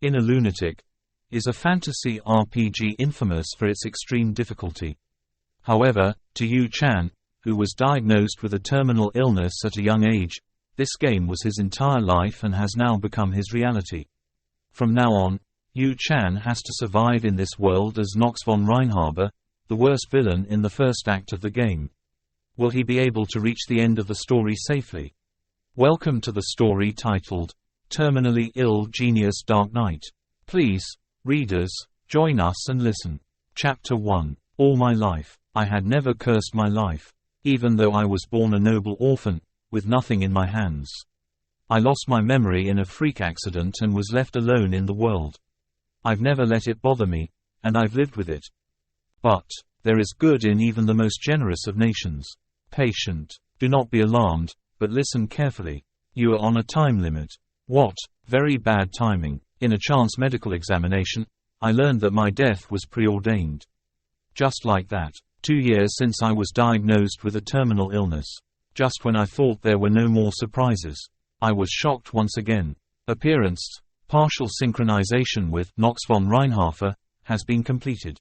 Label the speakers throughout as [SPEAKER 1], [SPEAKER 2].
[SPEAKER 1] Inner Lunatic is a fantasy RPG infamous for its extreme difficulty. However, to Yoo Chan, who was diagnosed with a terminal illness at a young age, this game was his entire life and has now become his reality. From now on, Yoo Chan has to survive in this world as Nox von Reinharber, the worst villain in the first act of the game. Will he be able to reach the end of the story safely? Welcome to the story titled, Terminally Ill Genius Dark Knight. Please, readers, join us and listen. Chapter 1. All my life, I had never cursed my life, even though I was born a noble orphan, with nothing in my hands. I lost my memory in a freak accident and was left alone in the world. I've never let it bother me, and I've lived with it. But there is good in even the most generous of nations. Patient, do not be alarmed, but listen carefully. You are on a time limit. What? Very bad timing. In a chance medical examination, I learned that my death was preordained. Just like that. 2 years since I was diagnosed with a terminal illness. Just when I thought there were no more surprises, I was shocked once again. Appearance, partial synchronization with Nox von Reinharber, has been completed.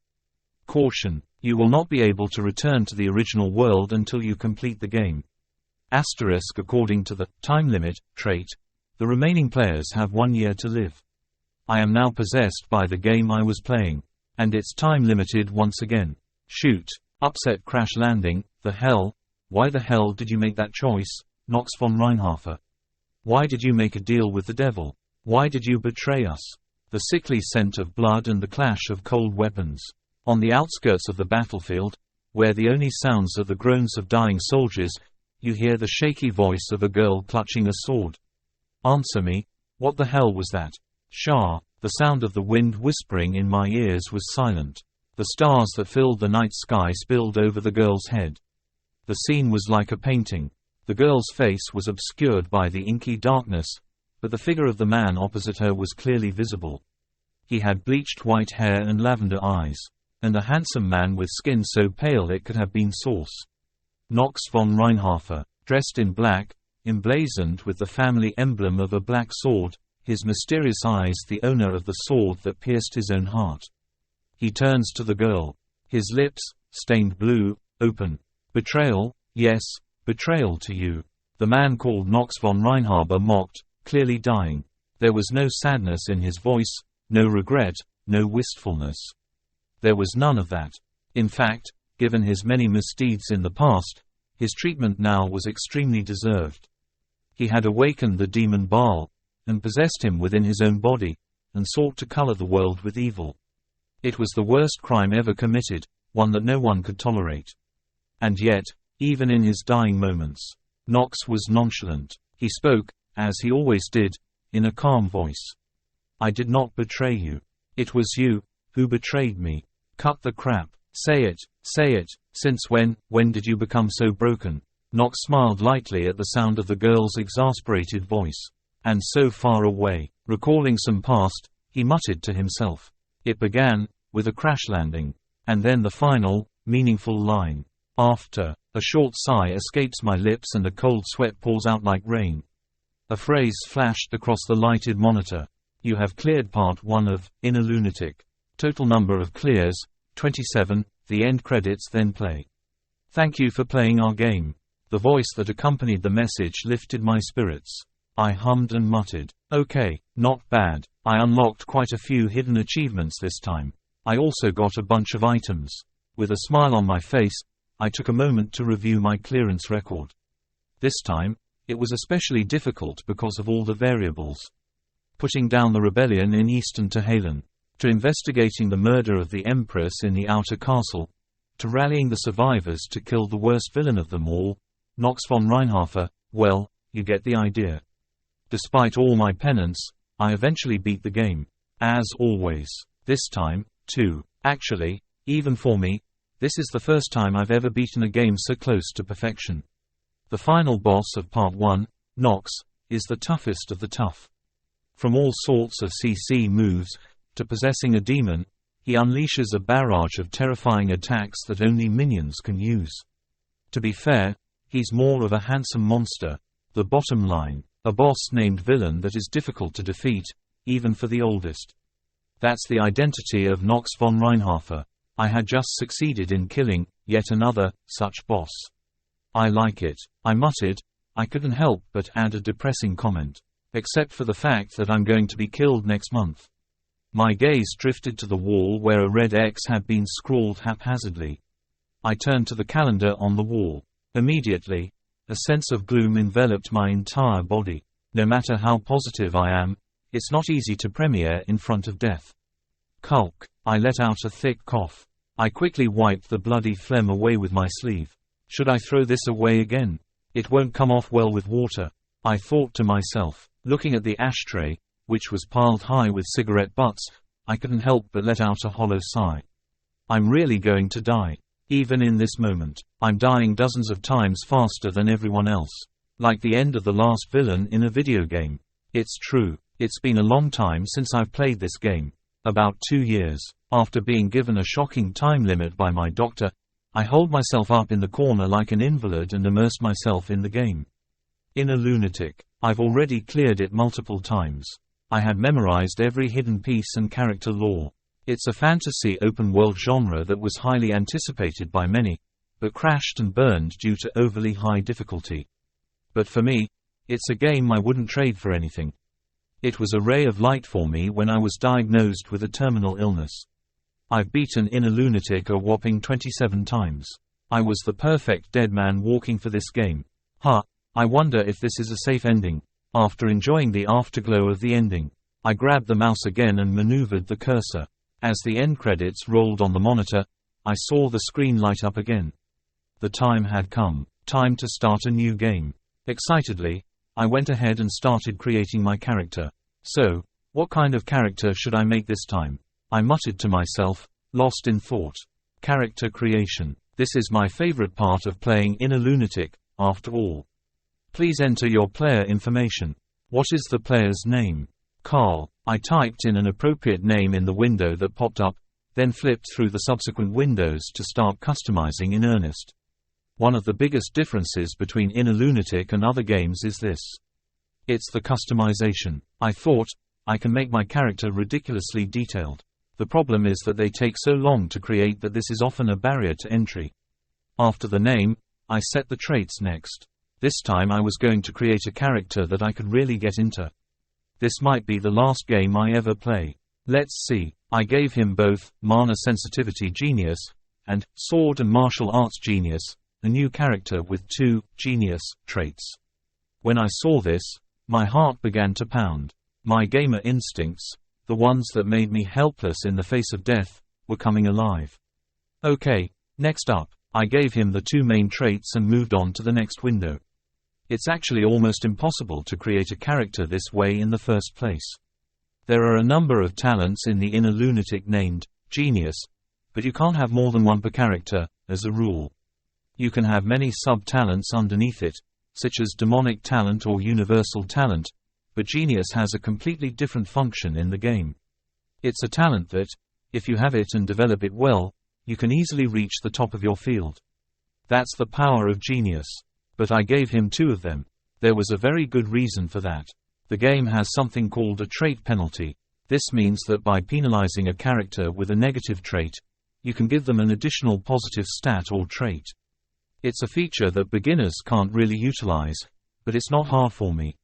[SPEAKER 1] Caution, you will not be able to return to the original world until you complete the game. Asterisk according to the time limit trait, the remaining players have 1 year to live. I am now possessed by the game I was playing, and it's time limited once again. Shoot. Upset crash landing. The hell? Why the hell did you make that choice, Nox von Reinharber? Why did you make a deal with the devil? Why did you betray us? The sickly scent of blood and the clash of cold weapons. On the outskirts of the battlefield, where the only sounds are the groans of dying soldiers, you hear the shaky voice of a girl clutching a sword. Answer me, what the hell was that? Shah, the sound of the wind whispering in my ears was silent. The stars that filled the night sky spilled over the girl's head. The scene was like a painting. The girl's face was obscured by the inky darkness, but the figure of the man opposite her was clearly visible. He had bleached white hair and lavender eyes, and a handsome man with skin so pale it could have been sauce. Nox von Reinharber, dressed in black, emblazoned with the family emblem of a black sword, his mysterious eyes the owner of the sword that pierced his own heart. He turns to the girl. His lips, stained blue, open. Betrayal, yes, betrayal to you. The man called Nox von Reinharber mocked, clearly dying. There was no sadness in his voice, no regret, no wistfulness. There was none of that. In fact, given his many misdeeds in the past, his treatment now was extremely deserved. He had awakened the demon Baal, and possessed him within his own body, and sought to color the world with evil. It was the worst crime ever committed, one that no one could tolerate. And yet, even in his dying moments, Nox was nonchalant. He spoke, as he always did, in a calm voice. I did not betray you. It was you who betrayed me. Cut the crap. Say it, say it. Since when did you become so broken? Nox smiled lightly at the sound of the girl's exasperated voice. And so far away. Recalling some past, he muttered to himself. It began with a crash landing, and then the final, meaningful line. After, a short sigh escapes my lips and a cold sweat pours out like rain. A phrase flashed across the lighted monitor. You have cleared part 1 of Inner Lunatic. Total number of clears, 27. The end credits then play. Thank you for playing our game. The voice that accompanied the message lifted my spirits. I hummed and muttered. Okay, not bad. I unlocked quite a few hidden achievements this time. I also got a bunch of items. With a smile on my face, I took a moment to review my clearance record. This time, it was especially difficult because of all the variables. Putting down the rebellion in Eastern Tehran, to investigating the murder of the Empress in the outer castle, to rallying the survivors to kill the worst villain of them all, Nox von Reinharber. Well, you get the idea. Despite all my penance, I eventually beat the game. As always. This time, too. Actually, even for me, this is the first time I've ever beaten a game so close to perfection. The final boss of Part 1, Nox, is the toughest of the tough. From all sorts of CC moves, to possessing a demon, he unleashes a barrage of terrifying attacks that only minions can use. To be fair, he's more of a handsome monster. The bottom line, a boss named villain that is difficult to defeat, even for the oldest. That's the identity of Nox von Reinharber. I had just succeeded in killing yet another such boss. I like it, I muttered. I couldn't help but add a depressing comment. Except for the fact that I'm going to be killed next month. My gaze drifted to the wall where a red X had been scrawled haphazardly. I turned to the calendar on the wall. Immediately, a sense of gloom enveloped my entire body. No matter how positive I am, it's not easy to premiere in front of death. Culk. I let out a thick cough. I quickly wiped the bloody phlegm away with my sleeve. Should I throw this away again? It won't come off well with water, I thought to myself. Looking at the ashtray, which was piled high with cigarette butts, I couldn't help but let out a hollow sigh. I'm really going to die. Even in this moment, I'm dying dozens of times faster than everyone else. Like the end of the last villain in a video game. It's true, it's been a long time since I've played this game. About 2 years. After being given a shocking time limit by my doctor, I holed myself up in the corner like an invalid and immersed myself in the game. In a Lunatic. I've already cleared it multiple times. I had memorized every hidden piece and character lore. It's a fantasy open-world genre that was highly anticipated by many, but crashed and burned due to overly high difficulty. But for me, it's a game I wouldn't trade for anything. It was a ray of light for me when I was diagnosed with a terminal illness. I've beaten Inner Lunatic a whopping 27 times. I was the perfect dead man walking for this game. I wonder if this is a safe ending. After enjoying the afterglow of the ending, I grabbed the mouse again and maneuvered the cursor. As the end credits rolled on the monitor, I saw the screen light up again. The time had come. Time to start a new game. Excitedly, I went ahead and started creating my character. So, what kind of character should I make this time? I muttered to myself, lost in thought. Character creation. This is my favorite part of playing Inner Lunatic, after all. Please enter your player information. What is the player's name? Carl. I typed in an appropriate name in the window that popped up, then flipped through the subsequent windows to start customizing in earnest. One of the biggest differences between Inner Lunatic and other games is this. It's the customization. I thought, I can make my character ridiculously detailed. The problem is that they take so long to create that this is often a barrier to entry. After the name, I set the traits next. This time I was going to create a character that I could really get into. This might be the last game I ever play. Let's see. I gave him both Mana Sensitivity Genius and Sword and Martial Arts Genius, a new character with 2 Genius traits. When I saw this, my heart began to pound. My gamer instincts, the ones that made me helpless in the face of death, were coming alive. Okay, next up, I gave him the 2 main traits and moved on to the next window. It's actually almost impossible to create a character this way in the first place. There are a number of talents in the Inner Lunatic named Genius, but you can't have more than one per character, as a rule. You can have many sub-talents underneath it, such as Demonic Talent or Universal Talent, but Genius has a completely different function in the game. It's a talent that, if you have it and develop it well, you can easily reach the top of your field. That's the power of Genius. But I gave him 2 of them. There was a very good reason for that. The game has something called a trait penalty. This means that by penalizing a character with a negative trait, you can give them an additional positive stat or trait. It's a feature that beginners can't really utilize, but it's not hard for me.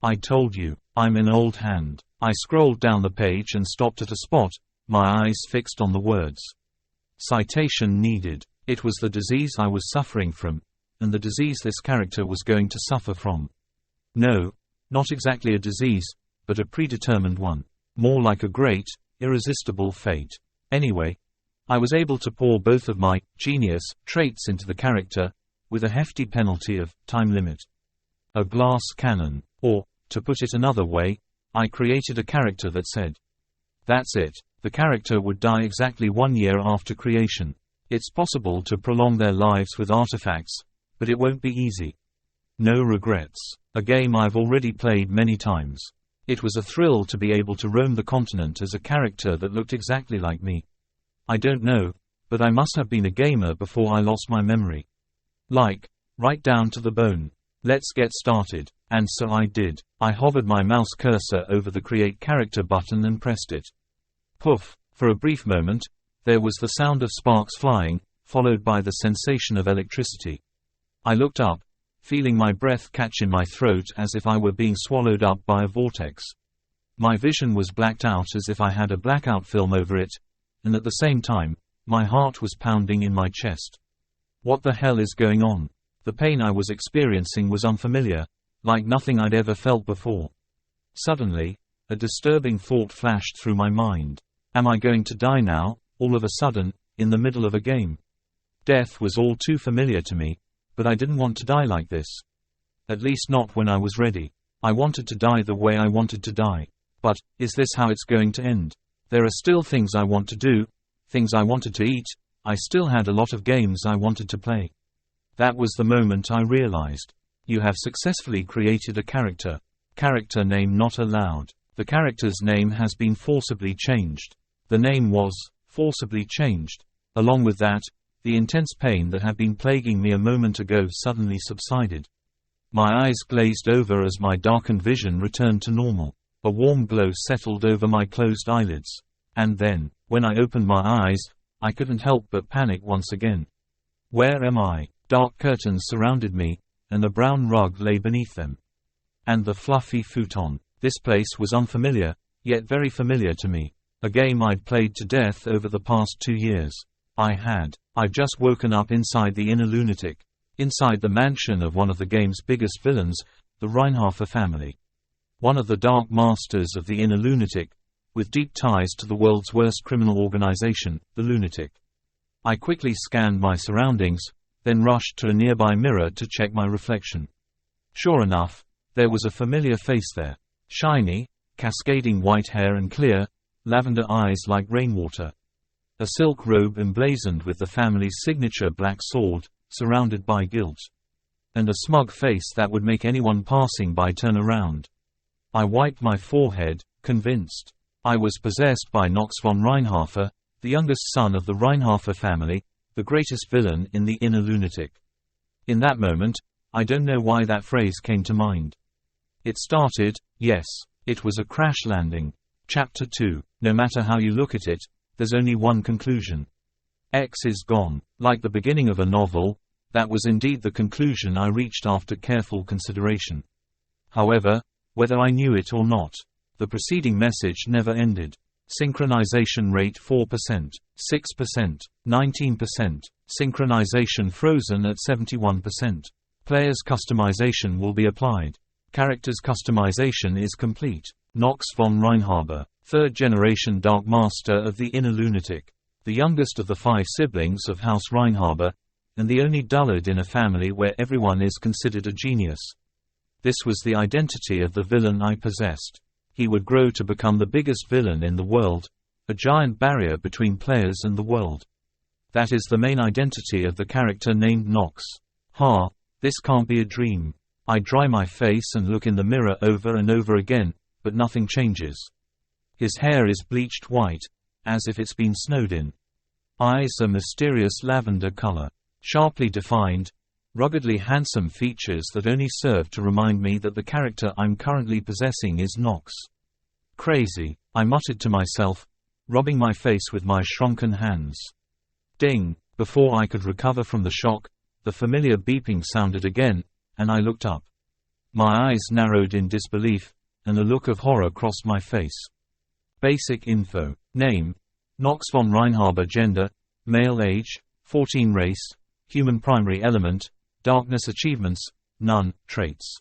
[SPEAKER 1] I told you, I'm an old hand. I scrolled down the page and stopped at a spot, my eyes fixed on the words. Citation needed. It was the disease I was suffering from, and the disease this character was going to suffer from. No, not exactly a disease, but a predetermined one. More like a great, irresistible fate. Anyway, I was able to pour both of my genius traits into the character, with a hefty penalty of time limit. A glass cannon. Or, to put it another way, I created a character that said, that's it. The character would die exactly 1 year after creation. It's possible to prolong their lives with artifacts, but it won't be easy. No regrets. A game I've already played many times. It was a thrill to be able to roam the continent as a character that looked exactly like me. I don't know, but I must have been a gamer before I lost my memory. Like, right down to the bone. Let's get started. And so I did. I hovered my mouse cursor over the Create Character button and pressed it. Poof! For a brief moment, there was the sound of sparks flying, followed by the sensation of electricity. I looked up, feeling my breath catch in my throat as if I were being swallowed up by a vortex. My vision was blacked out as if I had a blackout film over it, and at the same time, my heart was pounding in my chest. What the hell is going on? The pain I was experiencing was unfamiliar, like nothing I'd ever felt before. Suddenly, a disturbing thought flashed through my mind. Am I going to die now, all of a sudden, in the middle of a game? Death was all too familiar to me, but I didn't want to die like this. At least not when I was ready. I wanted to die the way I wanted to die. But, is this how it's going to end? There are still things I want to do, things I wanted to eat, I still had a lot of games I wanted to play. That was the moment I realized. You have successfully created a character. Character name not allowed. The character's name has been forcibly changed. The name was forcibly changed. Along with that, the intense pain that had been plaguing me a moment ago suddenly subsided. My eyes glazed over as my darkened vision returned to normal. A warm glow settled over my closed eyelids. And then, when I opened my eyes, I couldn't help but panic once again. Where am I? Dark curtains surrounded me, and a brown rug lay beneath them. And the fluffy futon. This place was unfamiliar, yet very familiar to me. A game I'd played to death over the past 2 years. I'd just woken up inside the inner Lunatic. Inside the mansion of one of the game's biggest villains, the Reinharber family. One of the dark masters of the inner Lunatic, with deep ties to the world's worst criminal organization, the Lunatic. I quickly scanned my surroundings, then rushed to a nearby mirror to check my reflection. Sure enough, there was a familiar face there. Shiny, cascading white hair and clear, lavender eyes like rainwater. A silk robe emblazoned with the family's signature black sword, surrounded by gilt. And a smug face that would make anyone passing by turn around. I wiped my forehead, convinced. I was possessed by Nox von Reinharber, the youngest son of the Reinharber family, the greatest villain in the inner Lunatic. In that moment, I don't know why that phrase came to mind. It started, yes, it was a crash landing. Chapter 2. No matter how you look at it, there's only one conclusion. X is gone. Like the beginning of a novel, that was indeed the conclusion I reached after careful consideration. However, whether I knew it or not, the preceding message never ended. Synchronization rate 4%, 6%, 19%, synchronization frozen at 71%. Player's customization will be applied. Character's customization is complete. Nox von Reinharber, 3rd generation Dark Master of the Inner Lunatic. The youngest of the 5 siblings of House Reinharber, and the only dullard in a family where everyone is considered a genius. This was the identity of the villain I possessed. He would grow to become the biggest villain in the world, a giant barrier between players and the world. That is the main identity of the character named Nox. This can't be a dream. I dry my face and look in the mirror over and over again, but nothing changes. His hair is bleached white, as if it's been snowed in. Eyes a mysterious lavender color. Sharply defined, ruggedly handsome features that only serve to remind me that the character I'm currently possessing is Nox. Crazy, I muttered to myself, rubbing my face with my shrunken hands. Ding! Before I could recover from the shock, the familiar beeping sounded again, and I looked up. My eyes narrowed in disbelief, and a look of horror crossed my face. Basic info. Name: Nox von Reinharber. Gender: male. Age: 14. Race: human. Primary element: darkness. Achievements: none. Traits: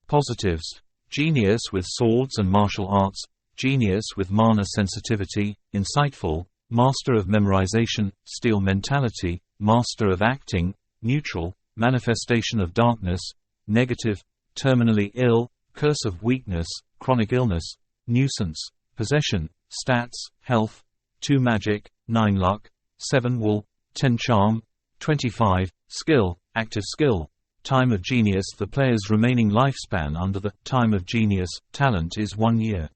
[SPEAKER 1] positives: genius with swords and martial arts, genius with mana sensitivity, insightful, master of memorization, steel mentality, master of acting, neutral, manifestation of darkness, negative, terminally ill, curse of weakness, chronic illness, nuisance, possession, stats, health, 2 magic, 9 luck, 7 wool, 10 charm, 25, skill, active skill, time of genius. The player's remaining lifespan under the time of genius talent is 1 year.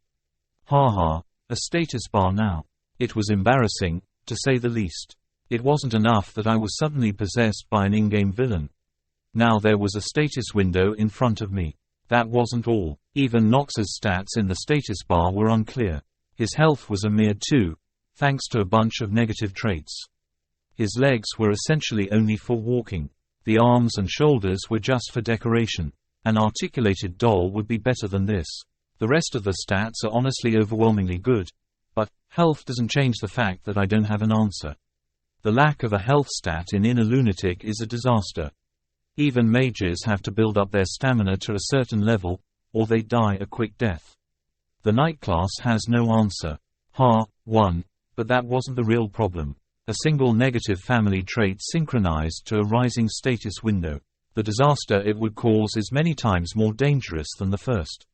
[SPEAKER 1] A status bar now. It was embarrassing, to say the least. It wasn't enough that I was suddenly possessed by an in-game villain. Now there was a status window in front of me. That wasn't all. Even Nox's stats in the status bar were unclear. His health was a mere 2, thanks to a bunch of negative traits. His legs were essentially only for walking. The arms and shoulders were just for decoration. An articulated doll would be better than this. The rest of the stats are honestly overwhelmingly good, but health doesn't change the fact that I don't have an answer. The lack of a health stat in Inner Lunatic is a disaster. Even mages have to build up their stamina to a certain level, or they die a quick death. The Knight class has no answer. 1, but that wasn't the real problem. A single negative family trait synchronized to a rising status window. The disaster it would cause is many times more dangerous than the first.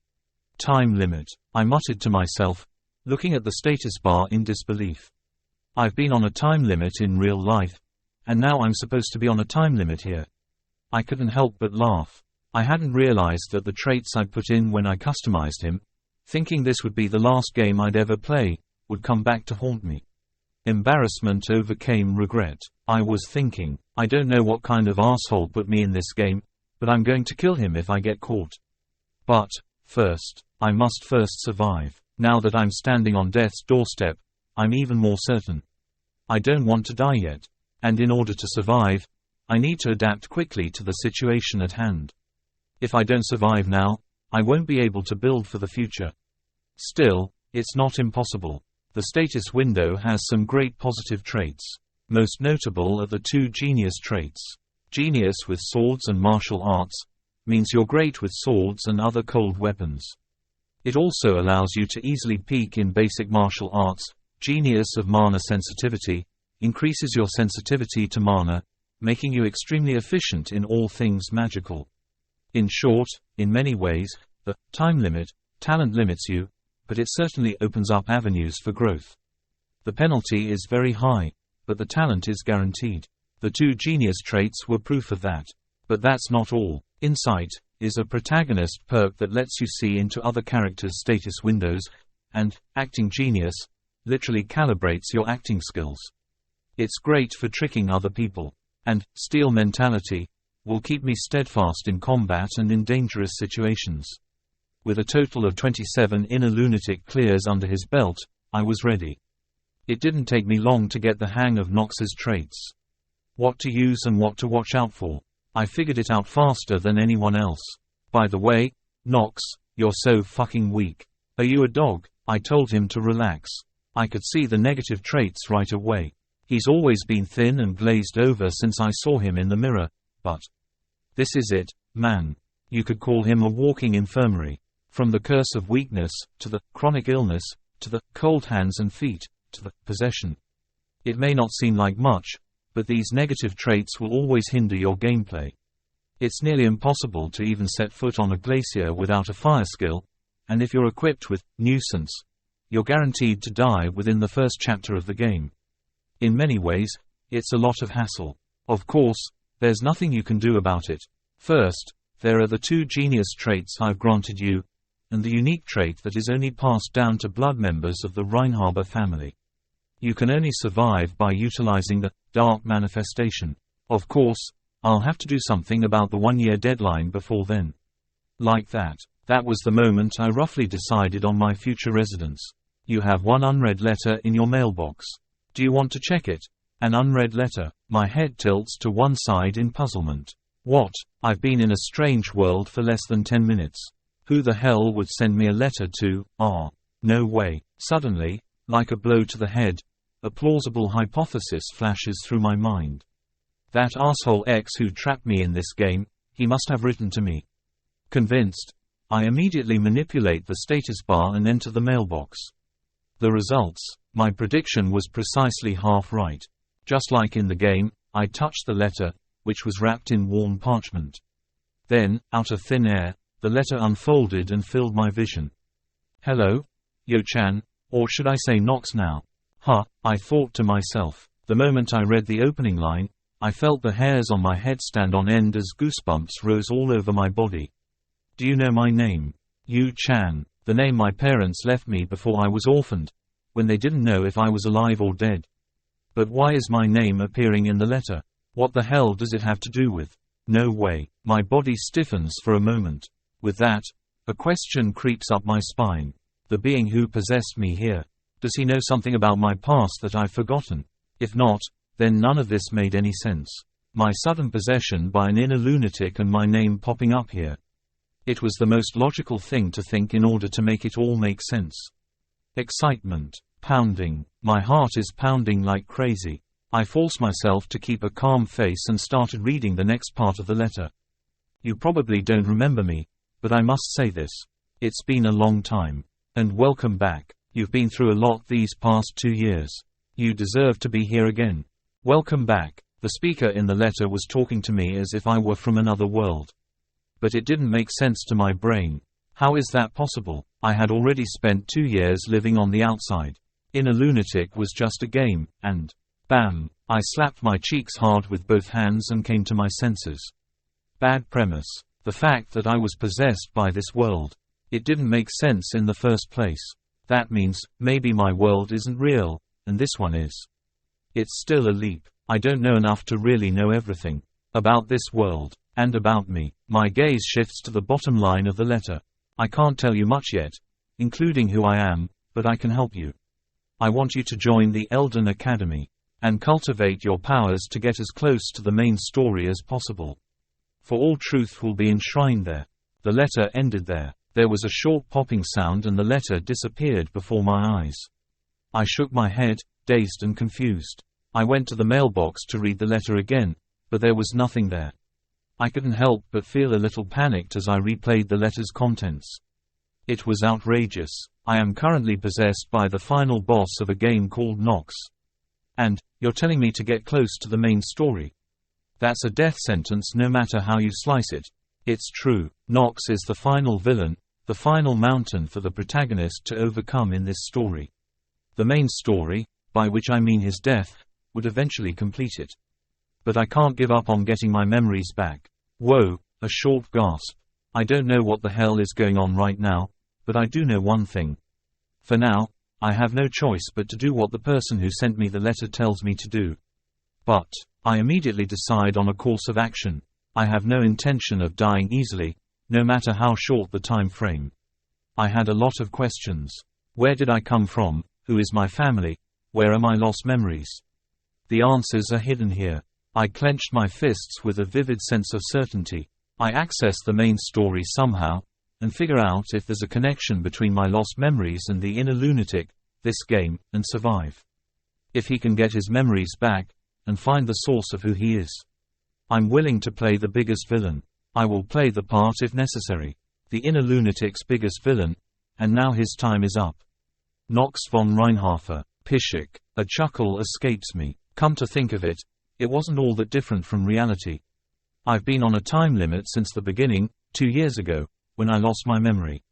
[SPEAKER 1] Time limit. I muttered to myself, looking at the status bar in disbelief. I've been on a time limit in real life, and now I'm supposed to be on a time limit here. I couldn't help but laugh. I hadn't realized that the traits I'd put in when I customized him, thinking this would be the last game I'd ever play, would come back to haunt me. Embarrassment overcame regret. I was thinking, I don't know what kind of asshole put me in this game, but I'm going to kill him if I get caught. But first, I must first survive. Now that I'm standing on death's doorstep, I'm even more certain. I don't want to die yet. And in order to survive, I need to adapt quickly to the situation at hand. If I don't survive now, I won't be able to build for the future. Still, it's not impossible. The status window has some great positive traits. Most notable are the 2 genius traits. Genius with swords and martial arts means you're great with swords and other cold weapons. It also allows you to easily peak in basic martial arts. Genius of mana sensitivity increases your sensitivity to mana, making you extremely efficient in all things magical. In short, in many ways, the time limit talent limits you, but it certainly opens up avenues for growth. The penalty is very high, but the talent is guaranteed. The 2 genius traits were proof of that. But that's not all. Insight is a protagonist perk that lets you see into other characters' status windows, and acting genius literally calibrates your acting skills. It's great for tricking other people. And steel mentality will keep me steadfast in combat and in dangerous situations. With a total of 27 Inner Lunatic clears under his belt, I was ready. It didn't take me long to get the hang of Nox's traits. What to use and what to watch out for. I figured it out faster than anyone else. By the way, Nox, you're so fucking weak. Are you a dog? I told him to relax. I could see the negative traits right away. He's always been thin and glazed over since I saw him in the mirror, but this is it, man. You could call him a walking infirmary. From the curse of weakness, to the chronic illness, to the cold hands and feet, to the possession. It may not seem like much, but these negative traits will always hinder your gameplay. It's nearly impossible to even set foot on a glacier without a fire skill, and if you're equipped with nuisance, you're guaranteed to die within the first chapter of the game. In many ways, it's a lot of hassle. Of course, there's nothing you can do about it. First, there are the 2 genius traits I've granted you, and the unique trait that is only passed down to blood members of the Reinharber family. You can only survive by utilizing the dark manifestation. Of course, I'll have to do something about the 1-year deadline before then. Like that. That was the moment I roughly decided on my future residence. You have 1 unread letter in your mailbox. Do you want to check it? An unread letter. My head tilts to one side in puzzlement. What? I've been in a strange world for less than 10 minutes. Who the hell would send me a letter to? No way. Suddenly, like a blow to the head, a plausible hypothesis flashes through my mind. That asshole X who trapped me in this game, he must have written to me. Convinced, I immediately manipulate the status bar and enter the mailbox. The results. My prediction was precisely half right. Just like in the game, I touched the letter, which was wrapped in worn parchment. Then, out of thin air, the letter unfolded and filled my vision. Hello? Yoo Chan, or should I say Nox now? I thought to myself. The moment I read the opening line, I felt the hairs on my head stand on end as goosebumps rose all over my body. Do you know my name? Yoo Chan, the name my parents left me before I was orphaned, when they didn't know if I was alive or dead. But why is my name appearing in the letter? What the hell does it have to do with No way. My body stiffens for a moment. With that, a question creeps up my spine. The being who possessed me here. Does he know something about my past that I've forgotten? If not, then none of this made any sense. My sudden possession by an inner lunatic and my name popping up here. It was the most logical thing to think in order to make it all make sense. Excitement. Pounding. My heart is pounding like crazy. I force myself to keep a calm face and started reading the next part of the letter. You probably don't remember me, but I must say this. It's been a long time. And welcome back. You've been through a lot these past 2 years. You deserve to be here again. Welcome back. The speaker in the letter was talking to me as if I were from another world. But it didn't make sense to my brain. How is that possible? I had already spent 2 years living on the outside. Inner Lunatic was just a game, and bam! I slapped my cheeks hard with both hands and came to my senses. Bad premise. The fact that I was possessed by this world. It didn't make sense in the first place. That means, maybe my world isn't real, and this one is. It's still a leap. I don't know enough to really know everything about this world, and about me. My gaze shifts to the bottom line of the letter. I can't tell you much yet, including who I am, but I can help you. I want you to join the Elden Academy, and cultivate your powers to get as close to the main story as possible. For all truth will be enshrined there. The letter ended there. There was a short popping sound and the letter disappeared before my eyes. I shook my head, dazed and confused. I went to the mailbox to read the letter again, but there was nothing there. I couldn't help but feel a little panicked as I replayed the letter's contents. It was outrageous. I am currently possessed by the final boss of a game called Nox. And, you're telling me to get close to the main story. That's a death sentence no matter how you slice it. It's true, Nox is the final villain, the final mountain for the protagonist to overcome in this story. The main story, by which I mean his death, would eventually complete it. But I can't give up on getting my memories back. Whoa, a short gasp. I don't know what the hell is going on right now, but I do know one thing. For now, I have no choice but to do what the person who sent me the letter tells me to do. But I immediately decide on a course of action. I have no intention of dying easily, no matter how short the time frame. I had a lot of questions. Where did I come from? Who is my family? Where are my lost memories? The answers are hidden here. I clenched my fists with a vivid sense of certainty. I access the main story somehow, and figure out if there's a connection between my lost memories and the inner lunatic, this game, and survive. If he can get his memories back, and find the source of who he is. I'm willing to play the biggest villain. I will play the part if necessary. The inner lunatic's biggest villain, and now his time is up. Nox von Reinharber. Pishik. A chuckle escapes me. Come to think of it, it wasn't all that different from reality. I've been on a time limit since the beginning, 2 years ago, when I lost my memory.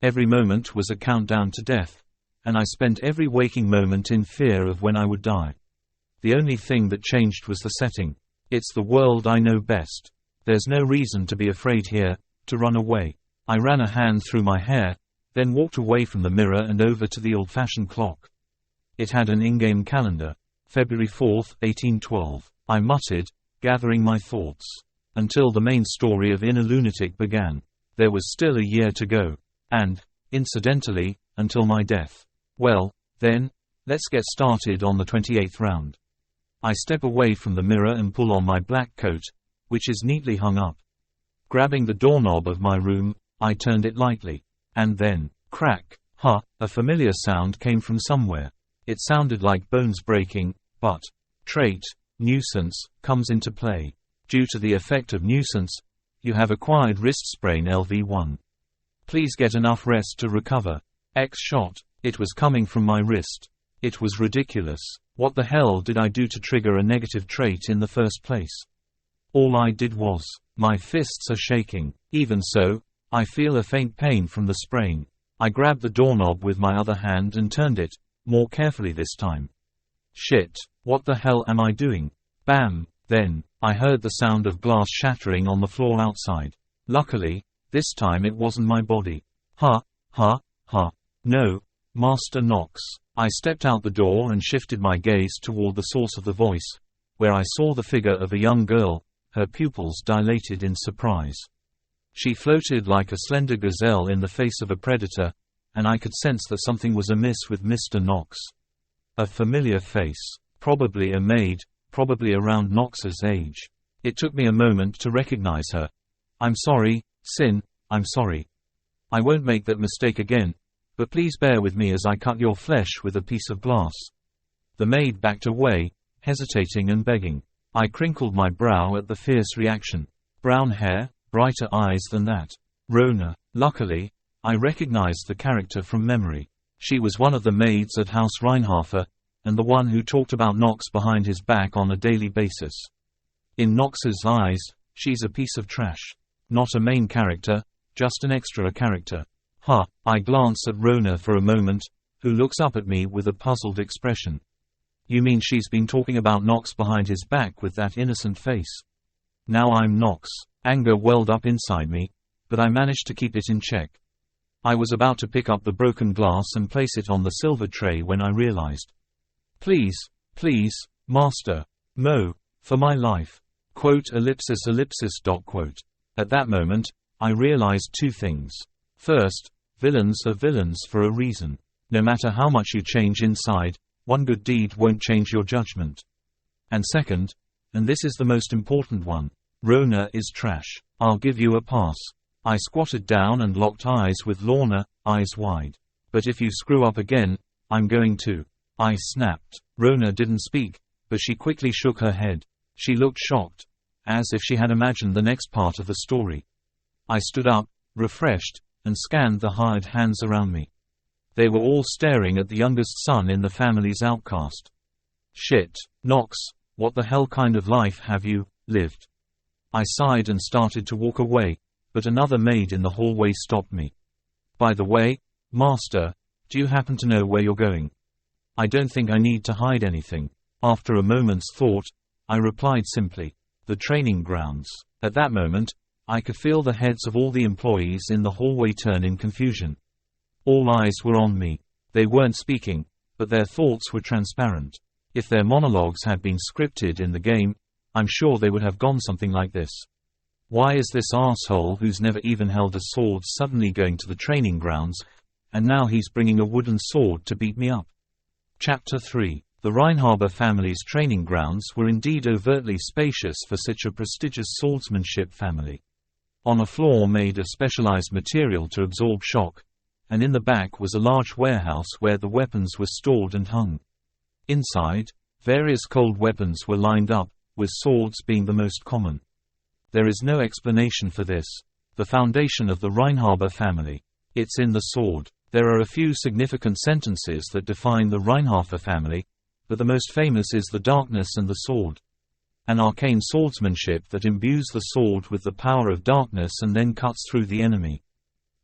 [SPEAKER 1] Every moment was a countdown to death, and I spent every waking moment in fear of when I would die. The only thing that changed was the setting. It's the world I know best. There's no reason to be afraid here, to run away. I ran a hand through my hair, then walked away from the mirror and over to the old-fashioned clock. It had an in-game calendar. February 4, 1812. I muttered, gathering my thoughts. Until the main story of Inner Lunatic began. There was still a year to go. And, incidentally, until my death. Well, then, let's get started on the 28th round. I step away from the mirror and pull on my black coat, which is neatly hung up. Grabbing the doorknob of my room, I turned it lightly. And then, crack, a familiar sound came from somewhere. It sounded like bones breaking, but trait, nuisance, comes into play. Due to the effect of nuisance, you have acquired wrist sprain LV1. Please get enough rest to recover. X shot. It was coming from my wrist. It was ridiculous. What the hell did I do to trigger a negative trait in the first place? All I did was, my fists are shaking. Even so, I feel a faint pain from the sprain. I grabbed the doorknob with my other hand and turned it, more carefully this time. Shit, what the hell am I doing? Bam! Then, I heard the sound of glass shattering on the floor outside. Luckily, this time it wasn't my body. No, Master Nox. I stepped out the door and shifted my gaze toward the source of the voice, where I saw the figure of a young girl, her pupils dilated in surprise. She floated like a slender gazelle in the face of a predator, and I could sense that something was amiss with Mr. Nox. A familiar face. Probably a maid, probably around Nox's age. It took me a moment to recognize her. "I'm sorry, Sin, I'm sorry. I won't make that mistake again, but please bear with me as I cut your flesh with a piece of glass." The maid backed away, hesitating and begging. I crinkled my brow at the fierce reaction. Brown hair, brighter eyes than that. Rona. Luckily, I recognized the character from memory. She was one of the maids at House Reinharber, and the one who talked about Nox behind his back on a daily basis. In Nox's eyes, she's a piece of trash. Not a main character, just an extra character. Huh. I glance at Rona for a moment, who looks up at me with a puzzled expression. You mean she's been talking about Nox behind his back with that innocent face? Now I'm Nox. Anger welled up inside me, but I managed to keep it in check. I was about to pick up the broken glass and place it on the silver tray when I realized. Please, please, master. No, for my life. Quote ellipsis ellipsis dot quote. At that moment, I realized two things. First, villains are villains for a reason. No matter how much you change inside, one good deed won't change your judgment. And second, and this is the most important one, Rona is trash. I'll give you a pass. I squatted down and locked eyes with Lorna, eyes wide. But if you screw up again, I'm going to. I snapped. Rona didn't speak, but she quickly shook her head. She looked shocked, as if she had imagined the next part of the story. I stood up, refreshed, and scanned the hired hands around me. They were all staring at the youngest son in the family's outcast. Shit, Nox, what the hell kind of life have you lived? I sighed and started to walk away, but another maid in the hallway stopped me. By the way, master, do you happen to know where you're going? I don't think I need to hide anything. After a moment's thought, I replied simply, the training grounds. At that moment, I could feel the heads of all the employees in the hallway turn in confusion. All eyes were on me. They weren't speaking, but their thoughts were transparent. If their monologues had been scripted in the game, I'm sure they would have gone something like this. Why is this arsehole who's never even held a sword suddenly going to the training grounds, and now he's bringing a wooden sword to beat me up? Chapter 3. The Reinharber family's training grounds were indeed overtly spacious for such a prestigious swordsmanship family. On a floor made of specialized material to absorb shock, and in the back was a large warehouse where the weapons were stored and hung. Inside, various cold weapons were lined up, with swords being the most common. There is no explanation for this. The foundation of the Reinharber family. It's in the sword. There are a few significant sentences that define the Reinharber family, but the most famous is the darkness and the sword. An arcane swordsmanship that imbues the sword with the power of darkness and then cuts through the enemy.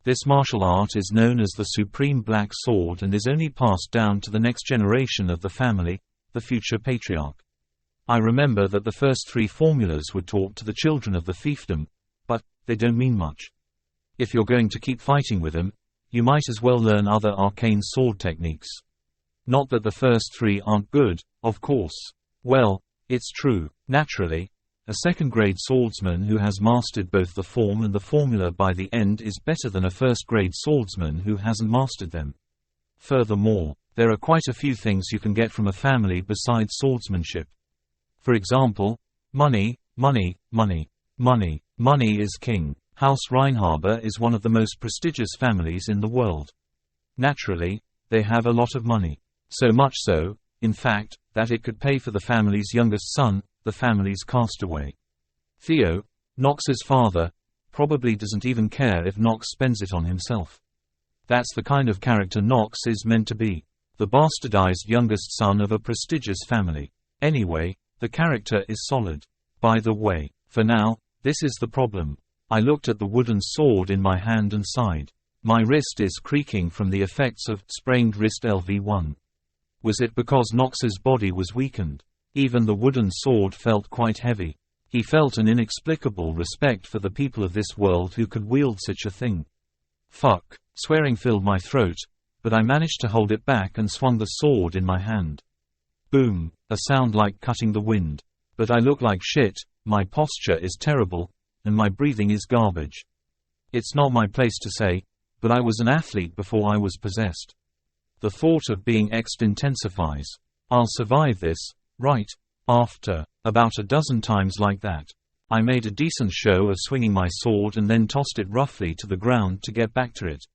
[SPEAKER 1] This martial art is known as the Supreme Black Sword and is only passed down to the next generation of the family, the future patriarch. I remember that the first three formulas were taught to the children of the fiefdom, but they don't mean much. If you're going to keep fighting with them, you might as well learn other arcane sword techniques. Not that the first three aren't good, of course. Well, it's true. Naturally, a second-grade swordsman who has mastered both the form and the formula by the end is better than a first-grade swordsman who hasn't mastered them. Furthermore, there are quite a few things you can get from a family besides swordsmanship. For example, money, money, money, money. Money is king. House Reinharber is one of the most prestigious families in the world. Naturally, they have a lot of money. So much so, in fact, that it could pay for the family's youngest son, the family's castaway. Theo, Nox's father, probably doesn't even care if Nox spends it on himself. That's the kind of character Nox is meant to be. The bastardized youngest son of a prestigious family. Anyway, the character is solid. By the way, for now, this is the problem. I looked at the wooden sword in my hand and sighed. My wrist is creaking from the effects of sprained wrist LV1. Was it because Nox's body was weakened? Even the wooden sword felt quite heavy. He felt an inexplicable respect for the people of this world who could wield such a thing. Fuck. Swearing filled my throat, but I managed to hold it back and swung the sword in my hand. Boom, a sound like cutting the wind. But I look like shit, my posture is terrible, and my breathing is garbage. It's not my place to say, but I was an athlete before I was possessed. The thought of being X'd intensifies. I'll survive this, right? After about a dozen times like that, I made a decent show of swinging my sword and then tossed it roughly to the ground to get back to it.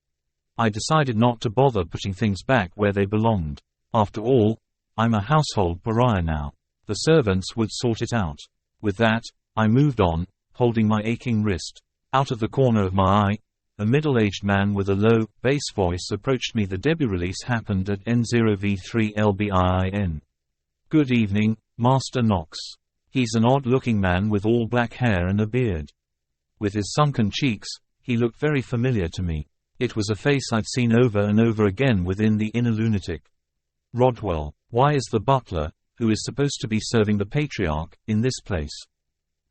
[SPEAKER 1] I decided not to bother putting things back where they belonged. After all, I'm a household pariah now. The servants would sort it out. With that, I moved on, holding my aching wrist. Out of the corner of my eye, a middle-aged man with a low, bass voice approached me. The debut release happened at N0V3LBIIN. Good evening, Master Nox. He's an odd-looking man with all black hair and a beard. With his sunken cheeks, he looked very familiar to me. It was a face I'd seen over and over again within the inner Lunatic. Rodwell, why is the butler, who is supposed to be serving the patriarch, in this place?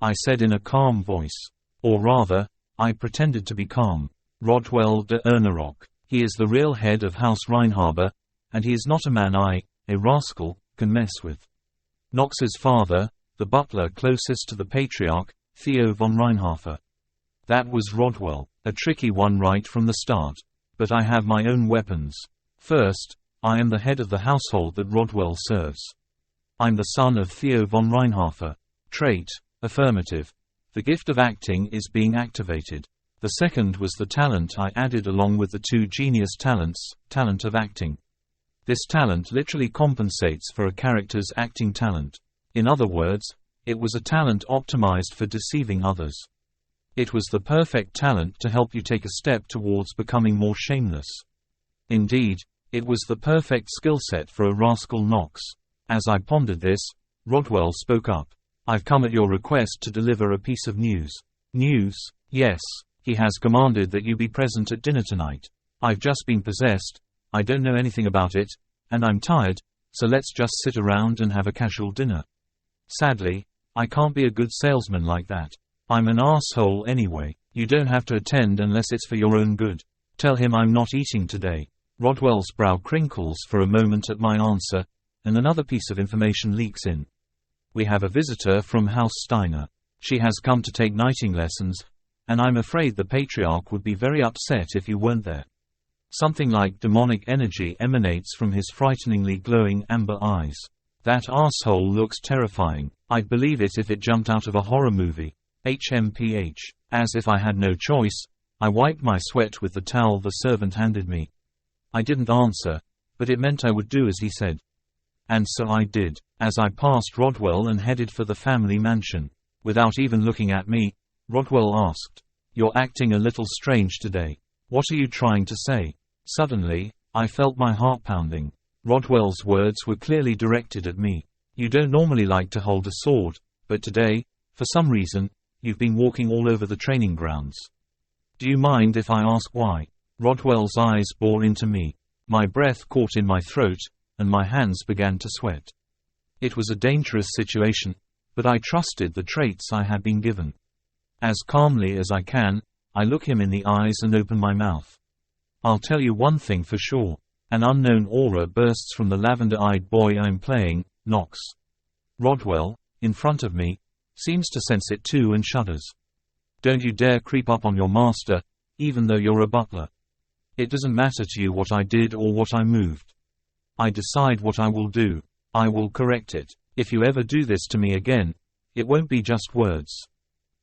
[SPEAKER 1] I said in a calm voice. Or rather, I pretended to be calm. Rodwell de Ernerock. He is the real head of House Reinharber, and he is not a man I, a rascal, can mess with. Nox's father, the butler closest to the patriarch, Theo von Reinharber. That was Rodwell, a tricky one right from the start. But I have my own weapons. First, I am the head of the household that Rodwell serves. I'm the son of Theo von Reinharber. Trait, affirmative. The gift of acting is being activated. The second was the talent I added along with the two genius talents, talent of acting. This talent literally compensates for a character's acting talent. In other words, it was a talent optimized for deceiving others. It was the perfect talent to help you take a step towards becoming more shameless. Indeed, it was the perfect skill set for a rascal Nox. As I pondered this, Rodwell spoke up. I've come at your request to deliver a piece of news. News? Yes. He has commanded that you be present at dinner tonight. I've just been possessed, I don't know anything about it, and I'm tired, so let's just sit around and have a casual dinner. Sadly, I can't be a good salesman like that. I'm an asshole anyway. You don't have to attend unless it's for your own good. Tell him I'm not eating today. Rodwell's brow crinkles for a moment at my answer, and another piece of information leaks in. We have a visitor from House Steiner. She has come to take knighting lessons, and I'm afraid the patriarch would be very upset if you weren't there. Something like demonic energy emanates from his frighteningly glowing amber eyes. That asshole looks terrifying. I'd believe it if it jumped out of a horror movie. HMPH. As if I had no choice, I wiped my sweat with the towel the servant handed me. I didn't answer, but it meant I would do as he said. And so I did, as I passed Rodwell and headed for the family mansion. Without even looking at me, Rodwell asked, "You're acting a little strange today. What are you trying to say?" Suddenly, I felt my heart pounding. Rodwell's words were clearly directed at me. "You don't normally like to hold a sword, but today, for some reason, you've been walking all over the training grounds. Do you mind if I ask why?" Rodwell's eyes bore into me. My breath caught in my throat, and my hands began to sweat. It was a dangerous situation, but I trusted the traits I had been given. As calmly as I can, I look him in the eyes and open my mouth. "I'll tell you one thing for sure. An unknown aura bursts from the lavender-eyed boy I'm playing, Nox." Rodwell, in front of me, seems to sense it too and shudders. "Don't you dare creep up on your master, even though you're a butler. It doesn't matter to you what I did or what I moved. I decide what I will do. I will correct it. If you ever do this to me again, it won't be just words."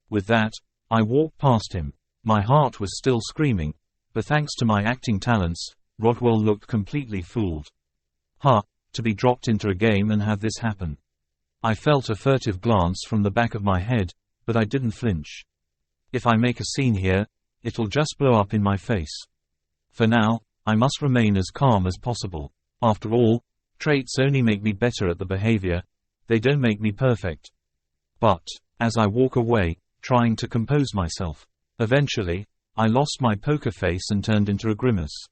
[SPEAKER 1] With that, I walked past him. My heart was still screaming, but thanks to my acting talents, Rodwell looked completely fooled. To be dropped into a game and have this happen. I felt a furtive glance from the back of my head, but I didn't flinch. If I make a scene here, it'll just blow up in my face. For now, I must remain as calm as possible. After all, traits only make me better at the behavior, they don't make me perfect. But, as I walk away, trying to compose myself, eventually, I lost my poker face and turned into a grimace.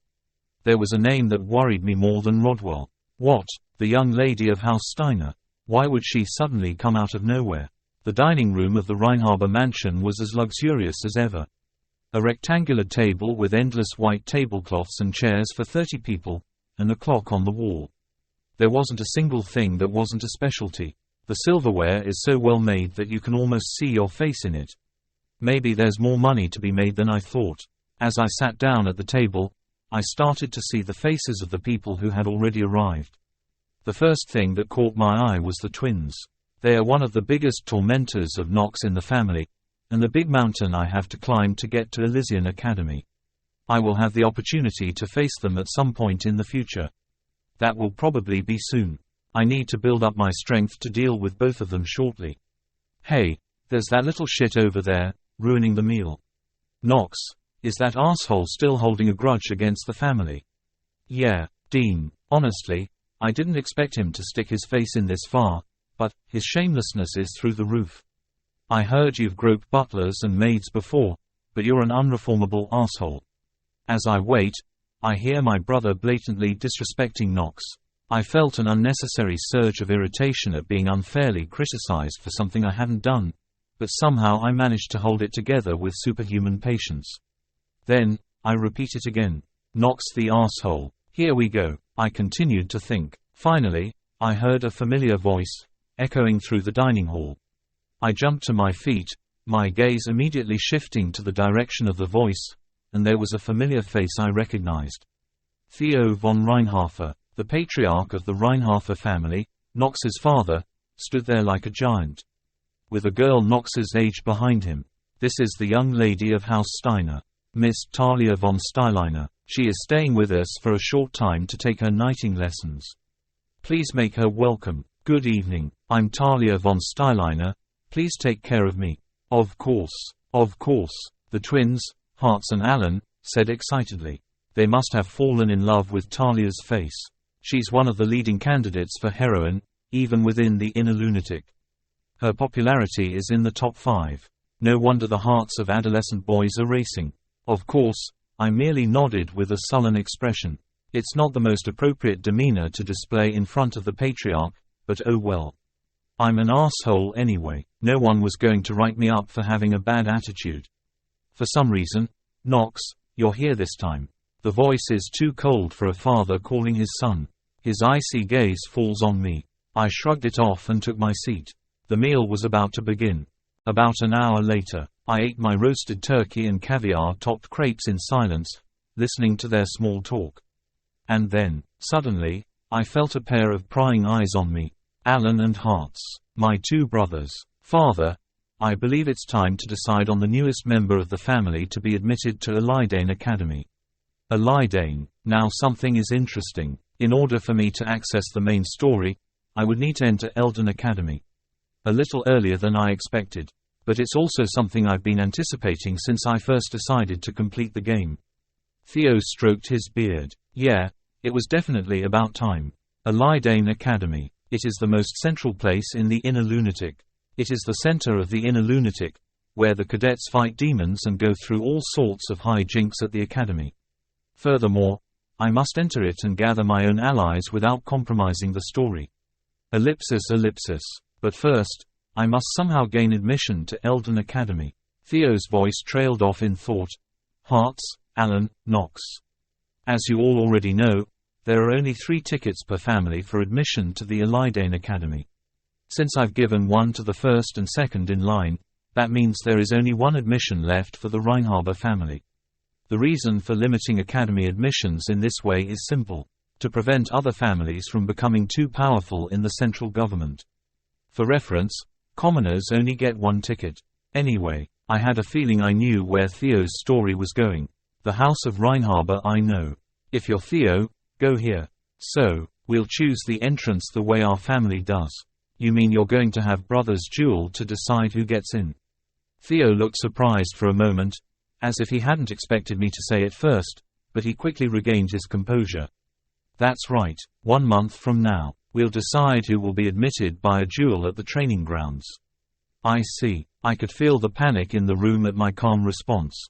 [SPEAKER 1] There was a name that worried me more than Rodwell. What? The young lady of House Steiner. Why would she suddenly come out of nowhere? The dining room of the Reinharber mansion was as luxurious as ever. A rectangular table with endless white tablecloths and chairs for 30 people, and a clock on the wall. There wasn't a single thing that wasn't a specialty. The silverware is so well made that you can almost see your face in it. Maybe there's more money to be made than I thought. As I sat down at the table, I started to see the faces of the people who had already arrived. The first thing that caught my eye was the twins. They are one of the biggest tormentors of Nox in the family, and the big mountain I have to climb to get to Elysian Academy. I will have the opportunity to face them at some point in the future. That will probably be soon. I need to build up my strength to deal with both of them shortly. Hey, there's that little shit over there, ruining the meal. Nox, is that asshole still holding a grudge against the family? Yeah, Dean, honestly, I didn't expect him to stick his face in this far, but his shamelessness is through the roof. I heard you've groped butlers and maids before, but you're an unreformable asshole. As I wait, I hear my brother blatantly disrespecting Nox. I felt an unnecessary surge of irritation at being unfairly criticized for something I hadn't done, but somehow I managed to hold it together with superhuman patience. Then, I repeat it again. Nox the asshole. Here we go. I continued to think. Finally, I heard a familiar voice, echoing through the dining hall. I jumped to my feet, my gaze immediately shifting to the direction of the voice, and there was a familiar face I recognized. Yoo von Reinharber, the patriarch of the Reinharber family, Nox's father, stood there like a giant, with a girl Nox's age behind him. This is the young lady of House Steiner, Miss Talia von Steiner. She is staying with us for a short time to take her knighting lessons. Please make her welcome. Good evening, I'm Talia von Steiner. Please take care of me. Of course, the twins, Hartz and Alan, said excitedly. They must have fallen in love with Talia's face. She's one of the leading candidates for heroine, even within the inner lunatic. Her popularity is in the top 5. No wonder the hearts of adolescent boys are racing. Of course, I merely nodded with a sullen expression. It's not the most appropriate demeanor to display in front of the patriarch, but oh well. I'm an asshole anyway. No one was going to write me up for having a bad attitude. For some reason, Nox, you're here this time. The voice is too cold for a father calling his son. His icy gaze falls on me. I shrugged it off and took my seat. The meal was about to begin. About an hour later, I ate my roasted turkey and caviar-topped crepes in silence, listening to their small talk. And then, suddenly, I felt a pair of prying eyes on me. Alan and Hartz, my 2 brothers. Father, I believe it's time to decide on the newest member of the family to be admitted to Elysian Academy. Elysian. Now something is interesting. In order for me to access the main story, I would need to enter Elysian Academy. A little earlier than I expected. But it's also something I've been anticipating since I first decided to complete the game. Theo stroked his beard. Yeah, it was definitely about time. Elysian Academy. It is the most central place in the inner lunatic. It is the center of the inner lunatic, where the cadets fight demons and go through all sorts of hijinks at the academy. Furthermore, I must enter it and gather my own allies without compromising the story. Ellipsis. But first, I must somehow gain admission to Elysian Academy. Theo's voice trailed off in thought. Hartz, Alan, Nox. As you all already know, there are only 3 tickets per family for admission to the Elysian Academy. Since I've given 1 to the first and second in line, that means there is only 1 admission left for the Reinharber family. The reason for limiting academy admissions in this way is simple: to prevent other families from becoming too powerful in the central government. For reference, commoners only get 1 ticket. Anyway, I had a feeling I knew where Theo's story was going. The House of Reinharber I know. If you're Theo, go here. So, we'll choose the entrance the way our family does. You mean you're going to have brothers duel to decide who gets in? Theo looked surprised for a moment, as if he hadn't expected me to say it first, but he quickly regained his composure. That's right, 1 month from now, we'll decide who will be admitted by a duel at the training grounds. I see. I could feel the panic in the room at my calm response.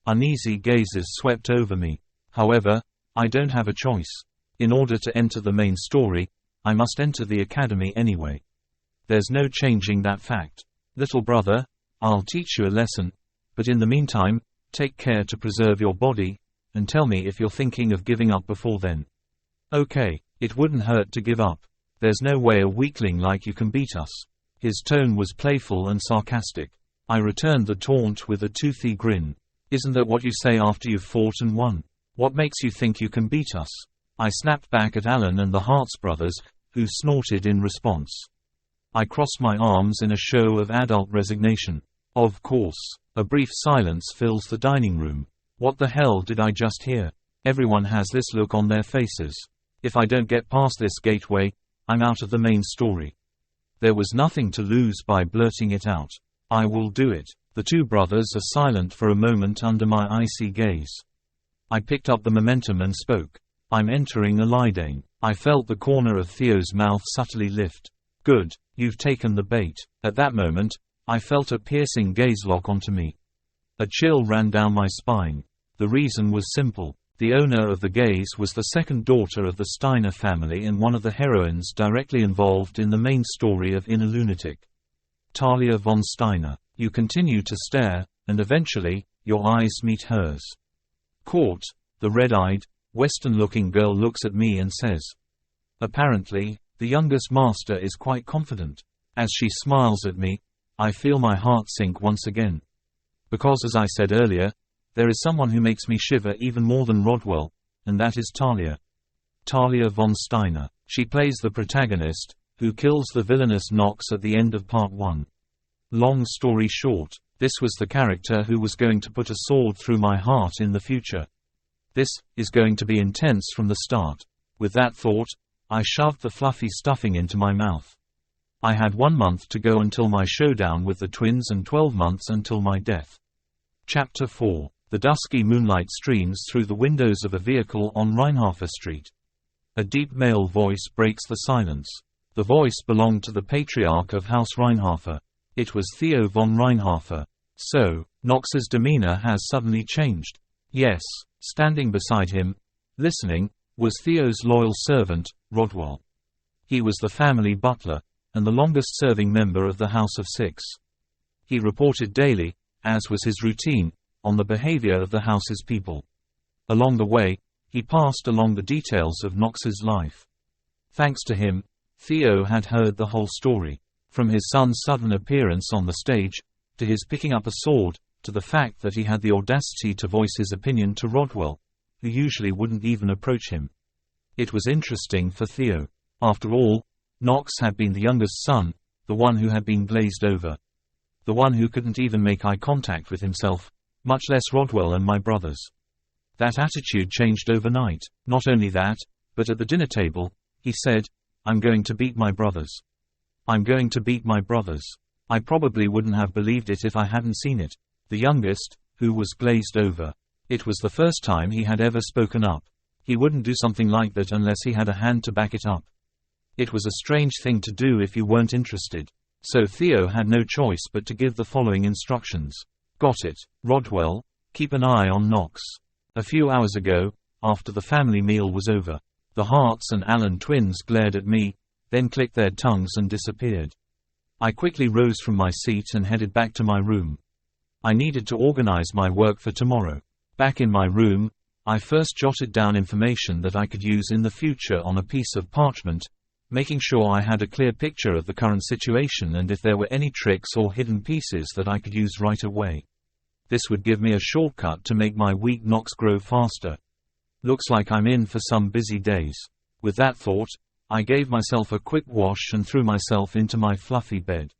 [SPEAKER 1] Uneasy gazes swept over me. However, I don't have a choice. In order to enter the main story, I must enter the academy anyway. There's no changing that fact. Little brother, I'll teach you a lesson, but in the meantime, take care to preserve your body, and tell me if you're thinking of giving up before then. Okay, it wouldn't hurt to give up. There's no way a weakling like you can beat us." His tone was playful and sarcastic. I returned the taunt with a toothy grin. "Isn't that what you say after you've fought and won? What makes you think you can beat us?" I snapped back at Alan and the Hartz brothers, who snorted in response. I crossed my arms in a show of adult resignation. "Of course." A brief silence fills the dining room. What the hell did I just hear? Everyone has this look on their faces. If I don't get past this gateway, I'm out of the main story. There was nothing to lose by blurting it out. "I will do it." The two brothers are silent for a moment under my icy gaze. I picked up the momentum and spoke. "I'm entering Elidane." I felt the corner of Theo's mouth subtly lift. "Good, you've taken the bait." At that moment, I felt a piercing gaze lock onto me. A chill ran down my spine. The reason was simple. The owner of the gaze was the second daughter of the Steiner family and one of the heroines directly involved in the main story of Inner Lunatic. Talia von Steiner. You continue to stare, and eventually, your eyes meet hers. Caught, the red-eyed, Western-looking girl looks at me and says. Apparently, the youngest master is quite confident. As she smiles at me, I feel my heart sink once again. Because as I said earlier, there is someone who makes me shiver even more than Rodwell, and that is Talia. Talia von Steiner. She plays the protagonist, who kills the villainous Nox at the end of part 1. Long story short, this was the character who was going to put a sword through my heart in the future. This is going to be intense from the start. With that thought, I shoved the fluffy stuffing into my mouth. I had 1 month to go until my showdown with the twins and 12 months until my death. Chapter 4. The dusky moonlight streams through the windows of a vehicle on Reinharber Street. A deep male voice breaks the silence. The voice belonged to the patriarch of House Reinharber. It was Theo von Reinharber. So, Nox's demeanor has suddenly changed. Yes, standing beside him, listening, was Theo's loyal servant, Rodwell. He was the family butler, and the longest-serving member of the House of Six. He reported daily, as was his routine, on the behavior of the house's people. Along the way, he passed along the details of Nox's life. Thanks to him, Theo had heard the whole story. From his son's sudden appearance on the stage, to his picking up a sword, to the fact that he had the audacity to voice his opinion to Rodwell, who usually wouldn't even approach him. It was interesting for Theo. After all, Nox had been the youngest son, the one who had been glazed over. The one who couldn't even make eye contact with himself, much less Rodwell and my brothers. That attitude changed overnight. Not only that, but at the dinner table, he said, "I'm going to beat my brothers. I'm going to beat my brothers." I probably wouldn't have believed it if I hadn't seen it. The youngest, who was glazed over. It was the first time he had ever spoken up. He wouldn't do something like that unless he had a hand to back it up. It was a strange thing to do if you weren't interested. So Theo had no choice but to give the following instructions. Got it, Rodwell, keep an eye on Nox. A few hours ago, after the family meal was over, the Hartz and Allen twins glared at me, then clicked their tongues and disappeared. I quickly rose from my seat and headed back to my room. I needed to organize my work for tomorrow. Back in my room, I first jotted down information that I could use in the future on a piece of parchment, making sure I had a clear picture of the current situation and if there were any tricks or hidden pieces that I could use right away. This would give me a shortcut to make my weak Nox grow faster. Looks like I'm in for some busy days. With that thought, I gave myself a quick wash and threw myself into my fluffy bed.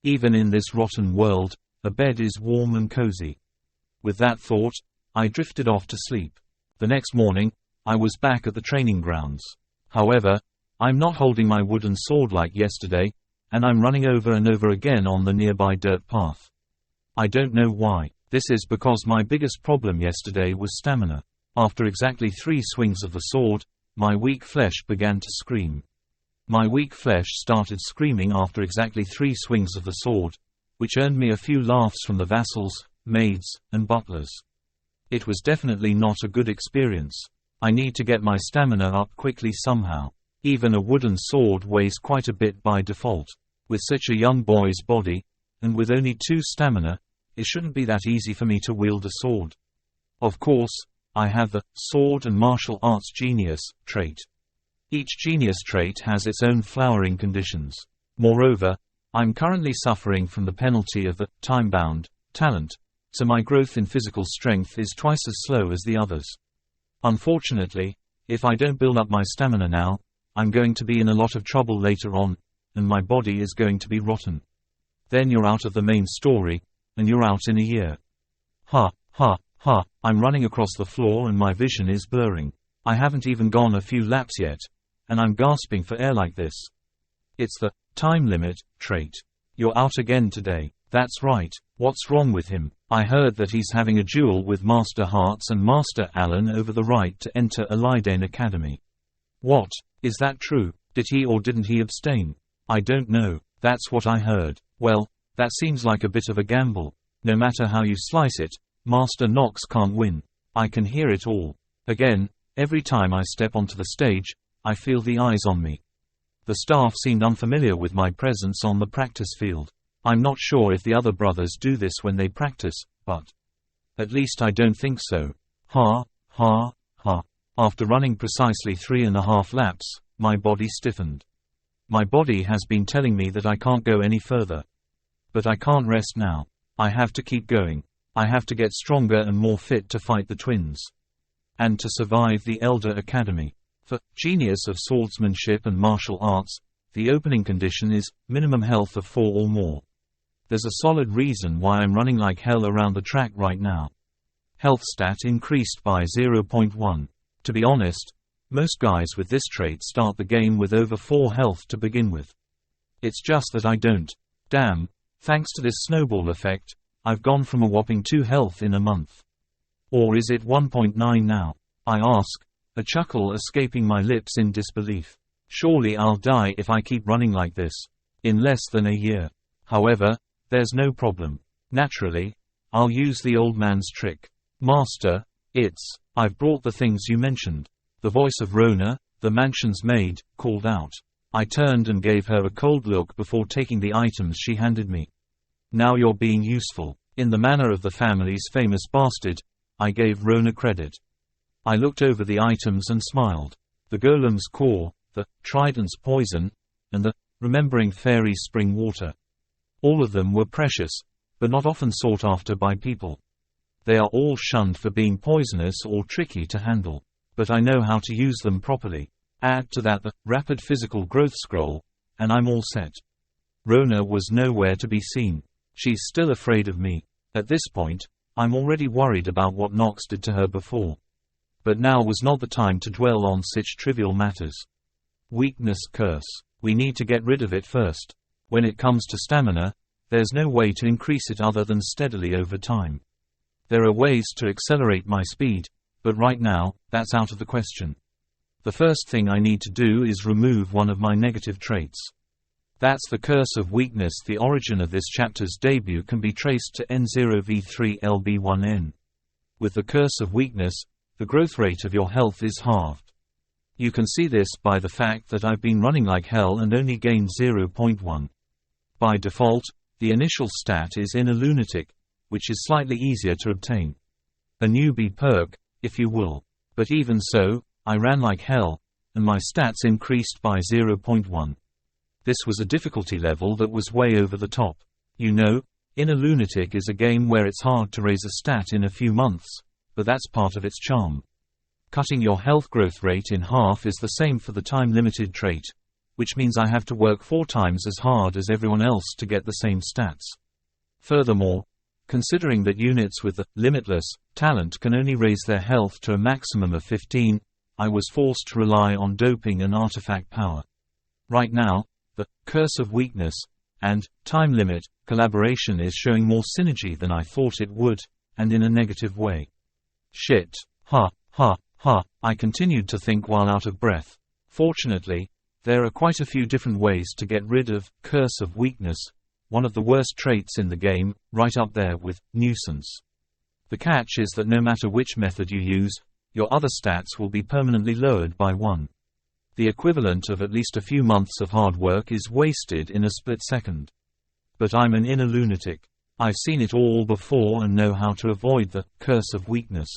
[SPEAKER 1] Even in this rotten world, a bed is warm and cozy. With that thought, I drifted off to sleep. The next morning, I was back at the training grounds. However, I'm not holding my wooden sword like yesterday, and I'm running over and over again on the nearby dirt path. I don't know why. This is because my biggest problem yesterday was stamina. After exactly 3 swings of the sword, my weak flesh began to scream. My weak flesh started screaming after exactly 3 swings of the sword, which earned me a few laughs from the vassals, maids, and butlers. It was definitely not a good experience. I need to get my stamina up quickly somehow. Even a wooden sword weighs quite a bit by default. With such a young boy's body, and with only 2 stamina, it shouldn't be that easy for me to wield a sword. Of course, I have the sword and martial arts genius trait. Each genius trait has its own flowering conditions. Moreover, I'm currently suffering from the penalty of the time-bound talent, so my growth in physical strength is twice as slow as the others. Unfortunately, if I don't build up my stamina now, I'm going to be in a lot of trouble later on, and my body is going to be rotten. Then you're out of the main story, and you're out in a year. Ha, ha, ha, I'm running across the floor and my vision is blurring. I haven't even gone a few laps yet, and I'm gasping for air like this. It's the time limit trait. You're out again today. That's right. What's wrong with him? I heard that he's having a duel with Master Hearts and Master Allen over the right to enter Elidane Academy. What? Is that true? Did he or didn't he abstain? I don't know. That's what I heard. Well, that seems like a bit of a gamble. No matter how you slice it, Master Nox can't win. I can hear it all. Again, every time I step onto the stage, I feel the eyes on me. The staff seemed unfamiliar with my presence on the practice field. I'm not sure if the other brothers do this when they practice, but at least I don't think so. Ha, ha, ha. After running precisely 3.5 laps, my body stiffened. My body has been telling me that I can't go any further. But I can't rest now. I have to keep going. I have to get stronger and more fit to fight the twins. And to survive the Elder Academy. For genius of swordsmanship and martial arts, the opening condition is minimum health of 4 or more. There's a solid reason why I'm running like hell around the track right now. Health stat increased by 0.1. To be honest, most guys with this trait start the game with over 4 health to begin with. It's just that I don't. Damn, thanks to this snowball effect, I've gone from a whopping 2 health in a month. Or is it 1.9 now? I ask, a chuckle escaping my lips in disbelief. Surely I'll die if I keep running like this. In less than a year. However, there's no problem. Naturally, I'll use the old man's trick. Master, I've brought the things you mentioned. The voice of Rona, the mansion's maid, called out. I turned and gave her a cold look before taking the items she handed me. Now you're being useful. In the manner of the family's famous bastard, I gave Rona credit. I looked over the items and smiled. The golem's core, the trident's poison, and the remembering fairy spring water. All of them were precious, but not often sought after by people. They are all shunned for being poisonous or tricky to handle. But I know how to use them properly. Add to that the rapid physical growth scroll, and I'm all set. Rona was nowhere to be seen. She's still afraid of me. At this point, I'm already worried about what Nox did to her before. But now was not the time to dwell on such trivial matters. Weakness curse. We need to get rid of it first. When it comes to stamina, there's no way to increase it other than steadily over time. There are ways to accelerate my speed, but right now, that's out of the question. The first thing I need to do is remove one of my negative traits. That's the curse of weakness. The origin of this chapter's debut can be traced to N0V3LB1N. With the curse of weakness, the growth rate of your health is halved. You can see this by the fact that I've been running like hell and only gained 0.1. By default, the initial stat is in a Lunatic, which is slightly easier to obtain. A newbie perk, if you will. But even so, I ran like hell, and my stats increased by 0.1. This was a difficulty level that was way over the top. You know, In a Lunatic is a game where it's hard to raise a stat in a few months, but that's part of its charm. Cutting your health growth rate in half is the same for the time-limited trait, which means I have to work 4 times as hard as everyone else to get the same stats. Furthermore, considering that units with the limitless talent can only raise their health to a maximum of 15, I was forced to rely on doping and artifact power. Right now, the Curse of Weakness and Time Limit collaboration is showing more synergy than I thought it would, and in a negative way. Shit. Ha, ha, ha, I continued to think while out of breath. Fortunately, there are quite a few different ways to get rid of Curse of Weakness, one of the worst traits in the game, right up there with Nuisance. The catch is that no matter which method you use, your other stats will be permanently lowered by 1. The equivalent of at least a few months of hard work is wasted in a split second. But I'm an inner lunatic. I've seen it all before and know how to avoid the Curse of Weakness.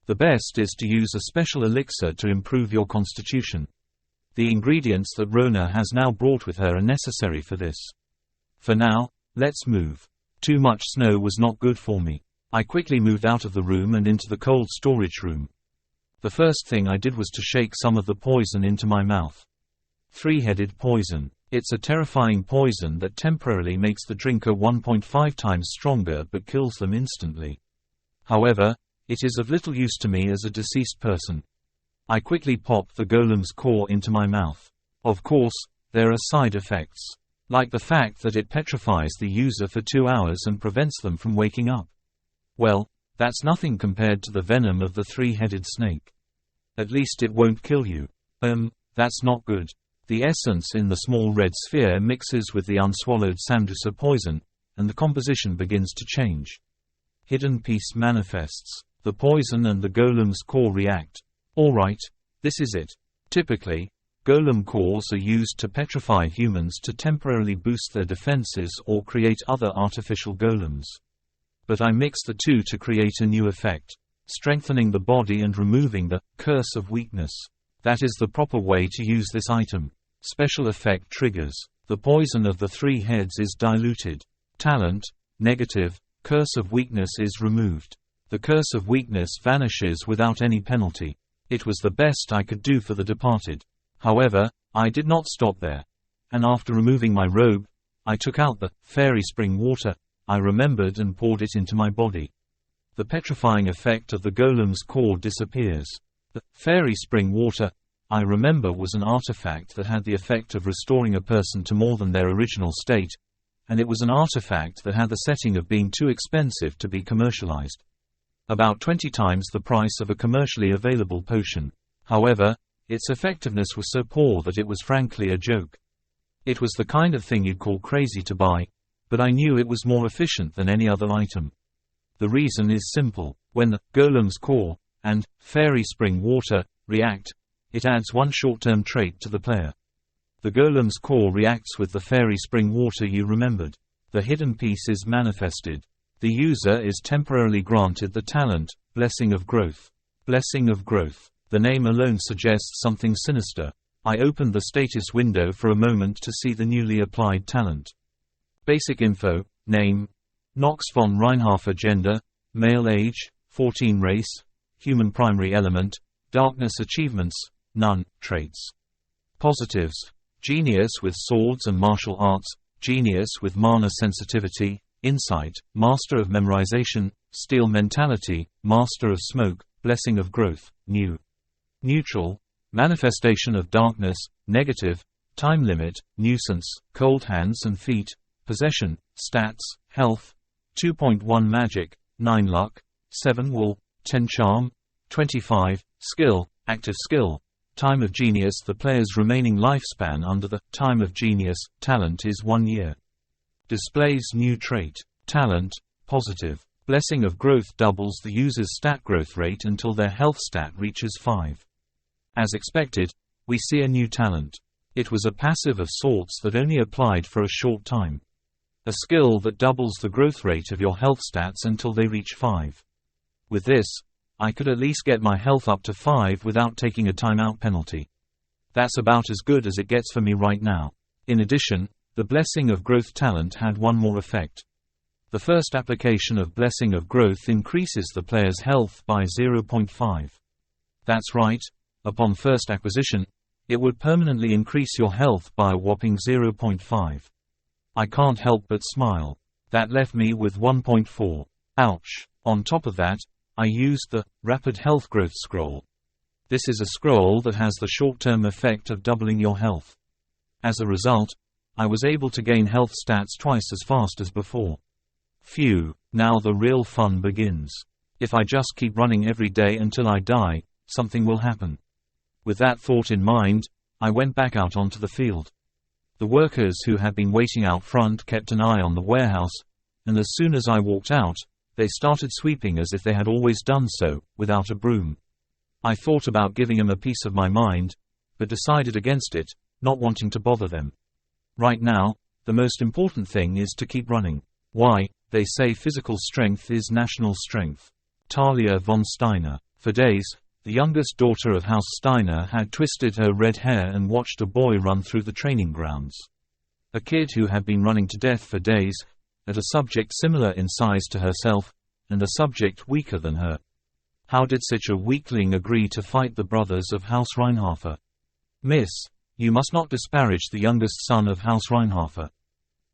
[SPEAKER 1] The best is to use a special elixir to improve your constitution. The ingredients that Rona has now brought with her are necessary for this. For now, let's move. Too much snow was not good for me. I quickly moved out of the room and into the cold storage room. The first thing I did was to shake some of the poison into my mouth. Three-headed poison. It's a terrifying poison that temporarily makes the drinker 1.5 times stronger but kills them instantly. However, it is of little use to me as a deceased person. I quickly popped the golem's core into my mouth. Of course, there are side effects. Like the fact that it petrifies the user for 2 hours and prevents them from waking up. Well, that's nothing compared to the venom of the three-headed snake. At least it won't kill you. That's not good. The essence in the small red sphere mixes with the unswallowed samdusa poison, and the composition begins to change. Hidden piece manifests. The poison and the golem's core react. Alright, this is it. Typically, golem cores are used to petrify humans to temporarily boost their defenses or create other artificial golems. But I mix the two to create a new effect, strengthening the body and removing the curse of weakness. That is the proper way to use this item. Special effect triggers. The poison of the three heads is diluted. Talent, negative, curse of weakness is removed. The curse of weakness vanishes without any penalty. It was the best I could do for the departed. However, I did not stop there. And after removing my robe, I took out the fairy spring water I remembered and poured it into my body. The petrifying effect of the golem's core disappears. The fairy spring water, I remember, was an artifact that had the effect of restoring a person to more than their original state, and it was an artifact that had the setting of being too expensive to be commercialized. About 20 times the price of a commercially available potion. However, its effectiveness was so poor that it was frankly a joke. It was the kind of thing you'd call crazy to buy, but I knew it was more efficient than any other item. The reason is simple. When the golem's core and fairy spring water react, it adds one short-term trait to the player. The golem's core reacts with the fairy spring water you remembered. The hidden piece is manifested. The user is temporarily granted the talent, Blessing of Growth. Blessing of Growth. The name alone suggests something sinister. I opened the status window for a moment to see the newly applied talent. Basic info, name, Nox von Reinharber, gender, male, age, 14, race, human, primary element, darkness, achievements, none, traits. Positives, genius with swords and martial arts, genius with mana sensitivity, insight, master of memorization, steel mentality, master of smoke, blessing of growth, new. Neutral, manifestation of darkness, negative, time limit, nuisance, cold hands and feet, possession, stats, health, 2.1 magic, 9 luck, 7 wool, 10 charm, 25, skill, active skill, time of genius. The player's remaining lifespan under the time of genius talent is 1 year. Displays new trait, talent, positive. Blessing of growth doubles the user's stat growth rate until their health stat reaches 5. As expected, we see a new talent. It was a passive of sorts that only applied for a short time. A skill that doubles the growth rate of your health stats until they reach 5. With this, I could at least get my health up to 5 without taking a timeout penalty. That's about as good as it gets for me right now. In addition, the Blessing of Growth talent had one more effect. The first application of Blessing of Growth increases the player's health by 0.5. That's right, upon first acquisition, it would permanently increase your health by a whopping 0.5. I can't help but smile. That left me with 1.4. Ouch. On top of that, I used the Rapid Health Growth scroll. This is a scroll that has the short-term effect of doubling your health. As a result, I was able to gain health stats twice as fast as before. Phew, now the real fun begins. If I just keep running every day until I die, something will happen. With that thought in mind, I went back out onto the field. The workers who had been waiting out front kept an eye on the warehouse, and as soon as I walked out, they started sweeping as if they had always done so, without a broom. I thought about giving them a piece of my mind, but decided against it, not wanting to bother them. Right now, the most important thing is to keep running. Why, they say physical strength is national strength. Talia von Steiner. For days, The youngest daughter of House Steiner had twisted her red hair and watched a boy run through the training grounds. A kid who had been running to death for days, at a subject similar in size to herself, and a subject weaker than her. How did such a weakling agree to fight the brothers of House Reinharber? Miss, you must not disparage the youngest son of House Reinharber.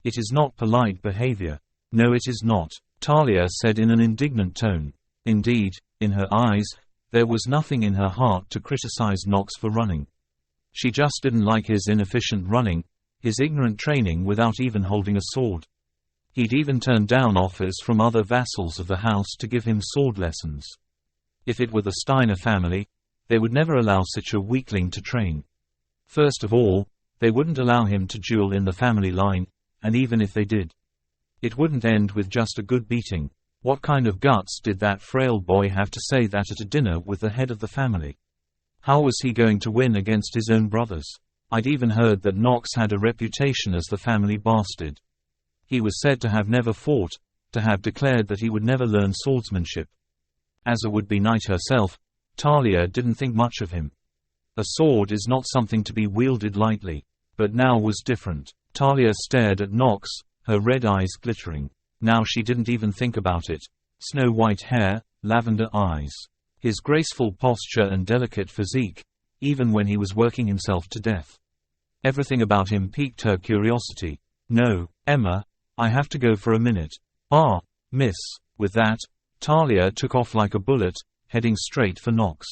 [SPEAKER 1] It is not polite behavior. No, it is not, Talia said in an indignant tone. Indeed, in her eyes, there was nothing in her heart to criticize Nox for running. She just didn't like his inefficient running, his ignorant training without even holding a sword. He'd even turned down offers from other vassals of the house to give him sword lessons. If it were the Steiner family, they would never allow such a weakling to train. First of all, they wouldn't allow him to duel in the family line, and even if they did, it wouldn't end with just a good beating. What kind of guts did that frail boy have to say that at a dinner with the head of the family? How was he going to win against his own brothers? I'd even heard that Nox had a reputation as the family bastard. He was said to have never fought, to have declared that he would never learn swordsmanship. As a would-be knight herself, Talia didn't think much of him. A sword is not something to be wielded lightly. But now was different. Talia stared at Nox, her red eyes glittering. Now she didn't even think about it. Snow-white hair, lavender eyes. His graceful posture and delicate physique, even when he was working himself to death. Everything about him piqued her curiosity. No, Emma, I have to go for a minute. Ah, miss. With that, Talia took off like a bullet, heading straight for Nox.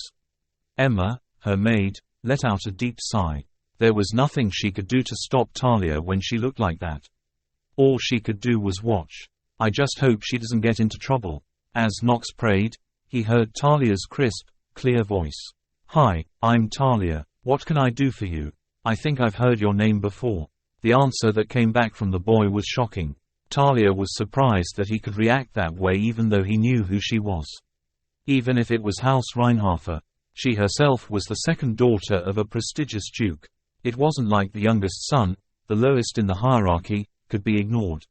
[SPEAKER 1] Emma, her maid, let out a deep sigh. There was nothing she could do to stop Talia when she looked like that. All she could do was watch. I just hope she doesn't get into trouble. As Nox prayed, he heard Talia's crisp, clear voice. Hi, I'm Talia. What can I do for you? I think I've heard your name before. The answer that came back from the boy was shocking. Talia was surprised that he could react that way even though he knew who she was. Even if it was House Reinharber, she herself was the second daughter of a prestigious duke. It wasn't like the youngest son, the lowest in the hierarchy, could be ignored.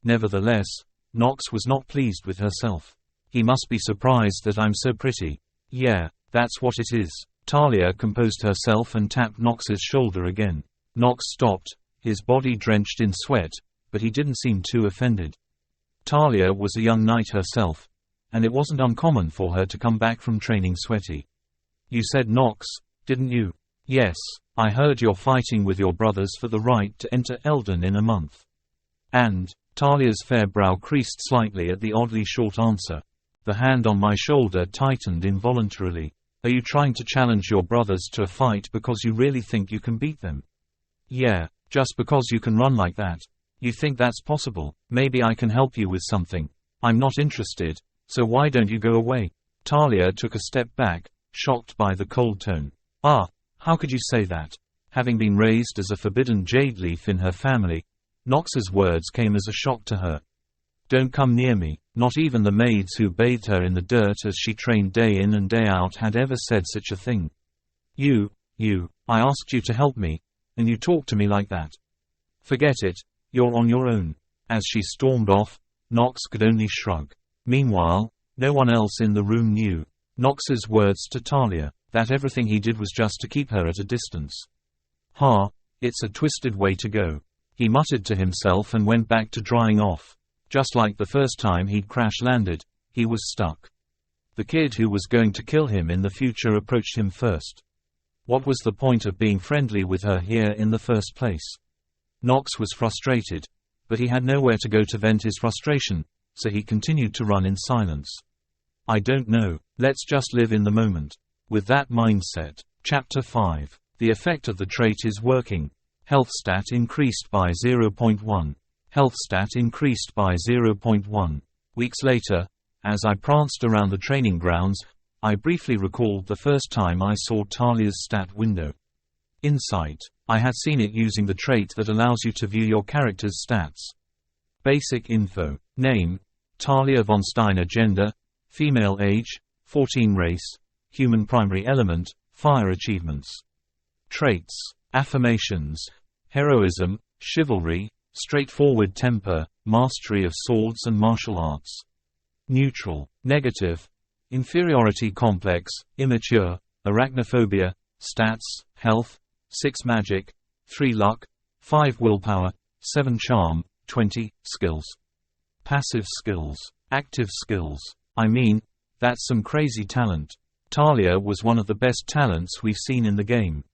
[SPEAKER 1] Nevertheless, Nox was not pleased with herself. He must be surprised that I'm so pretty. Yeah, that's what it is. Talia composed herself and tapped Nox's shoulder again. Nox stopped, his body drenched in sweat, but he didn't seem too offended. Talia was a young knight herself, and it wasn't uncommon for her to come back from training sweaty. You said Nox, didn't you? Yes, I heard you're fighting with your brothers for the right to enter Elden in a month. And, Talia's fair brow creased slightly at the oddly short answer. The hand on my shoulder tightened involuntarily. Are you trying to challenge your brothers to a fight because you really think you can beat them? Yeah, just because you can run like that. You think that's possible? Maybe I can help you with something. I'm not interested, so why don't you go away? Talia took a step back, shocked by the cold tone. Ah, how could you say that? Having been raised as a forbidden jade leaf in her family, Nox's words came as a shock to her. Don't come near me. Not even the maids who bathed her in the dirt as she trained day in and day out had ever said such a thing. I asked you to help me, and you talk to me like that. Forget it, you're on your own. As she stormed off, Nox could only shrug. Meanwhile, no one else in the room knew Nox's words to Talia, that everything he did was just to keep her at a distance. It's a twisted way to go. He muttered to himself and went back to drying off. Just like the first time he'd crash-landed, he was stuck. The kid who was going to kill him in the future approached him first. What was the point of being friendly with her here in the first place? Nox was frustrated, but he had nowhere to go to vent his frustration, so he continued to run in silence. I don't know, let's just live in the moment. With that mindset. Chapter 5. The effect of the trait is working. Health stat increased by 0.1. Health stat increased by 0.1. Weeks later, as I pranced around the training grounds, I briefly recalled the first time I saw Talia's stat window. Insight. I had seen it using the trait that allows you to view your character's stats. Basic info. Name: Talia von Steiner. Gender: female. Age: 14. Race: human. Primary element: fire. Achievements. Traits. Affirmations: heroism, chivalry, straightforward temper, mastery of swords and martial arts. Neutral. Negative: inferiority complex, immature, arachnophobia, stats, health, 6 magic, 3 luck, 5 willpower, 7 charm, 20 skills. Passive skills. Active skills. I mean, that's some crazy talent. Talia was one of the best talents we've seen in the game.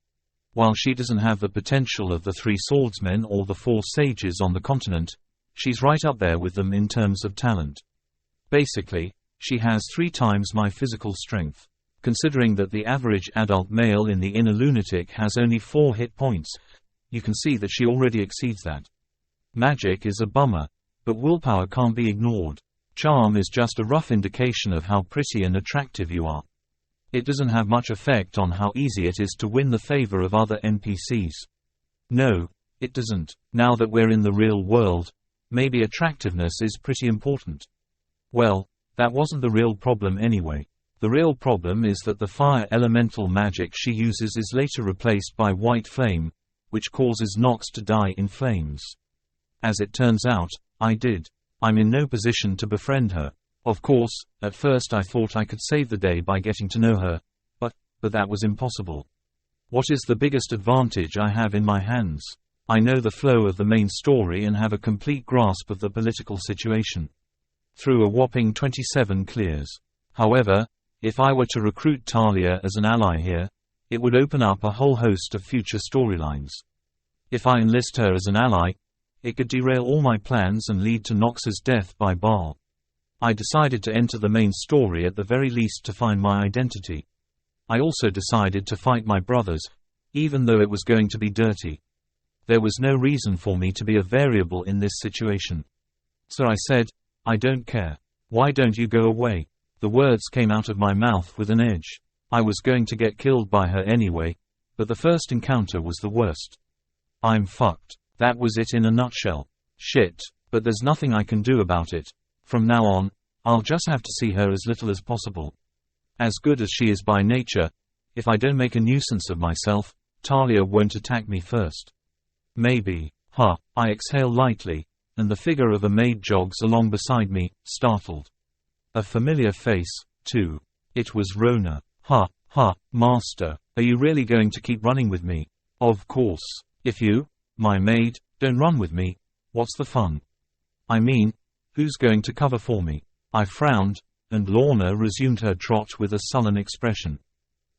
[SPEAKER 1] While she doesn't have the potential of the 3 swordsmen or the 4 sages on the continent, she's right up there with them in terms of talent. Basically, she has 3 times my physical strength. Considering that the average adult male in the inner Lunatic has only 4 hit points, you can see that she already exceeds that. Magic is a bummer, but willpower can't be ignored. Charm is just a rough indication of how pretty and attractive you are. It doesn't have much effect on how easy it is to win the favor of other NPCs. No, it doesn't. Now that we're in the real world, maybe attractiveness is pretty important. Well, that wasn't the real problem anyway. The real problem is that the fire elemental magic she uses is later replaced by white flame, which causes Nox to die in flames. As it turns out, I did. I'm in no position to befriend her. Of course, at first I thought I could save the day by getting to know her, but that was impossible. What is the biggest advantage I have in my hands? I know the flow of the main story and have a complete grasp of the political situation. Through a whopping 27 clears. However, if I were to recruit Talia as an ally here, it would open up a whole host of future storylines. If I enlist her as an ally, it could derail all my plans and lead to Nox's death by Baal. I decided to enter the main story at the very least to find my identity. I also decided to fight my brothers, even though it was going to be dirty. There was no reason for me to be a variable in this situation. So I said, I don't care. Why don't you go away? The words came out of my mouth with an edge. I was going to get killed by her anyway, but the first encounter was the worst. I'm fucked. That was it in a nutshell. Shit, but there's nothing I can do about it. From now on, I'll just have to see her as little as possible. As good as she is by nature, if I don't make a nuisance of myself, Talia won't attack me first. Maybe. I exhale lightly, and the figure of a maid jogs along beside me, startled. A familiar face, too. It was Rona. Master, are you really going to keep running with me? Of course. If you, my maid, don't run with me, what's the fun? I mean, who's going to cover for me? I frowned, and Lorna resumed her trot with a sullen expression.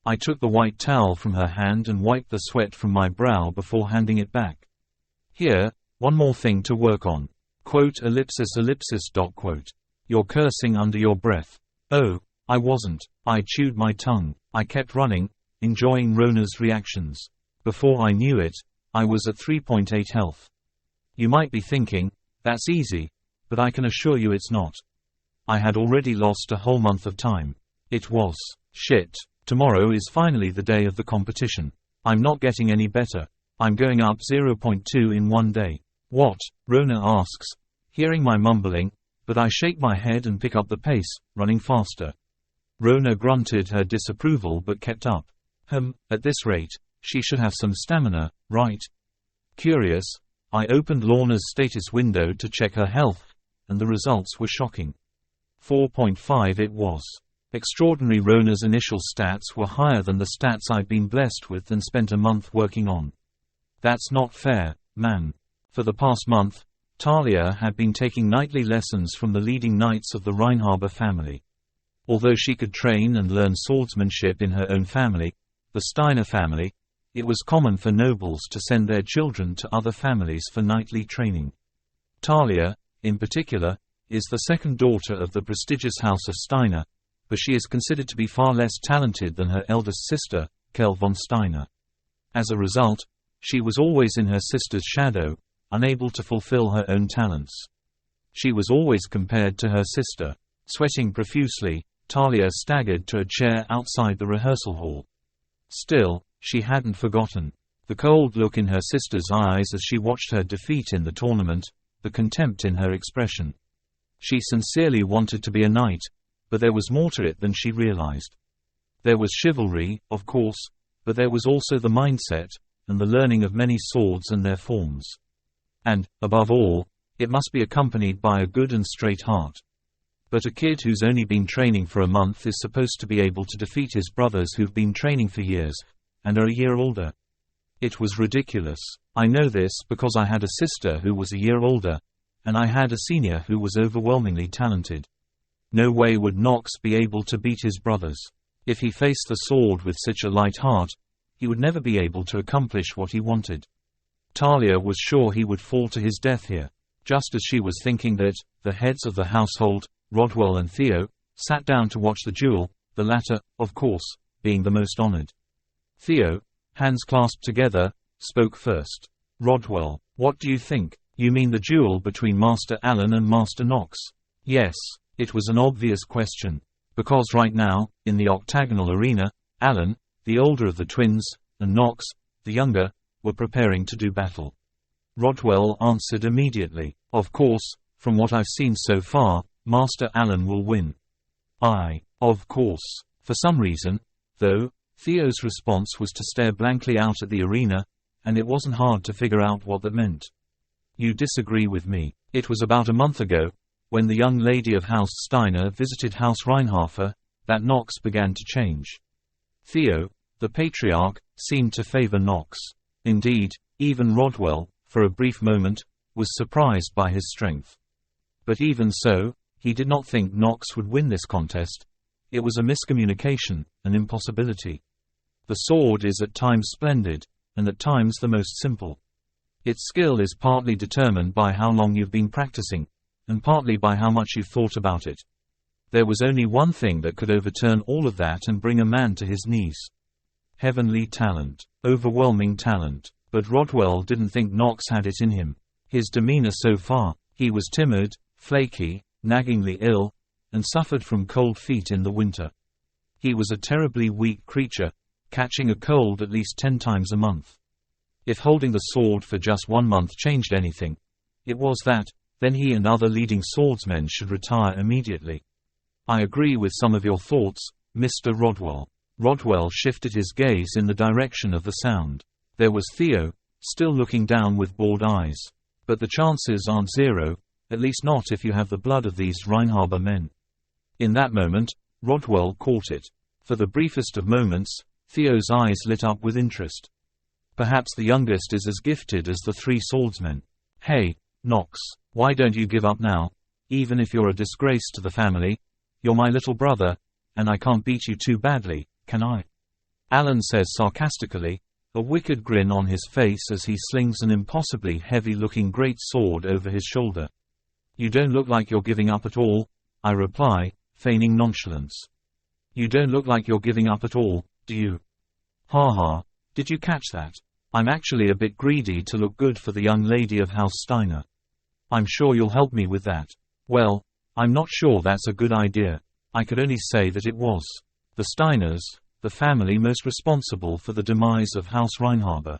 [SPEAKER 1] I took the white towel from her hand and wiped the sweat from my brow before handing it back. Here, one more thing to work on. Quote ellipsis. You're cursing under your breath. Oh, I wasn't. I chewed my tongue. I kept running, enjoying Rona's reactions. Before I knew it, I was at 3.8 health. You might be thinking, that's easy, but I can assure you it's not. I had already lost a whole month of time. It was. Shit. Tomorrow is finally the day of the competition. I'm not getting any better. I'm going up 0.2 in one day. What? Rona asks, hearing my mumbling, but I shake my head and pick up the pace, running faster. Rona grunted her disapproval but kept up. At this rate, she should have some stamina, right? Curious, I opened Lorna's status window to check her health, and the results were shocking. 4.5 it was. Extraordinary. Rona's initial stats were higher than the stats I'd been blessed with and spent a month working on. That's not fair, man. For the past month, Talia had been taking nightly lessons from the leading knights of the Reinharber family. Although she could train and learn swordsmanship in her own family, the Steiner family, it was common for nobles to send their children to other families for nightly training. Talia, in particular, is the second daughter of the prestigious House of Steiner, but she is considered to be far less talented than her eldest sister, Kel von Steiner. As a result, she was always in her sister's shadow, unable to fulfill her own talents. She was always compared to her sister. Sweating profusely, Talia staggered to a chair outside the rehearsal hall. Still, she hadn't forgotten. The cold look in her sister's eyes as she watched her defeat in the tournament, the contempt in her expression. She sincerely wanted to be a knight, but there was more to it than she realized. There was chivalry, of course, but there was also the mindset, and the learning of many swords and their forms. And, above all, it must be accompanied by a good and straight heart. But a kid who's only been training for a month is supposed to be able to defeat his brothers who've been training for years, and are a year older. It was ridiculous. I know this because I had a sister who was a year older, and I had a senior who was overwhelmingly talented. No way would Nox be able to beat his brothers. If he faced the sword with such a light heart, he would never be able to accomplish what he wanted. Talia was sure he would fall to his death here. Just as she was thinking that, the heads of the household, Rodwell and Theo, sat down to watch the duel, the latter, of course, being the most honored. Theo, hands clasped together, spoke first. Rodwell, what do you think? You mean the duel between Master Alan and Master Nox? Yes, it was an obvious question. Because right now, in the octagonal arena, Alan, the older of the twins, and Nox, the younger, were preparing to do battle. Rodwell answered immediately. Of course, from what I've seen so far, Master Alan will win. Of course. For some reason, though, Theo's response was to stare blankly out at the arena, and it wasn't hard to figure out what that meant. You disagree with me. It was about a month ago, when the young lady of House Steiner visited House Reinharber, that Nox began to change. Theo, the patriarch, seemed to favor Nox. Indeed, even Rodwell, for a brief moment, was surprised by his strength. But even so, he did not think Nox would win this contest. It was a miscommunication, an impossibility. The sword is at times splendid, and at times the most simple. Its skill is partly determined by how long you've been practicing, and partly by how much you've thought about it. There was only one thing that could overturn all of that and bring a man to his knees. Heavenly talent. Overwhelming talent. But Rodwell didn't think Nox had it in him. His demeanor so far, he was timid, flaky, naggingly ill, and suffered from cold feet in the winter. He was a terribly weak creature, catching a cold at least 10 times a month. If holding the sword for just 1 month changed anything, it was that, then he and other leading swordsmen should retire immediately. I agree with some of your thoughts, Mr. Rodwell. Rodwell shifted his gaze in the direction of the sound. There was Theo, still looking down with bored eyes. But the chances aren't zero, at least not if you have the blood of these Reinharber men. In that moment, Rodwell caught it. For the briefest of moments, Theo's eyes lit up with interest. Perhaps the youngest is as gifted as the 3 swordsmen. Hey, Nox, why don't you give up now? Even if you're a disgrace to the family, you're my little brother, and I can't beat you too badly, can I? Alan says sarcastically, a wicked grin on his face as he slings an impossibly heavy-looking great sword over his shoulder. You don't look like you're giving up at all, I reply, feigning nonchalance. You don't look like you're giving up at all, do you? Ha ha, did you catch that? I'm actually a bit greedy to look good for the young lady of House Steiner. I'm sure you'll help me with that. Well, I'm not sure that's a good idea. I could only say that it was. The Steiners, the family most responsible for the demise of House Reinharber.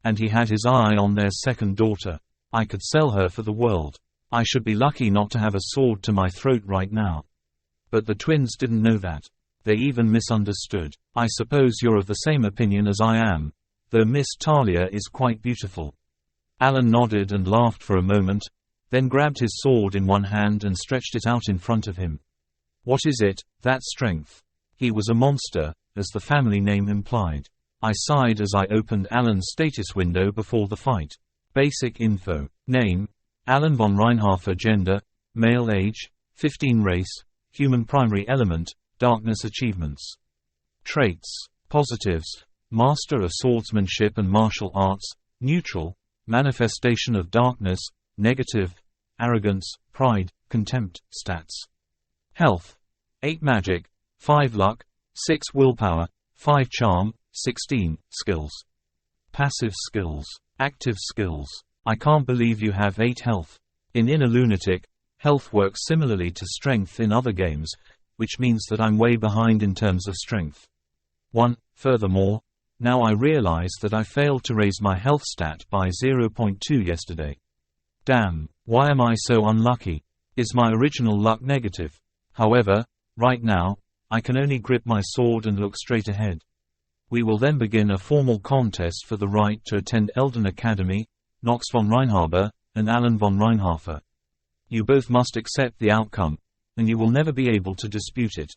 [SPEAKER 1] And he had his eye on their second daughter. I could sell her for the world. I should be lucky not to have a sword to my throat right now. But the twins didn't know that. They even misunderstood. I suppose you're of the same opinion as I am, though Miss Talia is quite beautiful. Alan nodded and laughed for a moment, then grabbed his sword in one hand and stretched it out in front of him. What is it, that strength? He was a monster, as the family name implied. I sighed as I opened Alan's status window before the fight. Basic info. Name, Alan von Reinharber. Gender, male. Age, 15. Race, human. Primary element, darkness. Achievements. Traits. Positives, master of swordsmanship and martial arts. Neutral, manifestation of darkness. Negative, arrogance, pride, contempt. Stats. Health, 8 magic, 5 luck, 6 willpower, 5 charm, 16 skills. Passive skills. Active skills. I can't believe you have 8 health. In Inner Lunatic, health works similarly to strength in other games, which means that I'm way behind in terms of strength. 1. Furthermore, now I realize that I failed to raise my health stat by 0.2 yesterday. Damn, why am I so unlucky? Is my original luck negative? However, right now, I can only grip my sword and look straight ahead. We will then begin a formal contest for the right to attend Elden Academy, Nox von Reinharber, and Alan von Reinharber. You both must accept the outcome, and you will never be able to dispute it."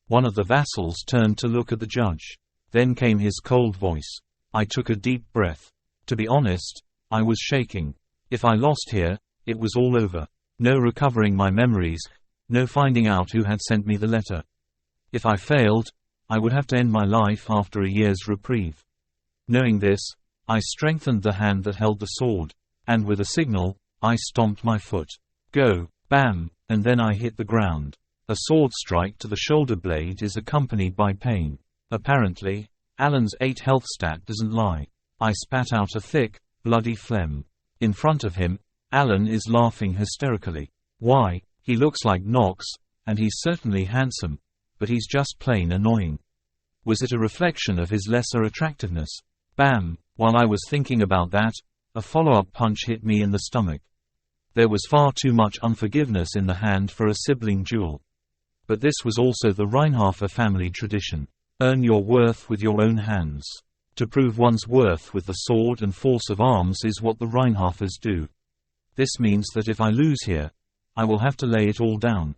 [SPEAKER 1] One of the vassals turned to look at the judge. Then came his cold voice. I took a deep breath. To be honest, I was shaking. If I lost here, it was all over. No recovering my memories, no finding out who had sent me the letter. If I failed, I would have to end my life after a year's reprieve. Knowing this, I strengthened the hand that held the sword, and with a signal, I stomped my foot. Go, bam, and then I hit the ground. A sword strike to the shoulder blade is accompanied by pain. Apparently, Alan's 8 health stat doesn't lie. I spat out a thick, bloody phlegm. In front of him, Alan is laughing hysterically. Why, he looks like Nox, and he's certainly handsome, but he's just plain annoying. Was it a reflection of his lesser attractiveness? Bam! While I was thinking about that, a follow-up punch hit me in the stomach. There was far too much unforgiveness in the hand for a sibling duel. But this was also the Reinharber family tradition. Earn your worth with your own hands. To prove one's worth with the sword and force of arms is what the Reinharbers do. This means that if I lose here, I will have to lay it all down.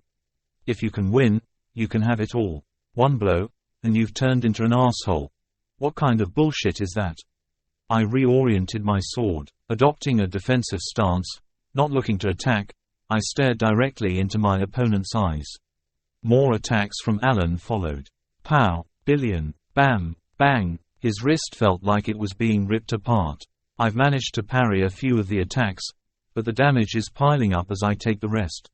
[SPEAKER 1] If you can win, you can have it all. One blow, and you've turned into an asshole. What kind of bullshit is that? I reoriented my sword. Adopting a defensive stance, not looking to attack, I stared directly into my opponent's eyes. More attacks from Alan followed. Pow, billion, bam, bang. His wrist felt like it was being ripped apart. I've managed to parry a few of the attacks, but the damage is piling up as I take the rest.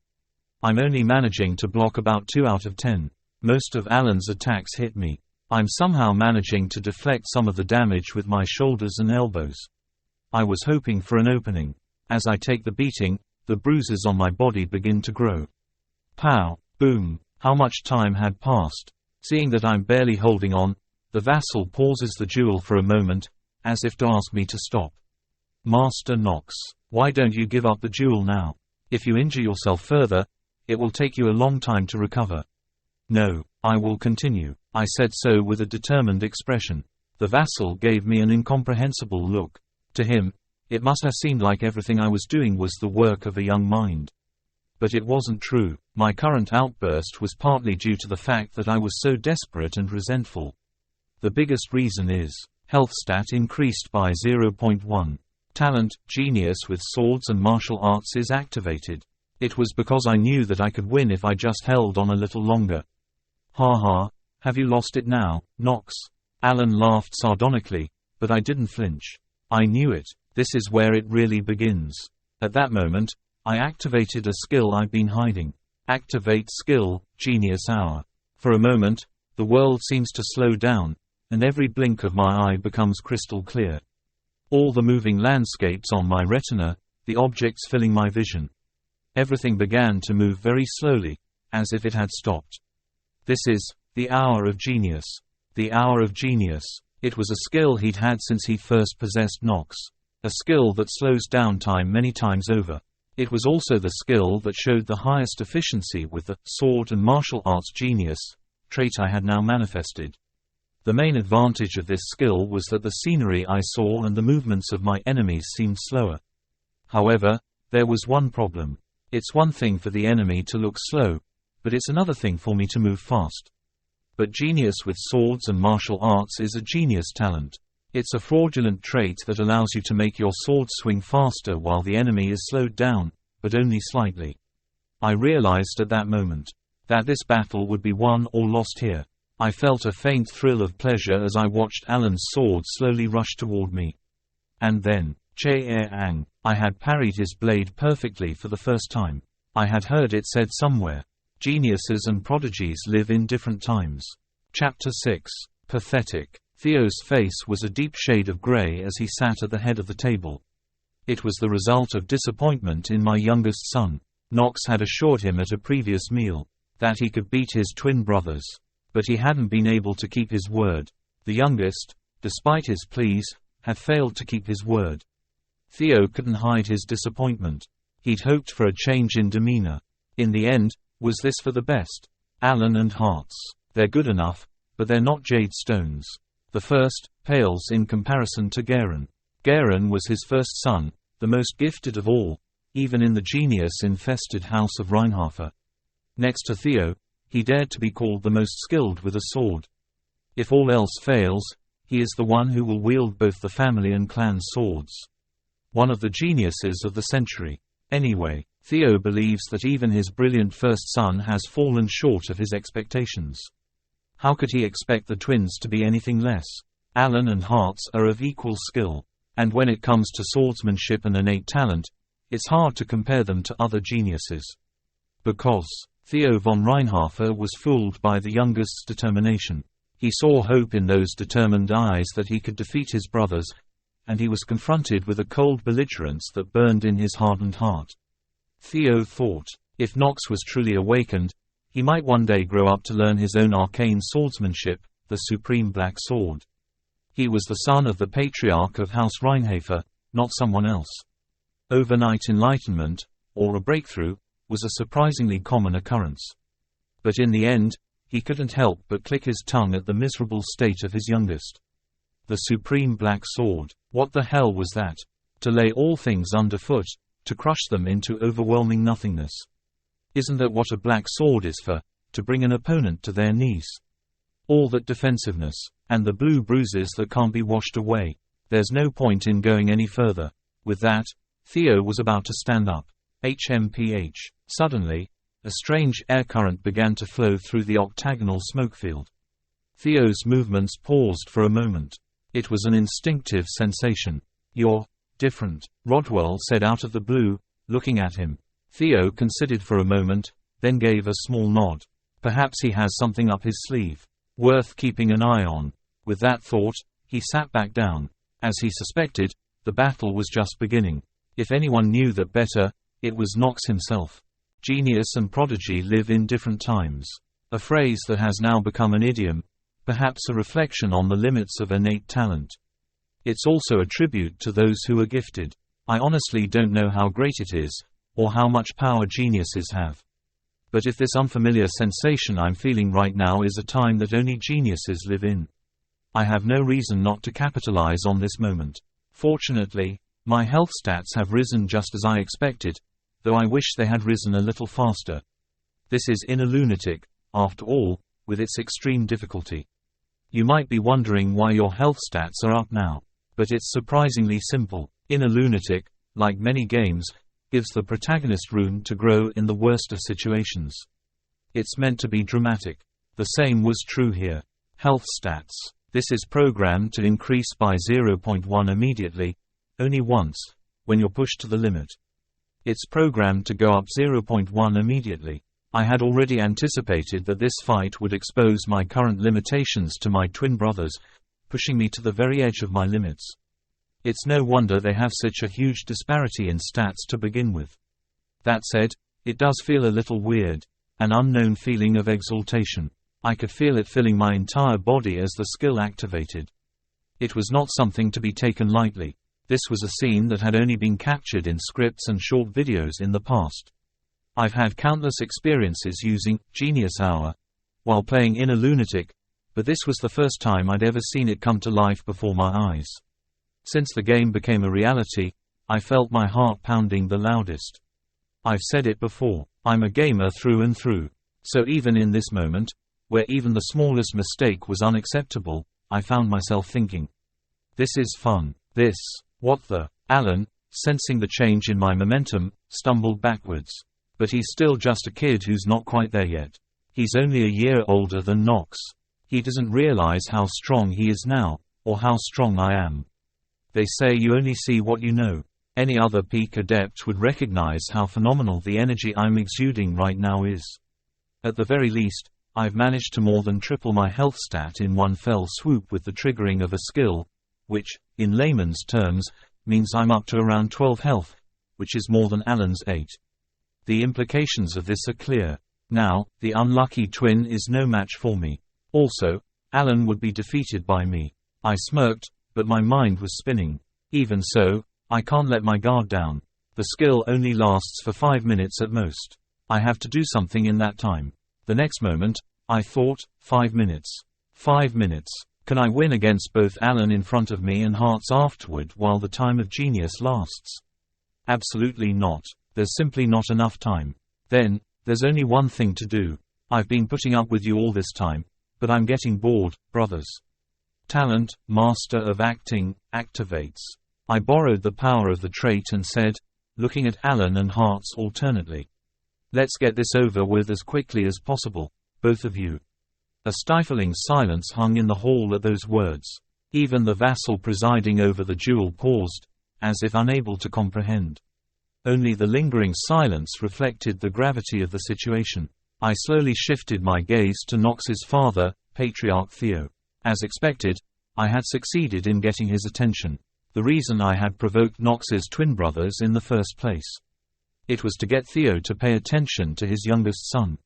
[SPEAKER 1] I'm only managing to block about 2 out of 10. Most of Alan's attacks hit me. I'm somehow managing to deflect some of the damage with my shoulders and elbows. I was hoping for an opening. As I take the beating, the bruises on my body begin to grow. Pow, boom. How much time had passed? Seeing that I'm barely holding on, the vassal pauses the duel for a moment, as if to ask me to stop. Master Nox, why don't you give up the duel now? If you injure yourself further, it will take you a long time to recover. No, I will continue. I said so with a determined expression. The vassal gave me an incomprehensible look. To him, it must have seemed like everything I was doing was the work of a young mind. But it wasn't true. My current outburst was partly due to the fact that I was so desperate and resentful. The biggest reason is, health stat increased by 0.1. Talent, genius with swords and martial arts is activated. It was because I knew that I could win if I just held on a little longer. Ha ha, have you lost it now, Nox? Alan laughed sardonically, but I didn't flinch. I knew it. This is where it really begins. At that moment, I activated a skill I've been hiding. Activate skill, Genius Hour. For a moment, the world seems to slow down, and every blink of my eye becomes crystal clear. All the moving landscapes on my retina, the objects filling my vision. Everything began to move very slowly, as if it had stopped. This is the Hour of Genius. The Hour of Genius. It was a skill he'd had since he first possessed Nox. A skill that slows down time many times over. It was also the skill that showed the highest efficiency with the sword and martial arts genius trait I had now manifested. The main advantage of this skill was that the scenery I saw and the movements of my enemies seemed slower. However, there was one problem. It's one thing for the enemy to look slow, but it's another thing for me to move fast. But genius with swords and martial arts is a genius talent. It's a fraudulent trait that allows you to make your sword swing faster while the enemy is slowed down, but only slightly. I realized at that moment that this battle would be won or lost here. I felt a faint thrill of pleasure as I watched Alan's sword slowly rush toward me. And then, Che-ang, I had parried his blade perfectly for the first time. I had heard it said somewhere, geniuses and prodigies live in different times. Chapter 6. Pathetic. Theo's face was a deep shade of gray as he sat at the head of the table. It was the result of disappointment in my youngest son. Nox had assured him at a previous meal that he could beat his twin brothers. But he hadn't been able to keep his word. The youngest, despite his pleas, had failed to keep his word. Theo couldn't hide his disappointment. He'd hoped for a change in demeanor. In the end, was this for the best? Alan and Hearts. They're good enough, but they're not jade stones. The first pales in comparison to Garen. Garen was his first son, the most gifted of all, even in the genius-infested house of Reinharber. Next to Theo, he dared to be called the most skilled with a sword. If all else fails, he is the one who will wield both the family and clan swords. One of the geniuses of the century. Anyway, Theo believes that even his brilliant first son has fallen short of his expectations. How could he expect the twins to be anything less? Alan and Hartz are of equal skill. And when it comes to swordsmanship and innate talent, it's hard to compare them to other geniuses. Because Theo von Reinharber was fooled by the youngest's determination. He saw hope in those determined eyes that he could defeat his brothers, and he was confronted with a cold belligerence that burned in his hardened heart. Theo thought, if Nox was truly awakened, he might one day grow up to learn his own arcane swordsmanship, the supreme black sword. He was the son of the patriarch of House Reinharber, not someone else. Overnight enlightenment, or a breakthrough, was a surprisingly common occurrence. But in the end, he couldn't help but click his tongue at the miserable state of his youngest. The supreme black sword. What the hell was that? To lay all things underfoot, to crush them into overwhelming nothingness. Isn't that what a black sword is for? To bring an opponent to their knees. All that defensiveness, and the blue bruises that can't be washed away. There's no point in going any further. With that, Theo was about to stand up. HMPH. Suddenly, a strange air current began to flow through the octagonal smoke field. Theo's movements paused for a moment. It was an instinctive sensation. You're different, Rodwell said out of the blue, looking at him. Theo considered for a moment, then gave a small nod. Perhaps he has something up his sleeve. Worth keeping an eye on. With that thought, he sat back down. As he suspected, the battle was just beginning. If anyone knew that better, it was Nox himself. Genius and prodigy live in different times. A phrase that has now become an idiom, perhaps a reflection on the limits of innate talent. It's also a tribute to those who are gifted. I honestly don't know how great it is, or how much power geniuses have. But if this unfamiliar sensation I'm feeling right now is a time that only geniuses live in, I have no reason not to capitalize on this moment. Fortunately, my health stats have risen just as I expected, though I wish they had risen a little faster. This is Inner Lunatic, after all, with its extreme difficulty. You might be wondering why your health stats are up now. But it's surprisingly simple. Inner Lunatic, like many games, gives the protagonist room to grow in the worst of situations. It's meant to be dramatic. The same was true here. Health stats. This is programmed to increase by 0.1 immediately, only once, when you're pushed to the limit. It's programmed to go up 0.1 immediately. I had already anticipated that this fight would expose my current limitations to my twin brothers, pushing me to the very edge of my limits. It's no wonder they have such a huge disparity in stats to begin with. That said, it does feel a little weird, an unknown feeling of exaltation. I could feel it filling my entire body as the skill activated. It was not something to be taken lightly. This was a scene that had only been captured in scripts and short videos in the past. I've had countless experiences using Genius Hour while playing Inner Lunatic, but this was the first time I'd ever seen it come to life before my eyes. Since the game became a reality, I felt my heart pounding the loudest. I've said it before, I'm a gamer through and through. So even in this moment, where even the smallest mistake was unacceptable, I found myself thinking, this is fun. What the? Alan, sensing the change in my momentum, stumbled backwards. But he's still just a kid who's not quite there yet. He's only a year older than Nox. He doesn't realize how strong he is now, or how strong I am. They say you only see what you know. Any other peak adept would recognize how phenomenal the energy I'm exuding right now is. At the very least, I've managed to more than triple my health stat in one fell swoop with the triggering of a skill, which, in layman's terms, means I'm up to around 12 health, which is more than Alan's 8. The implications of this are clear. Now, the unlucky twin is no match for me. Also, Alan would be defeated by me. I smirked, but my mind was spinning. Even so, I can't let my guard down. The skill only lasts for 5 minutes at most. I have to do something in that time. The next moment, I thought, 5 minutes. 5 minutes. Can I win against both Alan in front of me and Hartz afterward while the time of genius lasts? Absolutely not. There's simply not enough time. Then, There's only one thing to do. I've been putting up with you all this time, but I'm getting bored, brothers. Talent, master of acting, activates. I borrowed the power of the trait and said, looking at Alan and Hearts alternately. Let's get this over with as quickly as possible, both of you. A stifling silence hung in the hall at those words. Even the vassal presiding over the duel paused, as if unable to comprehend. Only the lingering silence reflected the gravity of the situation. I slowly shifted my gaze to Nox's father, Patriarch Theo. As expected, I had succeeded in getting his attention. The reason I had provoked Nox's twin brothers in the first place. It was to get Theo to pay attention to his youngest son.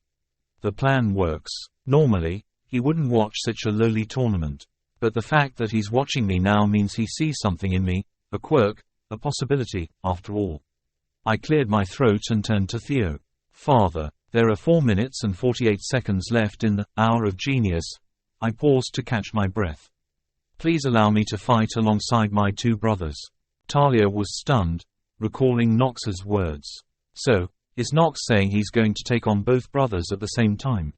[SPEAKER 1] The plan works. Normally, he wouldn't watch such a lowly tournament. But the fact that he's watching me now means he sees something in me, a quirk, a possibility, after all. I cleared my throat and turned to Theo. Father, there are 4 minutes and 48 seconds left in the hour of genius. I paused to catch my breath. Please allow me to fight alongside my 2 brothers. Talia was stunned, recalling Nox's words. So, is Nox saying he's going to take on both brothers at the same time?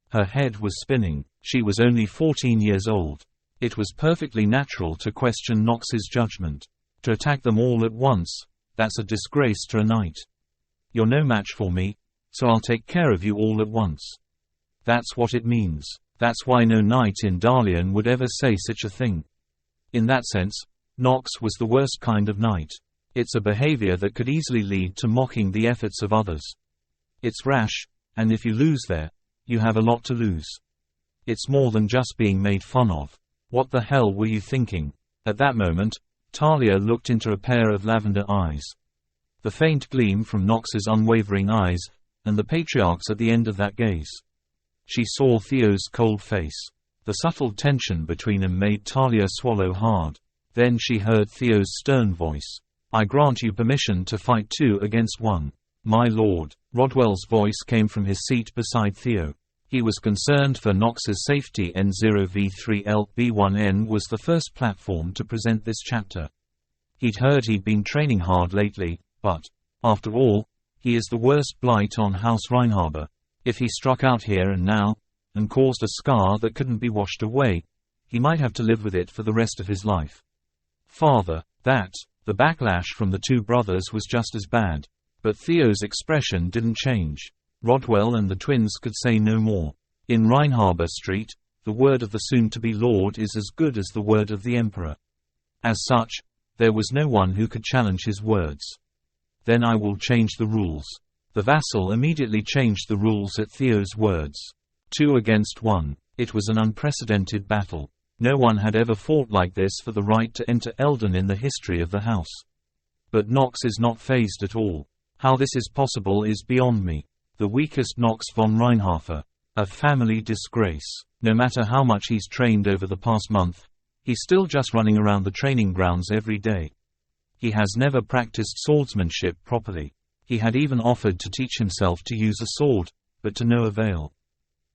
[SPEAKER 1] Her head was spinning. She was only 14 years old. It was perfectly natural to question Nox's judgment. To attack them all at once, that's a disgrace to a knight. You're no match for me, so I'll take care of you all at once. That's what it means. That's why no knight in Dalian would ever say such a thing. In that sense, Nox was the worst kind of knight. It's a behavior that could easily lead to mocking the efforts of others. It's rash, and if you lose there, you have a lot to lose. It's more than just being made fun of. What the hell were you thinking? At that moment, Talia looked into a pair of lavender eyes. The faint gleam from Nox's unwavering eyes, and the patriarch's at the end of that gaze. She saw Theo's cold face. The subtle tension between them made Talia swallow hard. Then she heard Theo's stern voice. I grant you permission to fight 2 against 1. My lord. Rodwell's voice came from his seat beside Theo. He was concerned for Nox's safety. N0V3LB1N was the first platform to present this chapter. He'd heard he'd been training hard lately, but, after all, he is the worst blight on House Reinharber. If he struck out here and now, and caused a scar that couldn't be washed away, he might have to live with it for the rest of his life. Father, the backlash from the 2 brothers was just as bad. But Theo's expression didn't change. Rodwell and the twins could say no more. In Reinharber Street, the word of the soon-to-be lord is as good as the word of the emperor. As such, there was no one who could challenge his words. Then I will change the rules. The vassal immediately changed the rules at Theo's words. 2 against 1. It was an unprecedented battle. No one had ever fought like this for the right to enter Eldon in the history of the house. But Nox is not fazed at all. How this is possible is beyond me. The weakest Nox von Reinharber. A family disgrace. No matter how much he's trained over the past month, he's still just running around the training grounds every day. He has never practiced swordsmanship properly. He had even offered to teach himself to use a sword, but to no avail.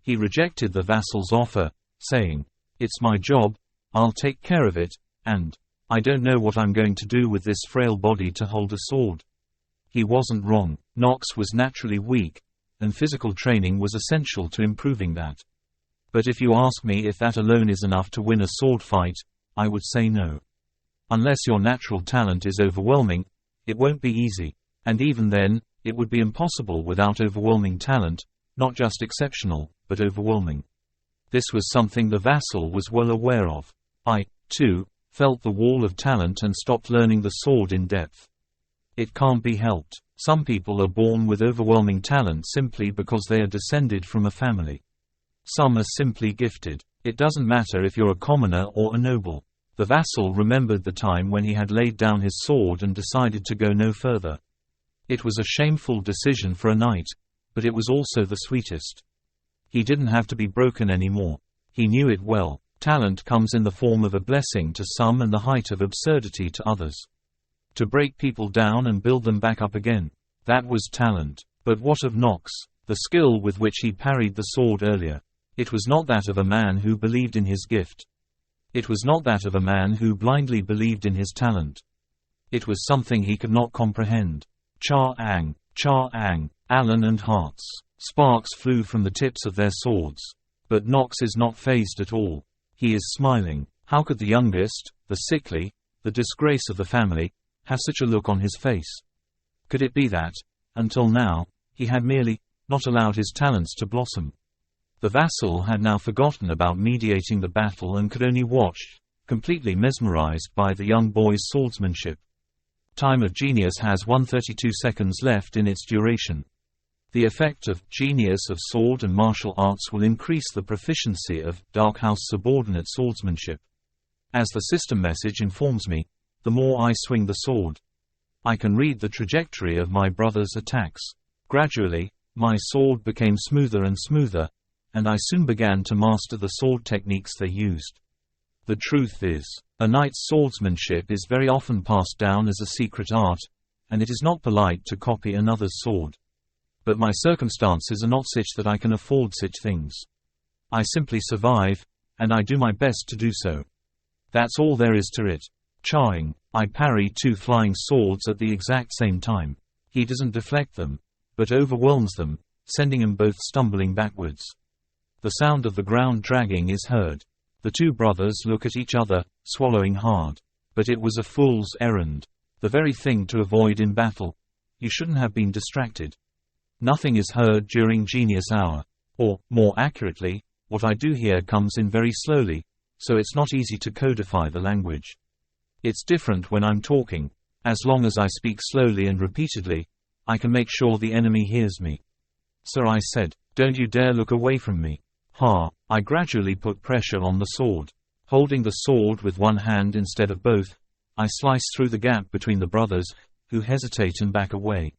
[SPEAKER 1] He rejected the vassal's offer, saying, "It's my job, I'll take care of it, and I don't know what I'm going to do with this frail body to hold a sword." He wasn't wrong. Nox was naturally weak, and physical training was essential to improving that. But if you ask me if that alone is enough to win a sword fight, I would say no. Unless your natural talent is overwhelming, it won't be easy. And even then, it would be impossible without overwhelming talent, not just exceptional, but overwhelming. This was something the vassal was well aware of. I, too, felt the wall of talent and stopped learning the sword in depth. It can't be helped. Some people are born with overwhelming talent simply because they are descended from a family. Some are simply gifted. It doesn't matter if you're a commoner or a noble. The vassal remembered the time when he had laid down his sword and decided to go no further. It was a shameful decision for a knight, but it was also the sweetest. He didn't have to be broken anymore. He knew it well. Talent comes in the form of a blessing to some and the height of absurdity to others. To break people down and build them back up again. That was talent. But what of Nox? The skill with which he parried the sword earlier. It was not that of a man who believed in his gift. It was not that of a man who blindly believed in his talent. It was something he could not comprehend. Cha-ang, Cha-ang. Allen and Hart's. Sparks flew from the tips of their swords. But Nox is not fazed at all. He is smiling. How could the youngest, the sickly, the disgrace of the family, have such a look on his face? Could it be that, until now, he had merely not allowed his talents to blossom? The vassal had now forgotten about mediating the battle and could only watch, completely mesmerized by the young boy's swordsmanship. Time of Genius has 132 seconds left in its duration. The effect of Genius of Sword and Martial Arts will increase the proficiency of Dark House subordinate swordsmanship. As the system message informs me, the more I swing the sword, I can read the trajectory of my brother's attacks. Gradually, my sword became smoother and smoother, and I soon began to master the sword techniques they used. The truth is, a knight's swordsmanship is very often passed down as a secret art, and it is not polite to copy another's sword. But my circumstances are not such that I can afford such things. I simply survive, and I do my best to do so. That's all there is to it. Charring, I parry two flying swords at the exact same time. He doesn't deflect them, but overwhelms them, sending them both stumbling backwards. The sound of the ground dragging is heard. The two brothers look at each other, swallowing hard. But it was a fool's errand. The very thing to avoid in battle. You shouldn't have been distracted. Nothing is heard during Genius Hour. Or, more accurately, what I do hear comes in very slowly, so it's not easy to codify the language. It's different when I'm talking. As long as I speak slowly and repeatedly, I can make sure the enemy hears me. "Sir," I said, "don't you dare look away from me." "Ha!" I gradually put pressure on the sword. Holding the sword with one hand instead of both, I slice through the gap between the brothers, who hesitate and back away.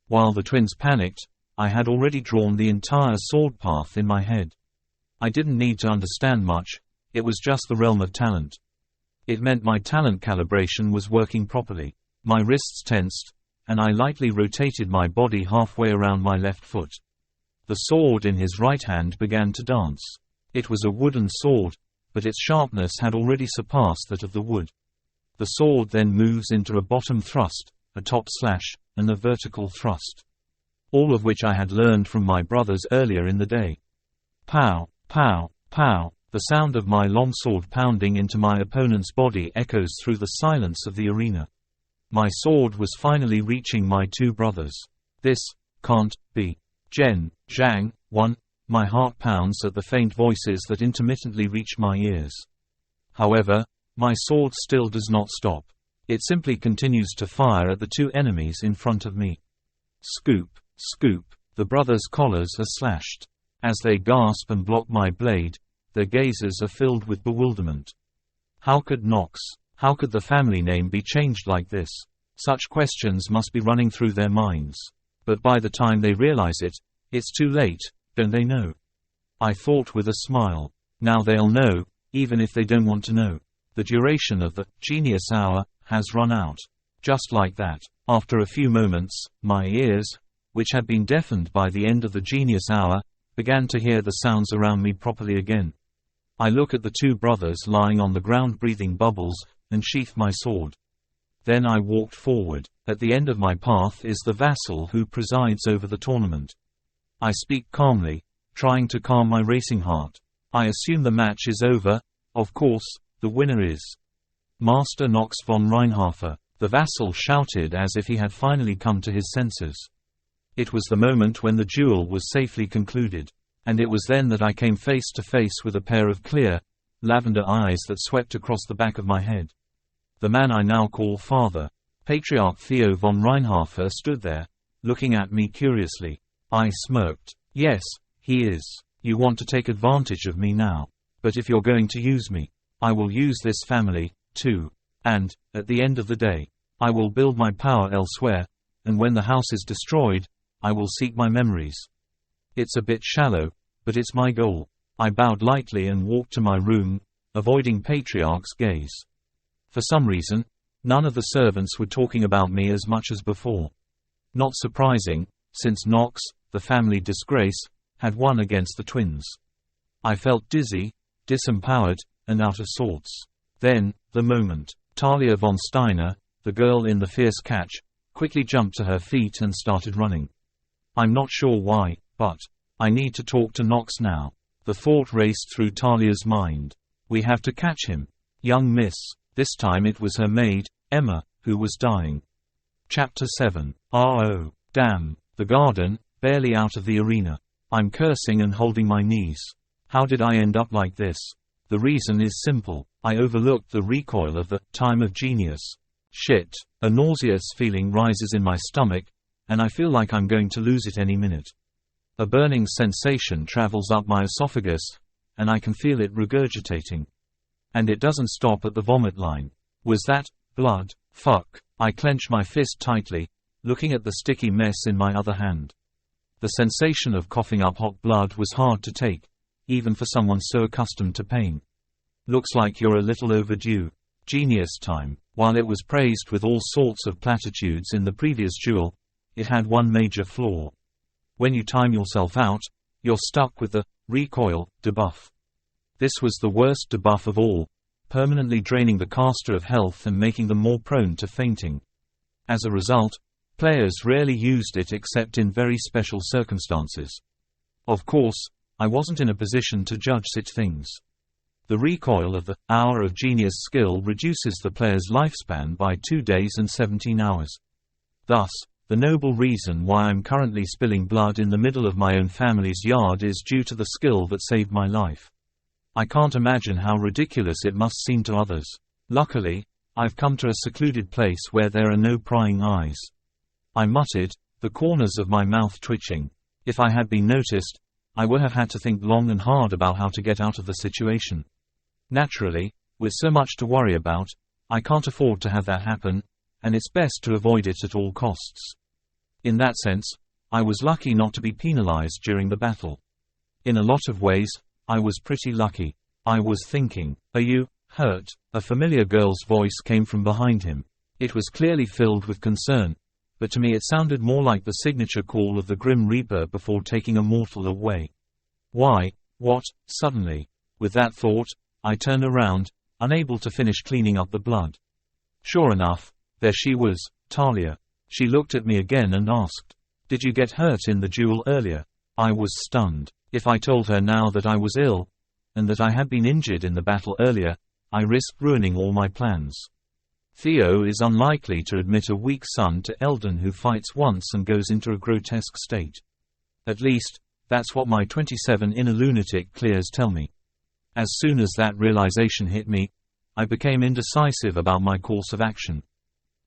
[SPEAKER 1] While the twins panicked, I had already drawn the entire sword path in my head. I didn't need to understand much, it was just the realm of talent. It meant my talent calibration was working properly. My wrists tensed, and I lightly rotated my body halfway around my left foot. The sword in his right hand began to dance. It was a wooden sword, but its sharpness had already surpassed that of the wood. The sword then moves into a bottom thrust, a top slash, and a vertical thrust. All of which I had learned from my brothers earlier in the day. Pow, pow, pow. The sound of my long sword pounding into my opponent's body echoes through the silence of the arena. My sword was finally reaching my two brothers. This can't be. Zheng, Zhang, 1. My heart pounds at the faint voices that intermittently reach my ears. However, my sword still does not stop. It simply continues to fire at the two enemies in front of me. Scoop, scoop. The brothers' collars are slashed. As they gasp and block my blade, their gazes are filled with bewilderment. How could the family name be changed like this? Such questions must be running through their minds. But by the time they realize it, it's too late, don't they know? I thought with a smile. Now they'll know, even if they don't want to know. The duration of the Genius Hour has run out. Just like that. After a few moments, my ears, which had been deafened by the end of the Genius Hour, began to hear the sounds around me properly again. I look at the two brothers lying on the ground breathing bubbles, and sheath my sword. Then I walked forward. At the end of my path is the vassal who presides over the tournament. I speak calmly, trying to calm my racing heart. I assume the match is over. Of course, the winner is Master Nox von Reinharber. The vassal shouted as if he had finally come to his senses. It was the moment when the duel was safely concluded. And it was then that I came face to face with a pair of clear, lavender eyes that swept across the back of my head. The man I now call father, Patriarch Theo von Reinharber, stood there, looking at me curiously. I smirked. Yes, he is. You want to take advantage of me now. But if you're going to use me, I will use this family, too. And, at the end of the day, I will build my power elsewhere, and when the house is destroyed, I will seek my memories. It's a bit shallow, but it's my goal. I bowed lightly and walked to my room, avoiding Patriarch's gaze. For some reason, none of the servants were talking about me as much as before. Not surprising, since Nox, the family disgrace, had won against the twins. I felt dizzy, disempowered, and out of sorts. Then, the moment. Talia von Steiner, the girl in the fierce catch, quickly jumped to her feet and started running. I'm not sure why, but I need to talk to Nox now. The thought raced through Talia's mind. We have to catch him. Young miss. This time it was her maid, Emma, who was dying. Chapter 7. Oh, damn. The garden, barely out of the arena. I'm cursing and holding my knees. How did I end up like this? The reason is simple. I overlooked the recoil of the time of genius. Shit. A nauseous feeling rises in my stomach, and I feel like I'm going to lose it any minute. A burning sensation travels up my esophagus, and I can feel it regurgitating. And it doesn't stop at the vomit line. Was that blood? Fuck. I clench my fist tightly, looking at the sticky mess in my other hand. The sensation of coughing up hot blood was hard to take, even for someone so accustomed to pain. Looks like you're a little overdue. Genius time. While it was praised with all sorts of platitudes in the previous duel, it had one major flaw. When you time yourself out, you're stuck with the recoil debuff. This was the worst debuff of all, permanently draining the caster of health and making them more prone to fainting. As a result, players rarely used it except in very special circumstances. Of course, I wasn't in a position to judge such things. The recoil of the hour of genius skill reduces the player's lifespan by 2 days and 17 hours. Thus, the noble reason why I'm currently spilling blood in the middle of my own family's yard is due to the skill that saved my life. I can't imagine how ridiculous it must seem to others. Luckily, I've come to a secluded place where there are no prying eyes. I muttered, the corners of my mouth twitching. If I had been noticed, I would have had to think long and hard about how to get out of the situation. Naturally, with so much to worry about, I can't afford to have that happen, and it's best to avoid it at all costs. In that sense, I was lucky not to be penalized during the battle. In a lot of ways, I was pretty lucky. I was thinking, "Are you hurt?" A familiar girl's voice came from behind him. It was clearly filled with concern, but to me it sounded more like the signature call of the Grim Reaper before taking a mortal away. Why? What? Suddenly. With that thought, I turned around, unable to finish cleaning up the blood. Sure enough, there she was, Talia. She looked at me again and asked, "Did you get hurt in the duel earlier?" I was stunned. If I told her now that I was ill, and that I had been injured in the battle earlier, I risked ruining all my plans. Theo is unlikely to admit a weak son to Eldon who fights once and goes into a grotesque state. At least, that's what my 27 inner lunatic clears tell me. As soon as that realization hit me, I became indecisive about my course of action.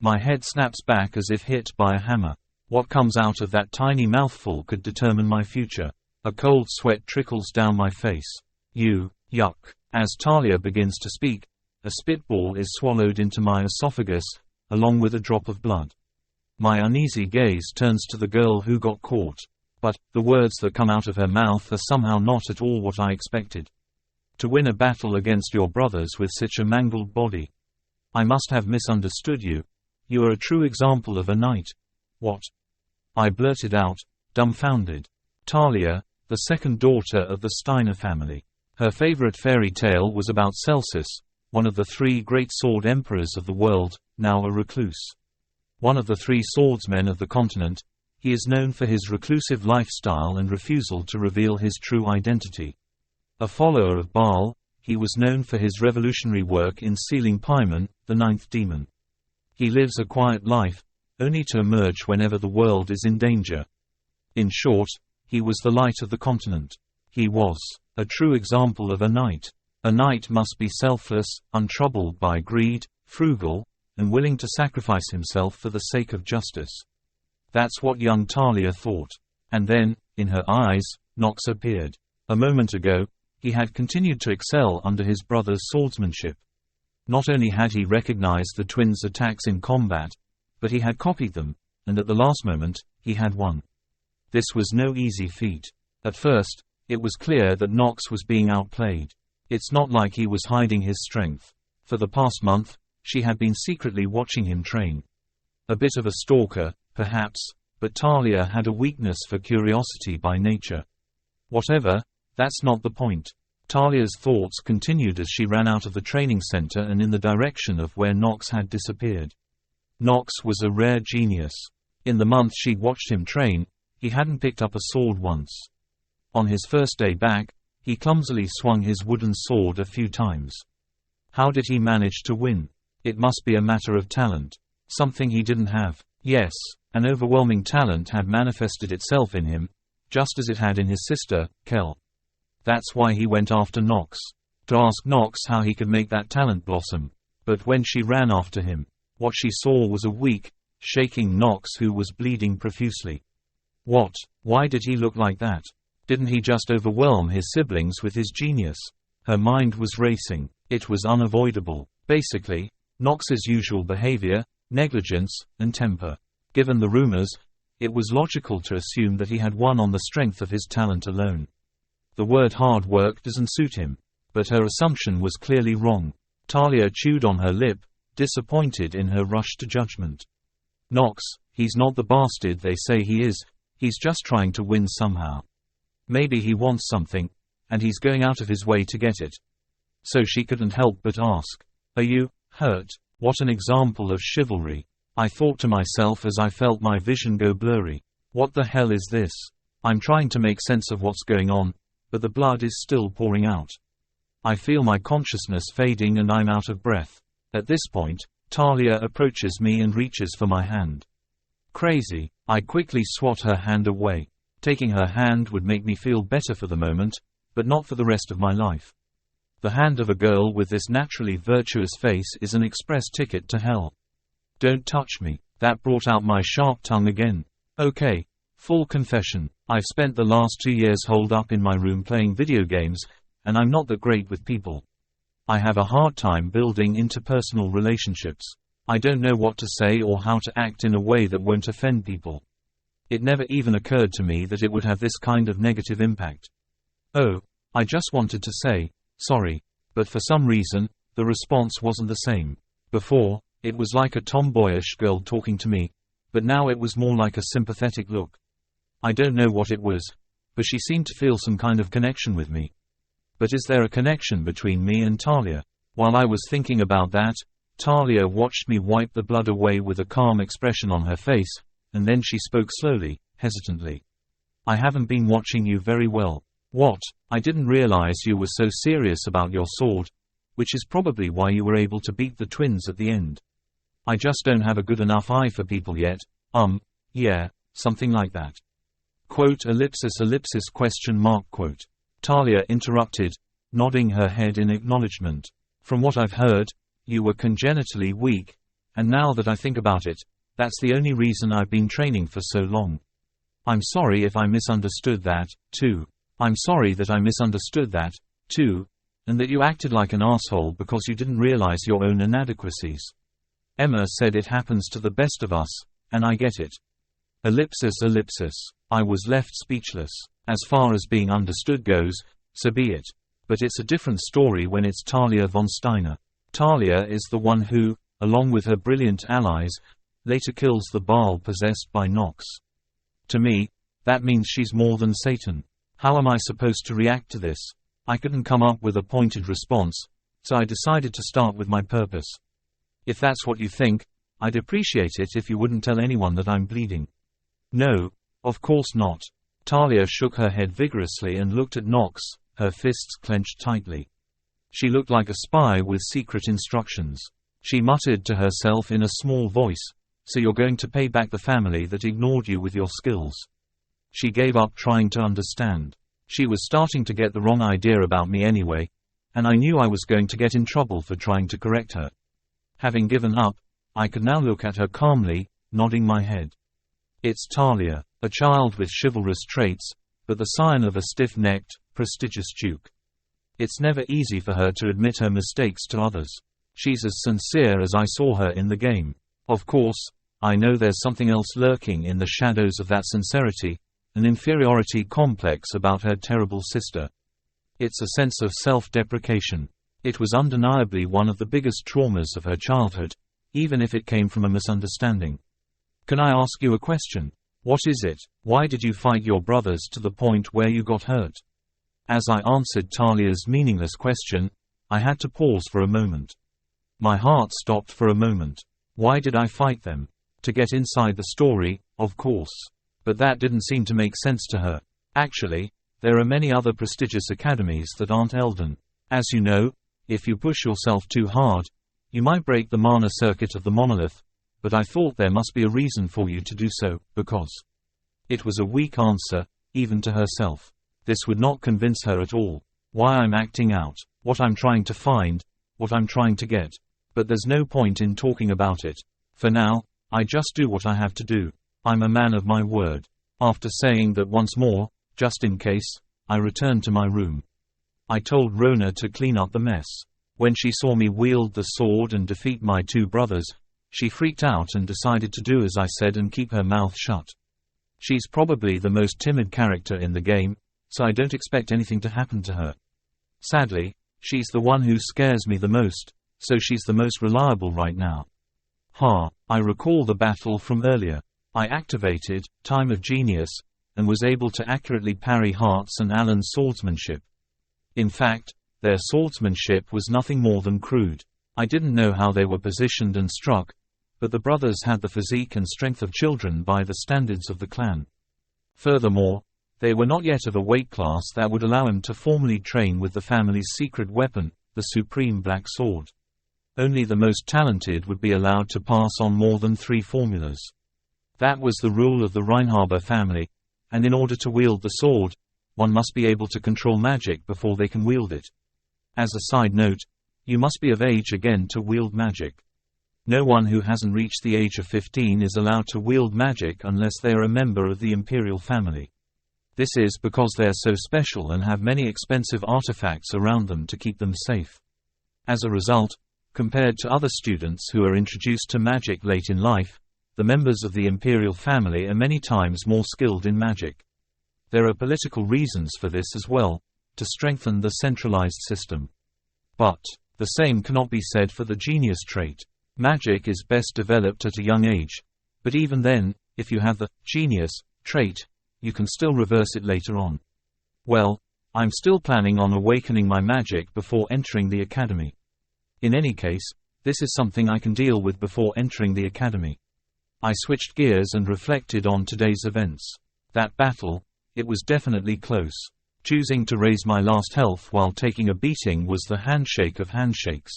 [SPEAKER 1] My head snaps back as if hit by a hammer. What comes out of that tiny mouthful could determine my future. A cold sweat trickles down my face. Yuck. As Talia begins to speak, a spitball is swallowed into my esophagus, along with a drop of blood. My uneasy gaze turns to the girl who got caught. But, the words that come out of her mouth are somehow not at all what I expected. To win a battle against your brothers with such a mangled body. I must have misunderstood you. You are a true example of a knight. What? I blurted out, dumbfounded. Talia, the second daughter of the Steiner family. Her favorite fairy tale was about Celsus, one of the 3 great sword emperors of the world, now a recluse. One of the 3 swordsmen of the continent, he is known for his reclusive lifestyle and refusal to reveal his true identity. A follower of Baal, he was known for his revolutionary work in sealing Paimon, the 9th demon. He lives a quiet life, only to emerge whenever the world is in danger. In short, he was the light of the continent. He was a true example of a knight. A knight must be selfless, untroubled by greed, frugal, and willing to sacrifice himself for the sake of justice. That's what young Talia thought. And then, in her eyes, Nox appeared. A moment ago, he had continued to excel under his brother's swordsmanship. Not only had he recognized the twins' attacks in combat, but he had copied them, and at the last moment, he had won. This was no easy feat. At first, it was clear that Nox was being outplayed. It's not like he was hiding his strength. For the past month, she had been secretly watching him train. A bit of a stalker, perhaps, but Talia had a weakness for curiosity by nature. Whatever, that's not the point. Talia's thoughts continued as she ran out of the training center and in the direction of where Nox had disappeared. Nox was a rare genius. In the month she'd watched him train, He hadn't picked up a sword once. On his first day back, he clumsily swung his wooden sword a few times. How did he manage to win? It must be a matter of talent. Something he didn't have. Yes, an overwhelming talent had manifested itself in him, just as it had in his sister, Kel. That's why he went after Nox. To ask Nox how he could make that talent blossom. But when she ran after him, what she saw was a weak, shaking Nox who was bleeding profusely. What? Why did he look like that? Didn't he just overwhelm his siblings with his genius? Her mind was racing. It was unavoidable. Basically, Nox's usual behavior, negligence, and temper. Given the rumors, it was logical to assume that he had won on the strength of his talent alone. The word hard work doesn't suit him. But her assumption was clearly wrong. Talia chewed on her lip, disappointed in her rush to judgment. Nox, he's not the bastard they say he is, he's just trying to win somehow. Maybe he wants something, and he's going out of his way to get it. So she couldn't help but ask, "Are you hurt?" What an example of chivalry. I thought to myself as I felt my vision go blurry. What the hell is this? I'm trying to make sense of what's going on, but the blood is still pouring out. I feel my consciousness fading and I'm out of breath. At this point, Talia approaches me and reaches for my hand. Crazy. I quickly swat her hand away. Taking her hand would make me feel better for the moment, but not for the rest of my life. The hand of a girl with this naturally virtuous face is an express ticket to hell. Don't touch me. That brought out my sharp tongue again. Okay. Full confession. I've spent the last 2 years holed up in my room playing video games, and I'm not that great with people. I have a hard time building interpersonal relationships. I don't know what to say or how to act in a way that won't offend people. It never even occurred to me that it would have this kind of negative impact. Oh, I just wanted to say, sorry. But for some reason, the response wasn't the same. Before, it was like a tomboyish girl talking to me, but now it was more like a sympathetic look. I don't know what it was, but she seemed to feel some kind of connection with me. But is there a connection between me and Talia? While I was thinking about that, Talia watched me wipe the blood away with a calm expression on her face, and then she spoke slowly, hesitantly. I haven't been watching you very well. What? I didn't realize you were so serious about your sword, which is probably why you were able to beat the twins at the end. I just don't have a good enough eye for people yet. Yeah, something like that. Quote ellipsis ellipsis question mark quote. Talia interrupted, nodding her head in acknowledgement. From what I've heard, you were congenitally weak, and now that I think about it, that's the only reason I've been training for so long. I'm sorry if I misunderstood that, too. I'm sorry that I misunderstood that, too, and that you acted like an asshole because you didn't realize your own inadequacies. Emma said it happens to the best of us, and I get it. Ellipsis ellipsis. I was left speechless. As far as being understood goes, so be it. But it's a different story when it's Talia von Steiner. Talia is the one who, along with her brilliant allies, later kills the Baal possessed by Nox. To me, that means she's more than Satan. How am I supposed to react to this? I couldn't come up with a pointed response, so I decided to start with my purpose. If that's what you think, I'd appreciate it if you wouldn't tell anyone that I'm bleeding. No, of course not. Talia shook her head vigorously and looked at Nox, her fists clenched tightly. She looked like a spy with secret instructions. She muttered to herself in a small voice, "So you're going to pay back the family that ignored you with your skills." She gave up trying to understand. She was starting to get the wrong idea about me anyway, and I knew I was going to get in trouble for trying to correct her. Having given up, I could now look at her calmly, nodding my head. It's Talia, a child with chivalrous traits, but the scion of a stiff-necked, prestigious duke. It's never easy for her to admit her mistakes to others. She's as sincere as I saw her in the game. Of course, I know there's something else lurking in the shadows of that sincerity, an inferiority complex about her terrible sister. It's a sense of self-deprecation. It was undeniably one of the biggest traumas of her childhood, even if it came from a misunderstanding. Can I ask you a question? What is it? Why did you fight your brothers to the point where you got hurt? As I answered Talia's meaningless question, I had to pause for a moment. My heart stopped for a moment. Why did I fight them? To get inside the story, of course. But that didn't seem to make sense to her. Actually, there are many other prestigious academies that aren't Elden. As you know, if you push yourself too hard, you might break the mana circuit of the monolith, but I thought there must be a reason for you to do so, because. It was a weak answer, even to herself. This would not convince her at all. Why I'm acting out, what I'm trying to find, what I'm trying to get. But there's no point in talking about it. For now, I just do what I have to do. I'm a man of my word. After saying that once more, just in case, I returned to my room. I told Rona to clean up the mess. When she saw me wield the sword and defeat my two brothers, she freaked out and decided to do as I said and keep her mouth shut. She's probably the most timid character in the game, so I don't expect anything to happen to her. Sadly, she's the one who scares me the most, so she's the most reliable right now. I recall the battle from earlier. I activated Time of Genius, and was able to accurately parry Hart's and Alan's swordsmanship. In fact, their swordsmanship was nothing more than crude. I didn't know how they were positioned and struck, but the brothers had the physique and strength of children by the standards of the clan. Furthermore, they were not yet of a weight class that would allow him to formally train with the family's secret weapon, the Supreme Black Sword. Only the most talented would be allowed to pass on more than 3 formulas. That was the rule of the Reinharber family, and in order to wield the sword, one must be able to control magic before they can wield it. As a side note, you must be of age again to wield magic. No one who hasn't reached the age of 15 is allowed to wield magic unless they are a member of the imperial family. This is because they are so special and have many expensive artifacts around them to keep them safe. As a result, compared to other students who are introduced to magic late in life, the members of the imperial family are many times more skilled in magic. There are political reasons for this as well, to strengthen the centralized system. But the same cannot be said for the genius trait. Magic is best developed at a young age, but even then, if you have the genius trait, you can still reverse it later on. Well, I'm still planning on awakening my magic before entering the academy. In any case, this is something I can deal with before entering the academy. I switched gears and reflected on today's events. That battle, it was definitely close. Choosing to raise my last health while taking a beating was the handshake of handshakes.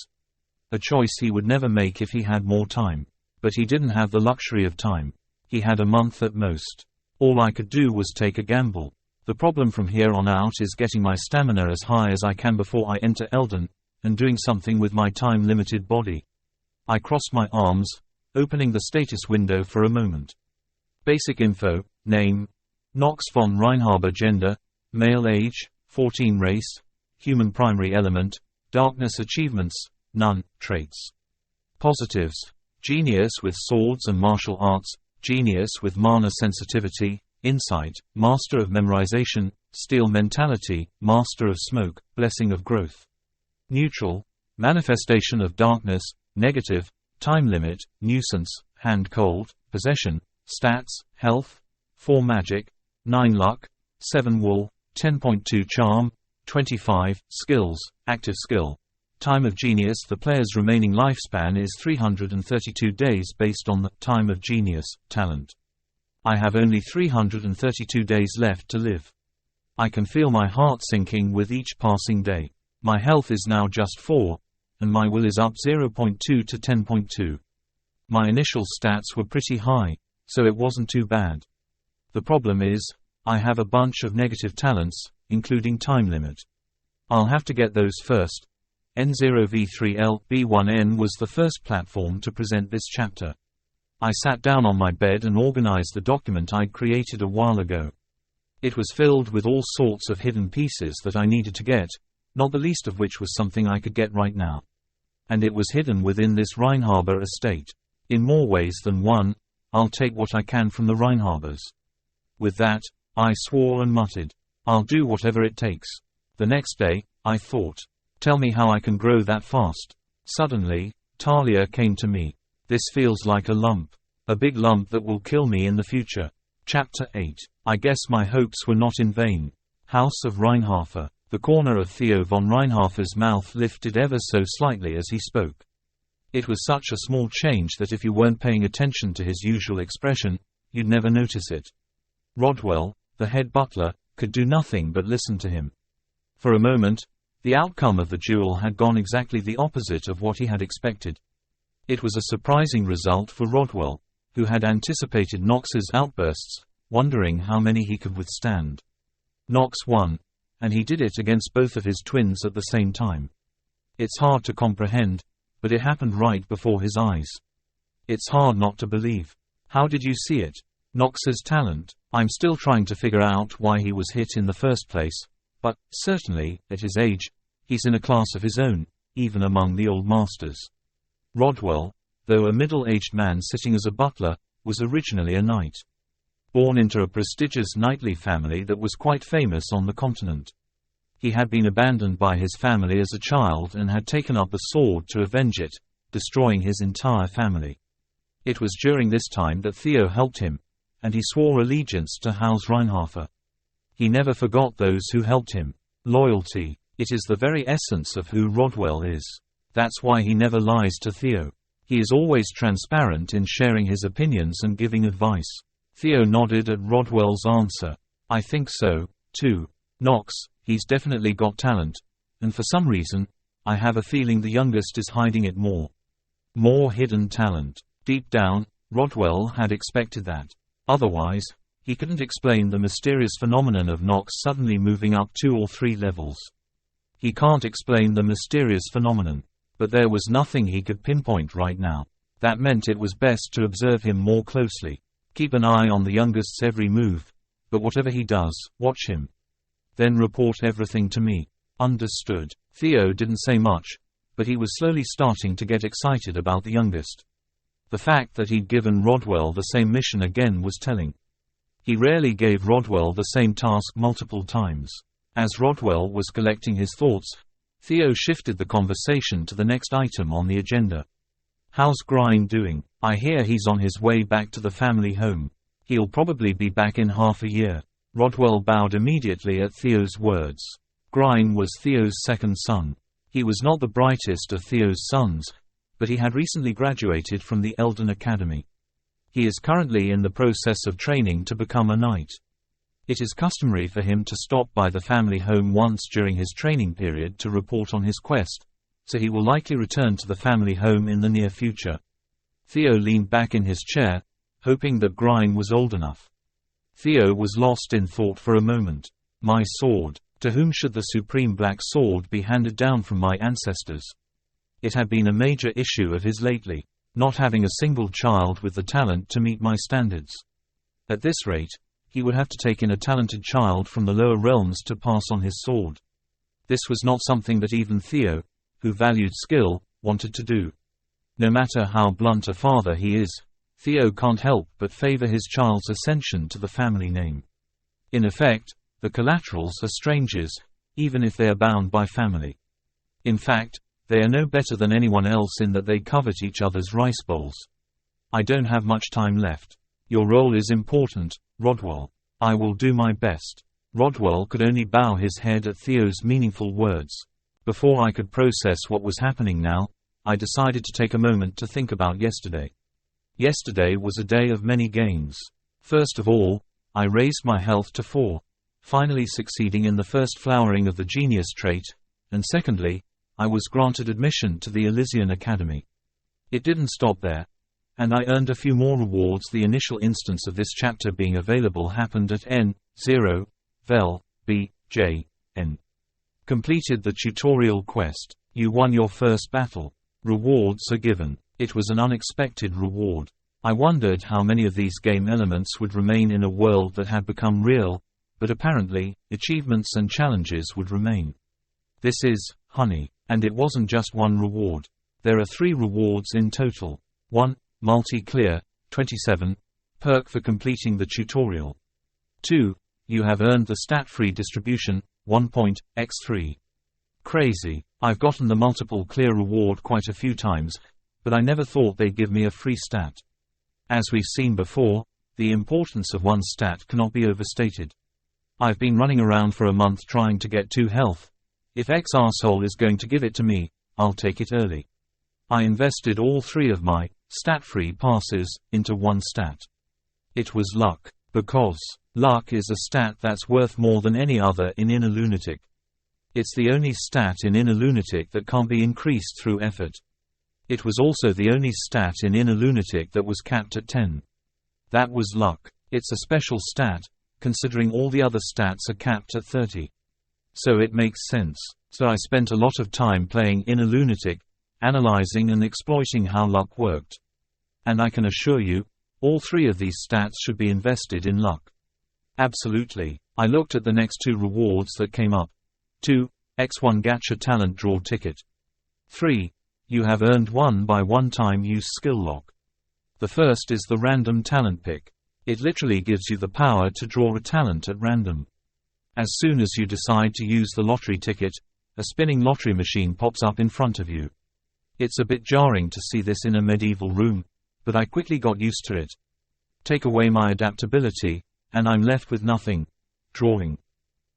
[SPEAKER 1] A choice he would never make if he had more time. But he didn't have the luxury of time. He had a month at most. All I could do was take a gamble. The problem from here on out is getting my stamina as high as I can before I enter Elden, and doing something with my time-limited body. I crossed my arms, opening the status window for a moment. Basic info: name, Nox von Reinharber. Gender, male. Age, 14. Race, human. Primary element, darkness. Achievements, none. Traits. Positives: genius with swords and martial arts, genius with mana sensitivity, insight, master of memorization, steel mentality, master of smoke, blessing of growth. Neutral: manifestation of darkness, negative, time limit, nuisance, hand cold, possession. Stats: health, 4 magic, 9 luck, 7 wool, 10.2 charm, 25. Skills: active skill. Time of Genius. The player's remaining lifespan is 332 days based on the Time of Genius talent. I have only 332 days left to live. I can feel my heart sinking with each passing day. My health is now just 4, and my will is up 0.2 to 10.2. My initial stats were pretty high, so it wasn't too bad. The problem is, I have a bunch of negative talents, including time limit. I'll have to get those first. N0v3L-B1N was the first platform to present this chapter. I sat down on my bed and organized the document I'd created a while ago. It was filled with all sorts of hidden pieces that I needed to get, not the least of which was something I could get right now. And it was hidden within this Reinharber estate. In more ways than one, I'll take what I can from the Reinharbers. With that, I swore and muttered, I'll do whatever it takes. The next day, I thought, tell me how I can grow that fast. Suddenly, Talia came to me. This feels like a lump. A big lump that will kill me in the future. Chapter 8. I guess my hopes were not in vain. House of Reinharber. The corner of Theo von Reinharber's mouth lifted ever so slightly as he spoke. It was such a small change that if you weren't paying attention to his usual expression, you'd never notice it. Rodwell, the head butler, could do nothing but listen to him. For a moment, the outcome of the duel had gone exactly the opposite of what he had expected. It was a surprising result for Rodwell, who had anticipated Nox's outbursts, wondering how many he could withstand. Nox won, and he did it against both of his twins at the same time. It's hard to comprehend, but it happened right before his eyes. It's hard not to believe. How did you see it? Nox's talent. I'm still trying to figure out why he was hit in the first place, but, certainly, at his age, he's in a class of his own, even among the old masters. Rodwell, though a middle-aged man sitting as a butler, was originally a knight. Born into a prestigious knightly family that was quite famous on the continent. He had been abandoned by his family as a child and had taken up the sword to avenge it, destroying his entire family. It was during this time that Theo helped him, and he swore allegiance to House Reinharber. He never forgot those who helped him. Loyalty. It is the very essence of who Rodwell is. That's why he never lies to Theo. He is always transparent in sharing his opinions and giving advice. Theo nodded at Rodwell's answer. I think so, too. Nox, he's definitely got talent, and for some reason, I have a feeling the youngest is hiding it more. More hidden talent. Deep down, Rodwell had expected that. Otherwise, he couldn't explain the mysterious phenomenon of Nox suddenly moving up 2 or 3 levels. He can't explain the mysterious phenomenon, but there was nothing he could pinpoint right now. That meant it was best to observe him more closely. Keep an eye on the youngest's every move, but whatever he does, watch him. Then report everything to me. Understood. Theo didn't say much, but he was slowly starting to get excited about the youngest. The fact that he'd given Rodwell the same mission again was telling. He rarely gave Rodwell the same task multiple times. As Rodwell was collecting his thoughts, Theo shifted the conversation to the next item on the agenda. How's Grind doing? I hear he's on his way back to the family home. He'll probably be back in half a year. Rodwell bowed immediately at Theo's words. Grind was Theo's second son. He was not the brightest of Theo's sons, but he had recently graduated from the Elden Academy. He is currently in the process of training to become a knight. It is customary for him to stop by the family home once during his training period to report on his quest, so he will likely return to the family home in the near future. Theo leaned back in his chair, hoping that Grind was old enough. Theo was lost in thought for a moment. My sword. To whom should the supreme black sword be handed down from my ancestors? It had been a major issue of his lately, not having a single child with the talent to meet my standards. At this rate, he would have to take in a talented child from the lower realms to pass on his sword. This was not something that even Theo, who valued skill, wanted to do. No matter how blunt a father he is, Theo can't help but favor his child's ascension to the family name. In effect, the collaterals are strangers, even if they are bound by family. In fact, they are no better than anyone else in that they covet each other's rice bowls. I don't have much time left. Your role is important, Rodwell. I will do my best. Rodwell could only bow his head at Theo's meaningful words. Before I could process what was happening now, I decided to take a moment to think about yesterday. Yesterday was a day of many gains. First of all, I raised my health to 4, finally succeeding in the first flowering of the genius trait, and secondly, I was granted admission to the Elysian Academy. It didn't stop there, and I earned a few more rewards. The initial instance of this chapter being available happened at N0, Vel, B, J, N. Completed the tutorial quest. You won your first battle. Rewards are given. It was an unexpected reward. I wondered how many of these game elements would remain in a world that had become real, but apparently, achievements and challenges would remain. This is honey. And it wasn't just one reward. There are 3 rewards in total. 1. Multi-clear, 27, perk for completing the tutorial. 2. You have earned the stat-free distribution, 1.x3. Crazy. I've gotten the multiple clear reward quite a few times, but I never thought they'd give me a free stat. As we've seen before, the importance of one stat cannot be overstated. I've been running around for a month trying to get 2 health. If X arsehole is going to give it to me, I'll take it early. I invested all 3 of my stat-free passes into one stat. It was luck, because Luck is a stat that's worth more than any other in Inner Lunatic. It's the only stat in Inner Lunatic that can't be increased through effort. It was also the only stat in Inner Lunatic that was capped at 10. That was luck. It's a special stat, considering all the other stats are capped at 30. So it makes sense. So I spent a lot of time playing Inner Lunatic, analyzing and exploiting how luck worked. And I can assure you, all three of these stats should be invested in luck. Absolutely. I looked at the next two rewards that came up. 2. X1 Gacha Talent Draw Ticket. 3. You have earned 1 by one-time use skill lock. The first is the random talent pick. It literally gives you the power to draw a talent at random. As soon as you decide to use the lottery ticket, a spinning lottery machine pops up in front of you. It's a bit jarring to see this in a medieval room, but I quickly got used to it. Take away my adaptability, and I'm left with nothing. Drawing.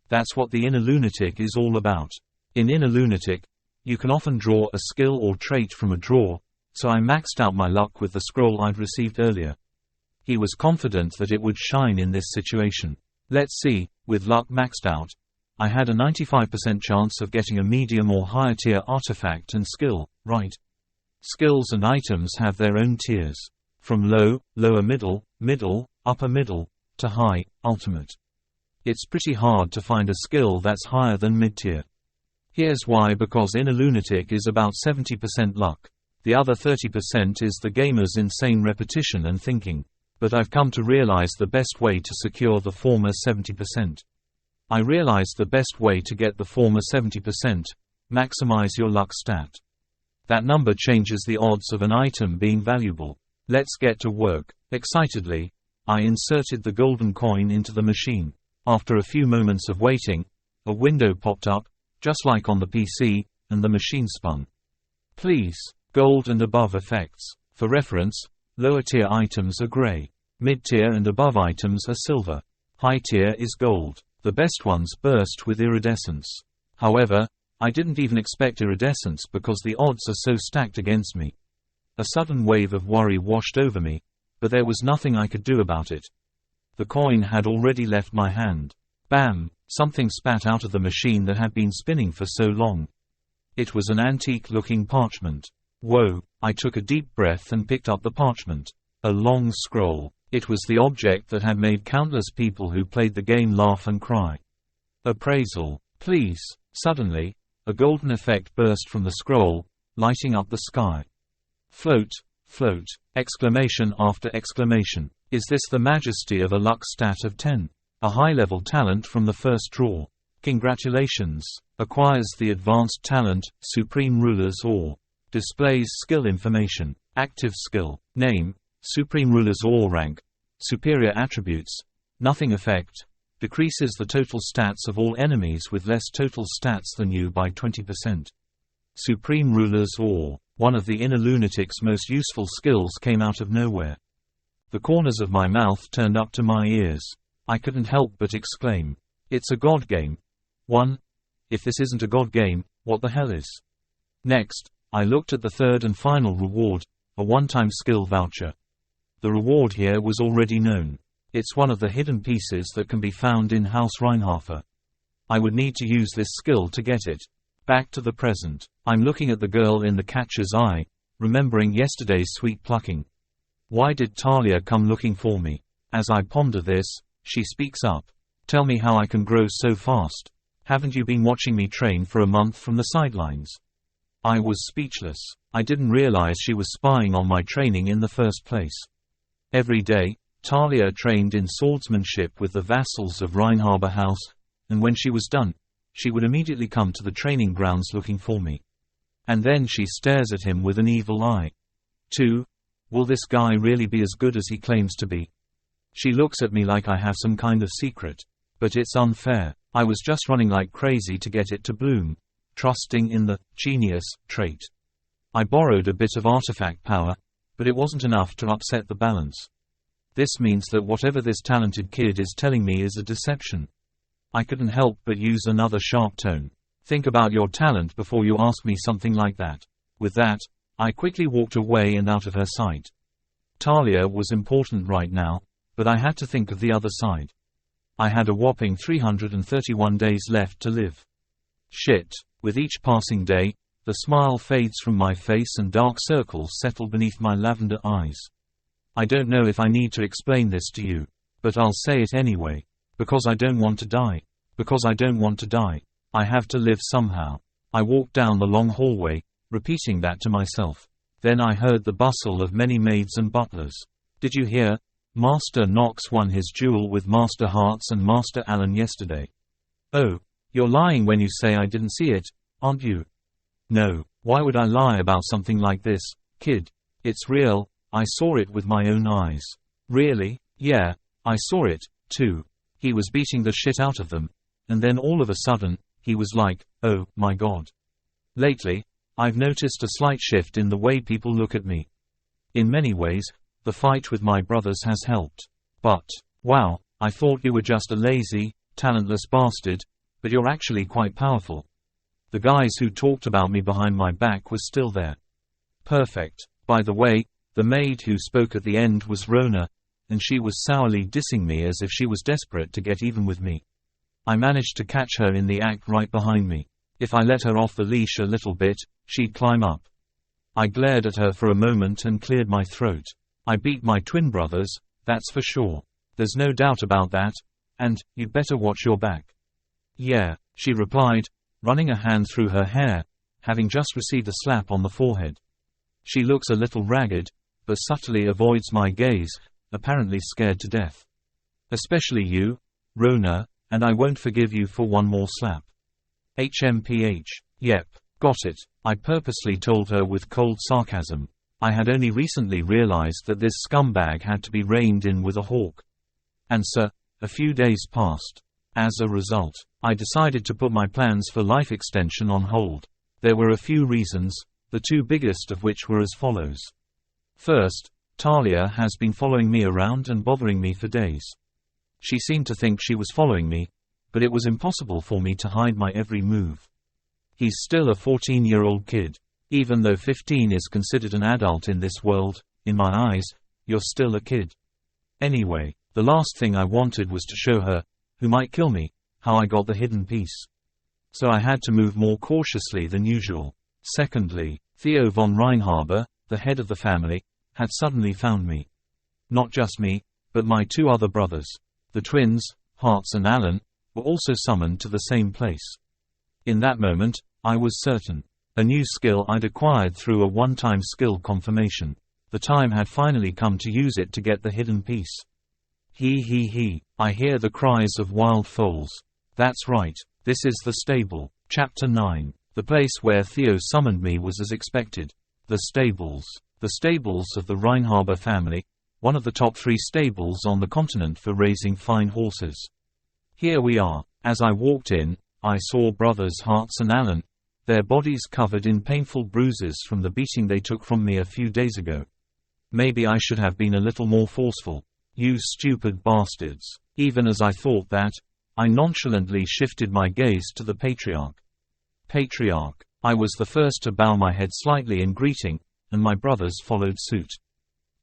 [SPEAKER 1] That's what the Inner Lunatic is all about. In Inner Lunatic, you can often draw a skill or trait from a draw, so I maxed out my luck with the scroll I'd received earlier. He was confident that it would shine in this situation. Let's see, with luck maxed out, I had a 95% chance of getting a medium or higher tier artifact and skill, right? Skills and items have their own tiers. From low, lower middle, middle, upper middle, to high, ultimate. It's pretty hard to find a skill that's higher than mid-tier. Here's why: because Inner Lunatic is about 70% luck. The other 30% is the gamer's insane repetition and thinking. But I've come to realize the best way to secure the former 70%. I realized the best way to get the former 70%, maximize your luck stat. That number changes the odds of an item being valuable. Let's get to work. Excitedly, I inserted the golden coin into the machine. After a few moments of waiting, a window popped up, just like on the PC, and the machine spun. Please, gold and above effects. For reference, lower tier items are gray. Mid-tier and above items are silver. High tier is gold. The best ones burst with iridescence. However, I didn't even expect iridescence because the odds are so stacked against me. A sudden wave of worry washed over me, but there was nothing I could do about it. The coin had already left my hand. Bam! Something spat out of the machine that had been spinning for so long. It was an antique-looking parchment. Whoa! I took a deep breath and picked up the parchment. A long scroll. It was the object that had made countless people who played the game laugh and cry. Appraisal. Please. Suddenly, a golden effect burst from the scroll, lighting up the sky. Float, float, exclamation after exclamation. Is this the majesty of a luck stat of 10? A high-level talent from the first draw. Congratulations. Acquires the advanced talent, Supreme Ruler's Ore. Displays skill information. Active skill. Name, Supreme Ruler's Ore rank. Superior attributes. Nothing effect. Decreases the total stats of all enemies with less total stats than you by 20%. Supreme Ruler's Ore. One of the Inner Lunatic's most useful skills came out of nowhere. The corners of my mouth turned up to my ears. I couldn't help but exclaim. It's a god game. 1. If this isn't a god game, what the hell is? Next, I looked at the third and final reward, a one-time skill voucher. The reward here was already known. It's one of the hidden pieces that can be found in House Reinharber. I would need to use this skill to get it. Back to the present. I'm looking at the girl in the catcher's eye, remembering yesterday's sweet plucking. Why did Talia come looking for me? As I ponder this, she speaks up. Tell me how I can grow so fast. Haven't you been watching me train for a month from the sidelines? I was speechless. I didn't realize she was spying on my training in the first place. Every day, Talia trained in swordsmanship with the vassals of Reinharber House, and when she was done, she would immediately come to the training grounds looking for me. And then she stares at him with an evil eye. 2. Will this guy really be as good as he claims to be? She looks at me like I have some kind of secret. But it's unfair. I was just running like crazy to get it to bloom, trusting in the genius trait. I borrowed a bit of artifact power, but it wasn't enough to upset the balance. This means that whatever this talented kid is telling me is a deception. I couldn't help but use another sharp tone. Think about your talent before you ask me something like that. With that, I quickly walked away and out of her sight. Talia was important right now, but I had to think of the other side. I had a whopping 331 days left to live. Shit. With each passing day, the smile fades from my face and dark circles settle beneath my lavender eyes. I don't know if I need to explain this to you, but I'll say it anyway. Because I don't want to die. Because I don't want to die. I have to live somehow. I walked down the long hallway, repeating that to myself. Then I heard the bustle of many maids and butlers. Did you hear? Master Nox won his duel with Master Hearts and Master Allen yesterday. Oh, you're lying when you say I didn't see it, aren't you? No, why would I lie about something like this, kid? It's real, I saw it with my own eyes. Really? Yeah, I saw it, too. He was beating the shit out of them, and then all of a sudden, he was like, oh, my God. Lately, I've noticed a slight shift in the way people look at me. In many ways, the fight with my brothers has helped. But, wow, I thought you were just a lazy, talentless bastard, but you're actually quite powerful. The guys who talked about me behind my back was still there. Perfect. By the way, the maid who spoke at the end was Rona, and she was sourly dissing me as if she was desperate to get even with me. I managed to catch her in the act right behind me. If I let her off the leash a little bit, she'd climb up. I glared at her for a moment and cleared my throat. I beat my twin brothers, that's for sure. There's no doubt about that, and you'd better watch your back. Yeah, she replied, running a hand through her hair, having just received a slap on the forehead. She looks a little ragged, but subtly avoids my gaze, apparently scared to death. Especially you, Rona, and I won't forgive you for one more slap. HMPH. Yep, got it, I purposely told her with cold sarcasm. I had only recently realized that this scumbag had to be reined in with a hawk. And so, a few days passed. As a result, I decided to put my plans for life extension on hold. There were a few reasons, the two biggest of which were as follows. First, Talia has been following me around and bothering me for days. She seemed to think she was following me, but it was impossible for me to hide my every move. He's still a 14-year-old kid. Even though 15 is considered an adult in this world, in my eyes, you're still a kid. Anyway, the last thing I wanted was to show her, who might kill me, how I got the hidden piece. So I had to move more cautiously than usual. Secondly, Yoo von Reinharber, the head of the family, had suddenly found me. Not just me, but my two other brothers. The twins, Hearts and Allen, were also summoned to the same place. In that moment, I was certain. A new skill I'd acquired through a one-time skill confirmation. The time had finally come to use it to get the hidden piece. He. I hear the cries of wild foals. That's right, this is the stable. Chapter 9. The place where Theo summoned me was as expected. The stables. The stables of the Reinharber family, one of the top 3 stables on the continent for raising fine horses. Here we are. As I walked in, I saw brothers Hearts and Allen, their bodies covered in painful bruises from the beating they took from me a few days ago. Maybe I should have been a little more forceful. You stupid bastards. Even as I thought that, I nonchalantly shifted my gaze to the patriarch. Patriarch. I was the first to bow my head slightly in greeting, and my brothers followed suit.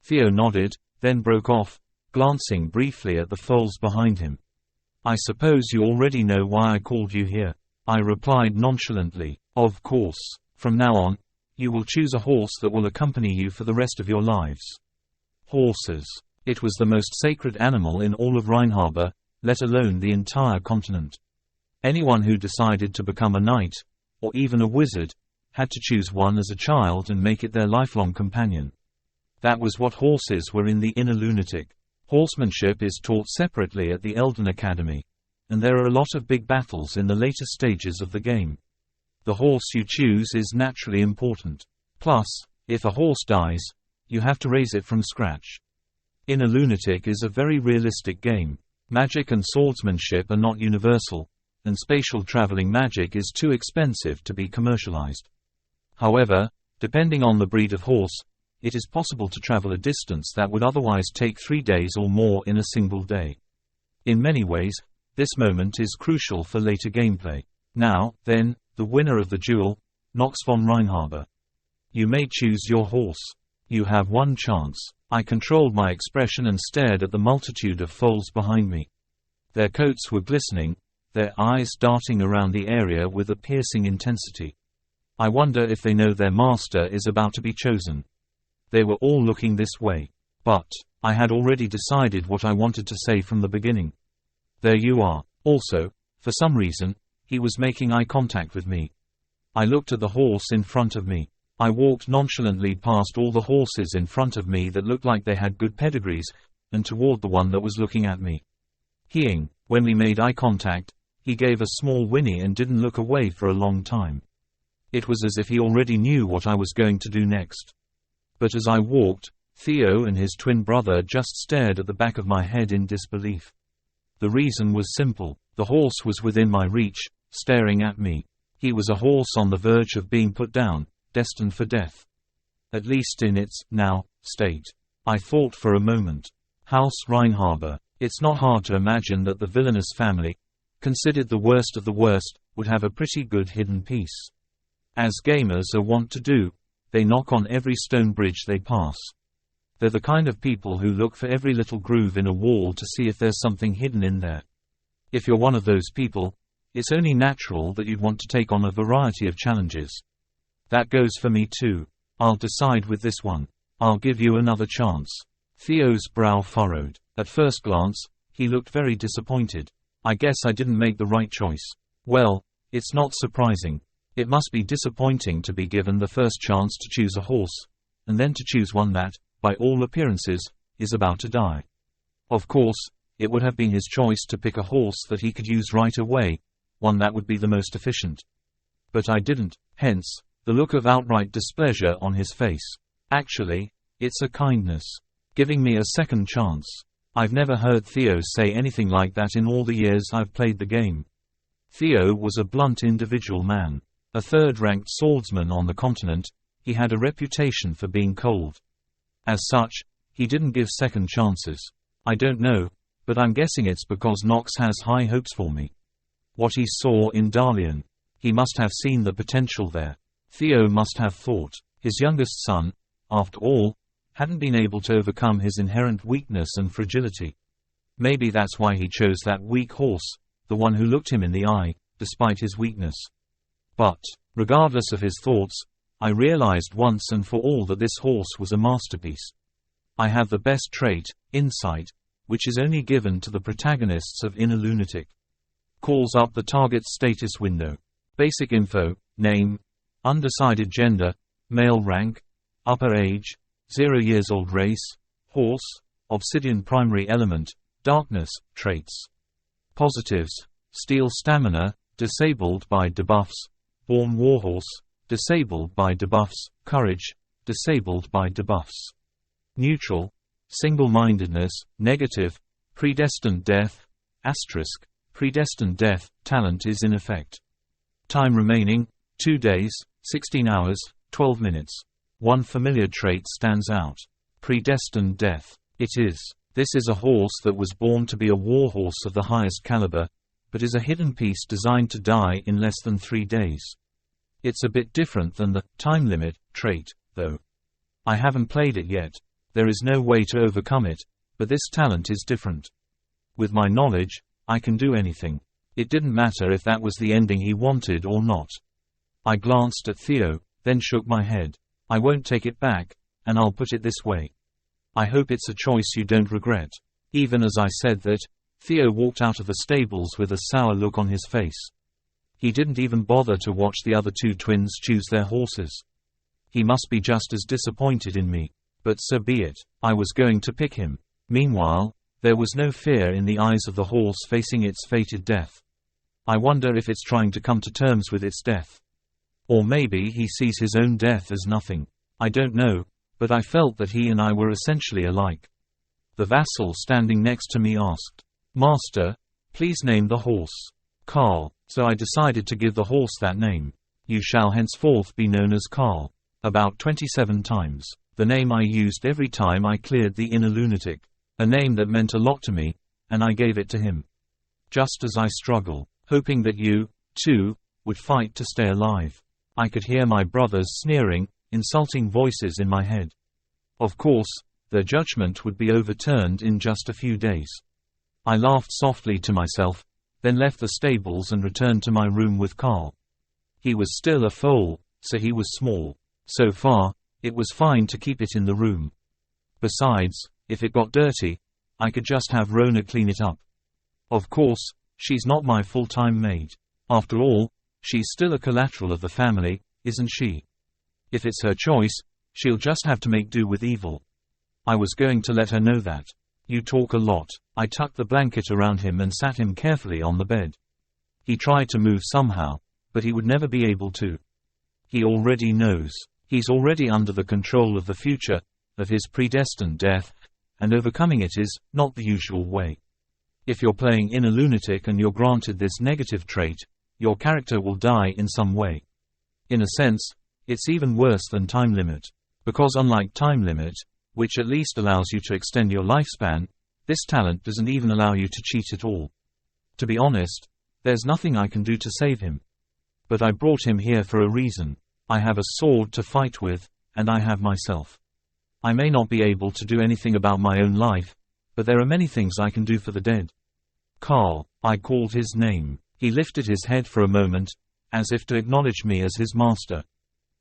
[SPEAKER 1] Theo nodded, then broke off, glancing briefly at the foals behind him. I suppose you already know why I called you here. I replied nonchalantly. Of course. From now on, you will choose a horse that will accompany you for the rest of your lives. Horses. It was the most sacred animal in all of Reinharber, let alone the entire continent. Anyone who decided to become a knight, or even a wizard, had to choose one as a child and make it their lifelong companion. That was what horses were in the inner Lunatic. Horsemanship is taught separately at the Elden Academy, and there are a lot of big battles in the later stages of the game. The horse you choose is naturally important. Plus, if a horse dies, you have to raise it from scratch. Inner Lunatic is a very realistic game. Magic and swordsmanship are not universal, and spatial traveling magic is too expensive to be commercialized. However, depending on the breed of horse, it is possible to travel a distance that would otherwise take 3 days or more in a single day. In many ways, this moment is crucial for later gameplay. Now, then, the winner of the duel, Nox von Reinharber. You may choose your horse. You have one chance. I controlled my expression and stared at the multitude of foals behind me. Their coats were glistening, their eyes darting around the area with a piercing intensity. I wonder if they know their master is about to be chosen. They were all looking this way. But I had already decided what I wanted to say from the beginning. There you are. Also, for some reason, he was making eye contact with me. I looked at the horse in front of me. I walked nonchalantly past all the horses in front of me that looked like they had good pedigrees, and toward the one that was looking at me. When we made eye contact, he gave a small whinny and didn't look away for a long time. It was as if he already knew what I was going to do next. But as I walked, Theo and his twin brother just stared at the back of my head in disbelief. The reason was simple. The horse was within my reach, staring at me. He was a horse on the verge of being put down, destined for death. At least in its now state. I thought for a moment. House Reinharber. It's not hard to imagine that the villainous family, considered the worst of the worst, would have a pretty good hidden piece. As gamers are wont to do, they knock on every stone bridge they pass. They're the kind of people who look for every little groove in a wall to see if there's something hidden in there. If you're one of those people, it's only natural that you'd want to take on a variety of challenges. That goes for me too. I'll decide with this one. I'll give you another chance. Theo's brow furrowed. At first glance, he looked very disappointed. I guess I didn't make the right choice. Well, it's not surprising. It must be disappointing to be given the first chance to choose a horse, and then to choose one that, by all appearances, is about to die. Of course, it would have been his choice to pick a horse that he could use right away, one that would be the most efficient. But I didn't, hence, the look of outright displeasure on his face. Actually, it's a kindness. Giving me a second chance. I've never heard Theo say anything like that in all the years I've played the game. Theo was a blunt individual man. A third-ranked swordsman on the continent, he had a reputation for being cold. As such, he didn't give second chances. I don't know, but I'm guessing it's because Nox has high hopes for me. What he saw in Dalian. He must have seen the potential there. Theo must have thought. His youngest son, after all, hadn't been able to overcome his inherent weakness and fragility. Maybe that's why he chose that weak horse, the one who looked him in the eye, despite his weakness. But, regardless of his thoughts, I realized once and for all that this horse was a masterpiece. I have the best trait, insight, which is only given to the protagonists of Inner Lunatic. Calls up the target status window. Basic info, name, undecided gender, male rank, upper age, 0 years old, race, horse, obsidian primary element, darkness, traits. Positives, steel stamina, disabled by debuffs, born warhorse, disabled by debuffs, courage, disabled by debuffs. Neutral, single-mindedness, negative, predestined death, asterisk, predestined death, talent is in effect. Time remaining, 2 days, 16 hours, 12 minutes. One familiar trait stands out. Predestined death. It is. This is a horse that was born to be a warhorse of the highest caliber, but is a hidden piece designed to die in less than 3 days. It's a bit different than the time limit trait, though. I haven't played it yet. There is no way to overcome it, but this talent is different. With my knowledge, I can do anything. It didn't matter if that was the ending he wanted or not. I glanced at Theo, then shook my head. I won't take it back, and I'll put it this way. I hope it's a choice you don't regret. Even as I said that, Theo walked out of the stables with a sour look on his face. He didn't even bother to watch the other 2 twins choose their horses. He must be just as disappointed in me. But so be it. I was going to pick him. Meanwhile, there was no fear in the eyes of the horse facing its fated death. I wonder if it's trying to come to terms with its death. Or maybe he sees his own death as nothing. I don't know, but I felt that he and I were essentially alike. The vassal standing next to me asked, "Master, please name the horse." Carl. So I decided to give the horse that name. You shall henceforth be known as Carl. About 27 times. The name I used every time I cleared the Inner Lunatic. A name that meant a lot to me, and I gave it to him. Just as I struggle, hoping that you, too, would fight to stay alive. I could hear my brothers sneering, insulting voices in my head. Of course, their judgment would be overturned in just a few days. I laughed softly to myself, then left the stables and returned to my room with Carl. He was still a foal, so he was small. So far, it was fine to keep it in the room. Besides, if it got dirty, I could just have Rona clean it up. Of course, she's not my full-time maid. After all, she's still a collateral of the family, isn't she? If it's her choice, she'll just have to make do with evil. I was going to let her know that. You talk a lot. I tucked the blanket around him and sat him carefully on the bed. He tried to move somehow, but he would never be able to. He already knows. He's already under the control of the future, of his predestined death, and overcoming it is not the usual way. If you're playing in a lunatic and you're granted this negative trait, your character will die in some way. In a sense, it's even worse than time limit. Because unlike time limit, which at least allows you to extend your lifespan, this talent doesn't even allow you to cheat at all. To be honest, there's nothing I can do to save him. But I brought him here for a reason. I have a sword to fight with, and I have myself. I may not be able to do anything about my own life, but there are many things I can do for the dead. Carl, I called his name. He lifted his head for a moment, as if to acknowledge me as his master.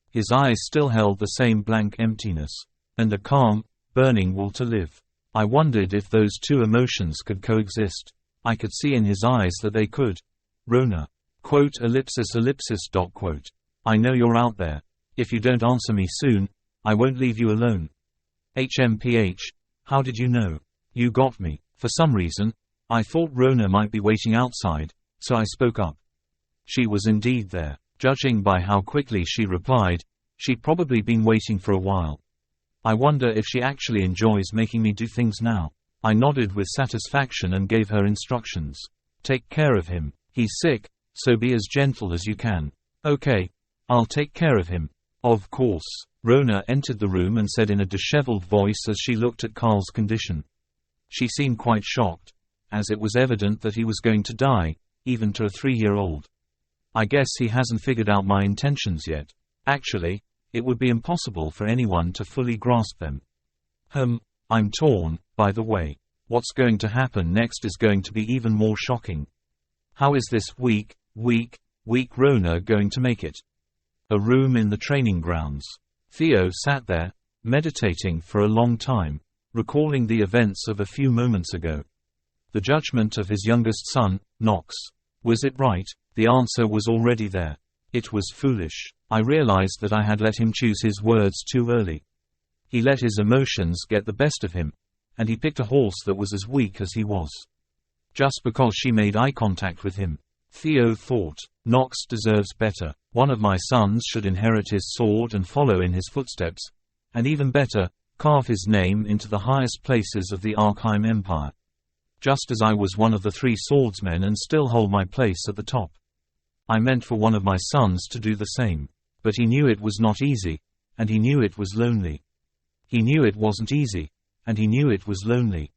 [SPEAKER 1] His eyes still held the same blank emptiness, and a calm, burning will to live. I wondered if those two emotions could coexist. I could see in his eyes that they could. Rona. Quote, ellipsis, ellipsis, dot quote. I know you're out there. If you don't answer me soon, I won't leave you alone. HMPH, how did you know? You got me. For some reason, I thought Rona might be waiting outside, so I spoke up. She was indeed there. Judging by how quickly she replied, she'd probably been waiting for a while. I wonder if she actually enjoys making me do things now. I nodded with satisfaction and gave her instructions. Take care of him. He's sick, so be as gentle as you can. Okay, I'll take care of him. Of course. Rona entered the room and said in a disheveled voice as she looked at Carl's condition. She seemed quite shocked, as it was evident that he was going to die, even to a 3-year-old. I guess he hasn't figured out my intentions yet. Actually, it would be impossible for anyone to fully grasp them. I'm torn, by the way. What's going to happen next is going to be even more shocking. How is this weak Rona going to make it? A room in the training grounds. Theo sat there, meditating for a long time, recalling the events of a few moments ago. The judgment of his youngest son, Nox. Was it right? The answer was already there. It was foolish. I realized that I had let him choose his words too early. He let his emotions get the best of him, and he picked a horse that was as weak as he was. Just because she made eye contact with him. Theo thought, Nox deserves better. One of my sons should inherit his sword and follow in his footsteps, and even better, carve his name into the highest places of the Archheim Empire. Just as I was one of the 3 swordsmen and still hold my place at the top. I meant for one of my sons to do the same. But he knew it was not easy, and he knew it was lonely. He knew it wasn't easy, and he knew it was lonely.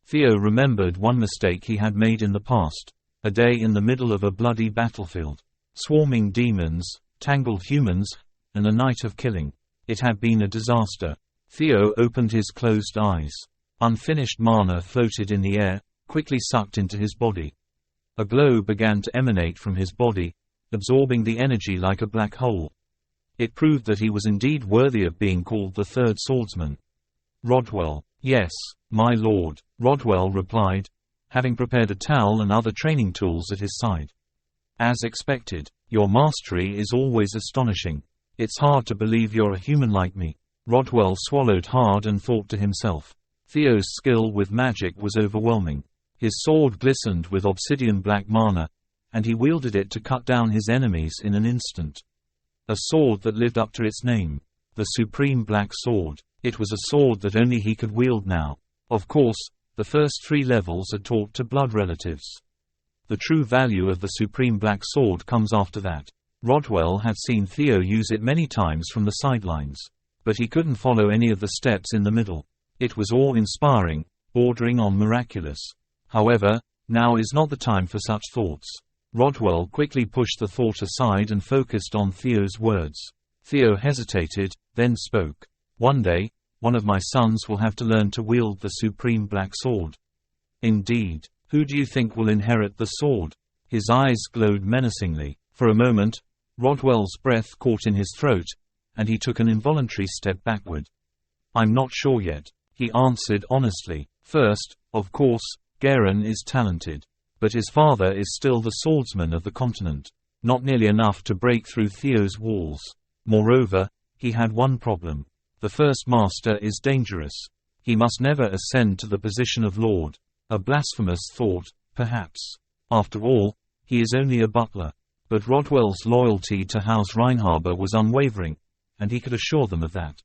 [SPEAKER 1] Theo remembered one mistake he had made in the past. A day in the middle of a bloody battlefield. Swarming demons, tangled humans, and a night of killing. It had been a disaster. Theo opened his closed eyes. Unfinished mana floated in the air, quickly sucked into his body. A glow began to emanate from his body, absorbing the energy like a black hole. It proved that he was indeed worthy of being called the 3rd swordsman. Rodwell. Yes, my lord, Rodwell replied, having prepared a towel and other training tools at his side. As expected, your mastery is always astonishing. It's hard to believe you're a human like me. Rodwell swallowed hard and thought to himself. Theo's skill with magic was overwhelming. His sword glistened with obsidian black mana, and he wielded it to cut down his enemies in an instant. A sword that lived up to its name. The Supreme Black Sword. It was a sword that only he could wield now. Of course, the first 3 levels are taught to blood relatives. The true value of the Supreme Black Sword comes after that. Rodwell had seen Theo use it many times from the sidelines. But he couldn't follow any of the steps in the middle. It was awe-inspiring, bordering on miraculous. However, now is not the time for such thoughts. Rodwell quickly pushed the thought aside and focused on Theo's words. Theo hesitated, then spoke. One day, one of my sons will have to learn to wield the Supreme Black Sword. Indeed. Who do you think will inherit the sword? His eyes glowed menacingly. For a moment, Rodwell's breath caught in his throat, and he took an involuntary step backward. I'm not sure yet, he answered honestly. First, of course, Garen is talented. But his father is still the swordsman of the continent. Not nearly enough to break through Theo's walls. Moreover, he had one problem. The first master is dangerous. He must never ascend to the position of lord. A blasphemous thought, perhaps. After all, he is only a butler. But Rodwell's loyalty to House Reinharber was unwavering, and he could assure them of that.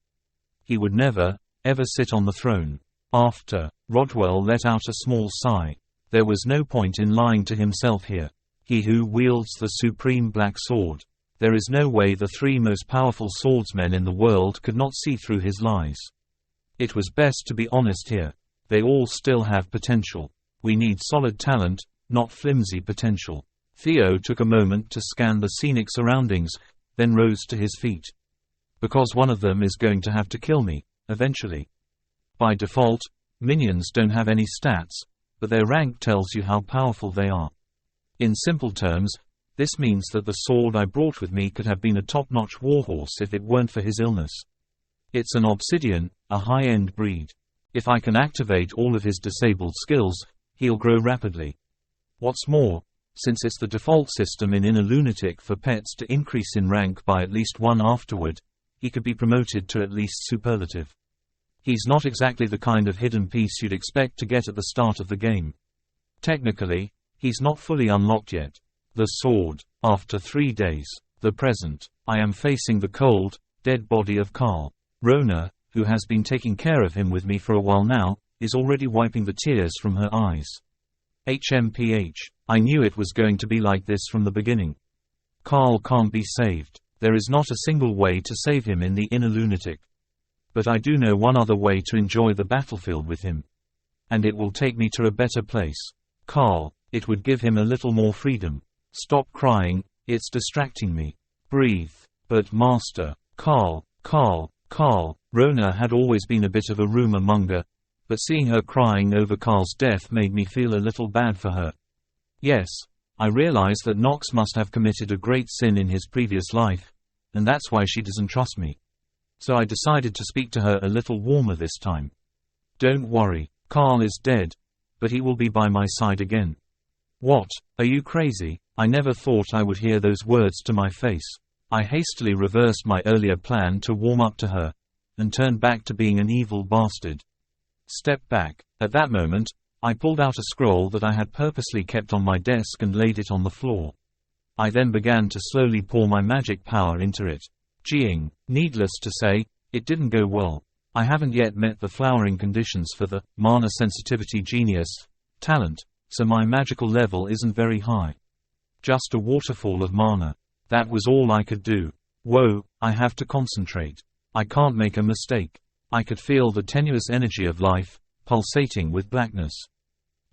[SPEAKER 1] He would never, ever sit on the throne. After, Rodwell let out a small sigh. There was no point in lying to himself here. He who wields the supreme black sword. There is no way the three most powerful swordsmen in the world could not see through his lies. It was best to be honest here. They all still have potential. We need solid talent, not flimsy potential. Theo took a moment to scan the scenic surroundings, then rose to his feet. Because one of them is going to have to kill me, eventually. By default, minions don't have any stats, but their rank tells you how powerful they are. In simple terms, this means that the sword I brought with me could have been a top-notch warhorse if it weren't for his illness. It's an obsidian, a high-end breed. If I can activate all of his disabled skills, he'll grow rapidly. What's more, since it's the default system in Inner Lunatic for pets to increase in rank by at least one afterward, he could be promoted to at least superlative. He's not exactly the kind of hidden piece you'd expect to get at the start of the game. Technically, he's not fully unlocked yet. The sword. After 3 days. The present. I am facing the cold, dead body of Carl. Rona, who has been taking care of him with me for a while now, is already wiping the tears from her eyes. HMPH. I knew it was going to be like this from the beginning. Carl can't be saved. There is not a single way to save him in the Inner Lunatic. But I do know one other way to enjoy the battlefield with him. And it will take me to a better place. Carl. It would give him a little more freedom. Stop crying, it's distracting me. Breathe. But Master. Carl. Rona had always been a bit of a rumor monger, but seeing her crying over Carl's death made me feel a little bad for her. Yes, I realize that Nox must have committed a great sin in his previous life, and that's why she doesn't trust me. So I decided to speak to her a little warmer this time. Don't worry, Carl is dead, but he will be by my side again. What? Are you crazy? I never thought I would hear those words to my face. I hastily reversed my earlier plan to warm up to her, and turned back to being an evil bastard. Step back. At that moment, I pulled out a scroll that I had purposely kept on my desk and laid it on the floor. I then began to slowly pour my magic power into it. Geeing. Needless to say, it didn't go well. I haven't yet met the flowering conditions for the mana sensitivity genius talent, so my magical level isn't very high. Just a waterfall of mana. That was all I could do. Whoa, I have to concentrate. I can't make a mistake. I could feel the tenuous energy of life, pulsating with blackness.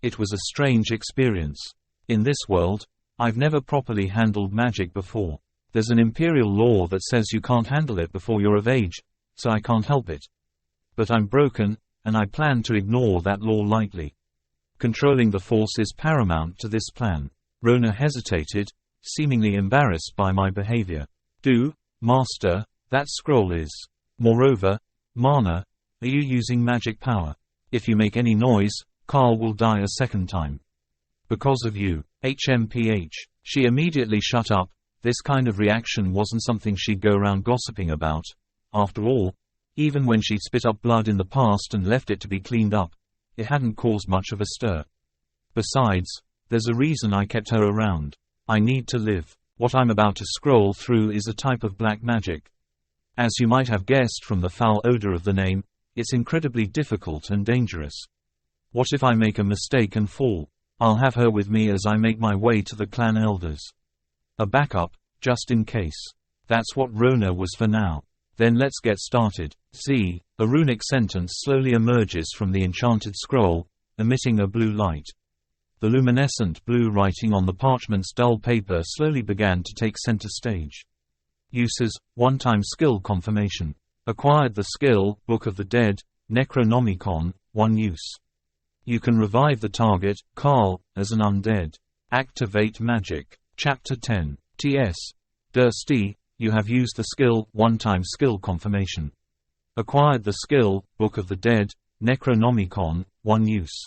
[SPEAKER 1] It was a strange experience. In this world, I've never properly handled magic before. There's an imperial law that says you can't handle it before you're of age, so I can't help it. But I'm broken, and I plan to ignore that law lightly. Controlling the force is paramount to this plan. Rona hesitated, seemingly embarrassed by my behavior. Master, that scroll is. Moreover, mana, are you using magic power? If you make any noise, Carl will die a second time. Because of you. HMPH. She immediately shut up. This kind of reaction wasn't something she'd go around gossiping about. After all, even when she'd spit up blood in the past and left it to be cleaned up, it hadn't caused much of a stir. Besides, there's a reason I kept her around. I need to live. What I'm about to scroll through is a type of black magic. As you might have guessed from the foul odor of the name, it's incredibly difficult and dangerous. What if I make a mistake and fall? I'll have her with me as I make my way to the clan elders. A backup, just in case. That's what Rona was for now. Then let's get started. A runic sentence slowly emerges from the enchanted scroll, emitting a blue light. The luminescent blue writing on the parchment's dull paper slowly began to take center stage. Uses: one-time skill confirmation. Acquired the skill, Book of the Dead, Necronomicon, 1 use. You can revive the target, Carl, as an undead. Activate magic. Chapter 10. Ts. Dursty, you have used the skill, one-time skill confirmation. Acquired the skill, Book of the Dead, Necronomicon, one use.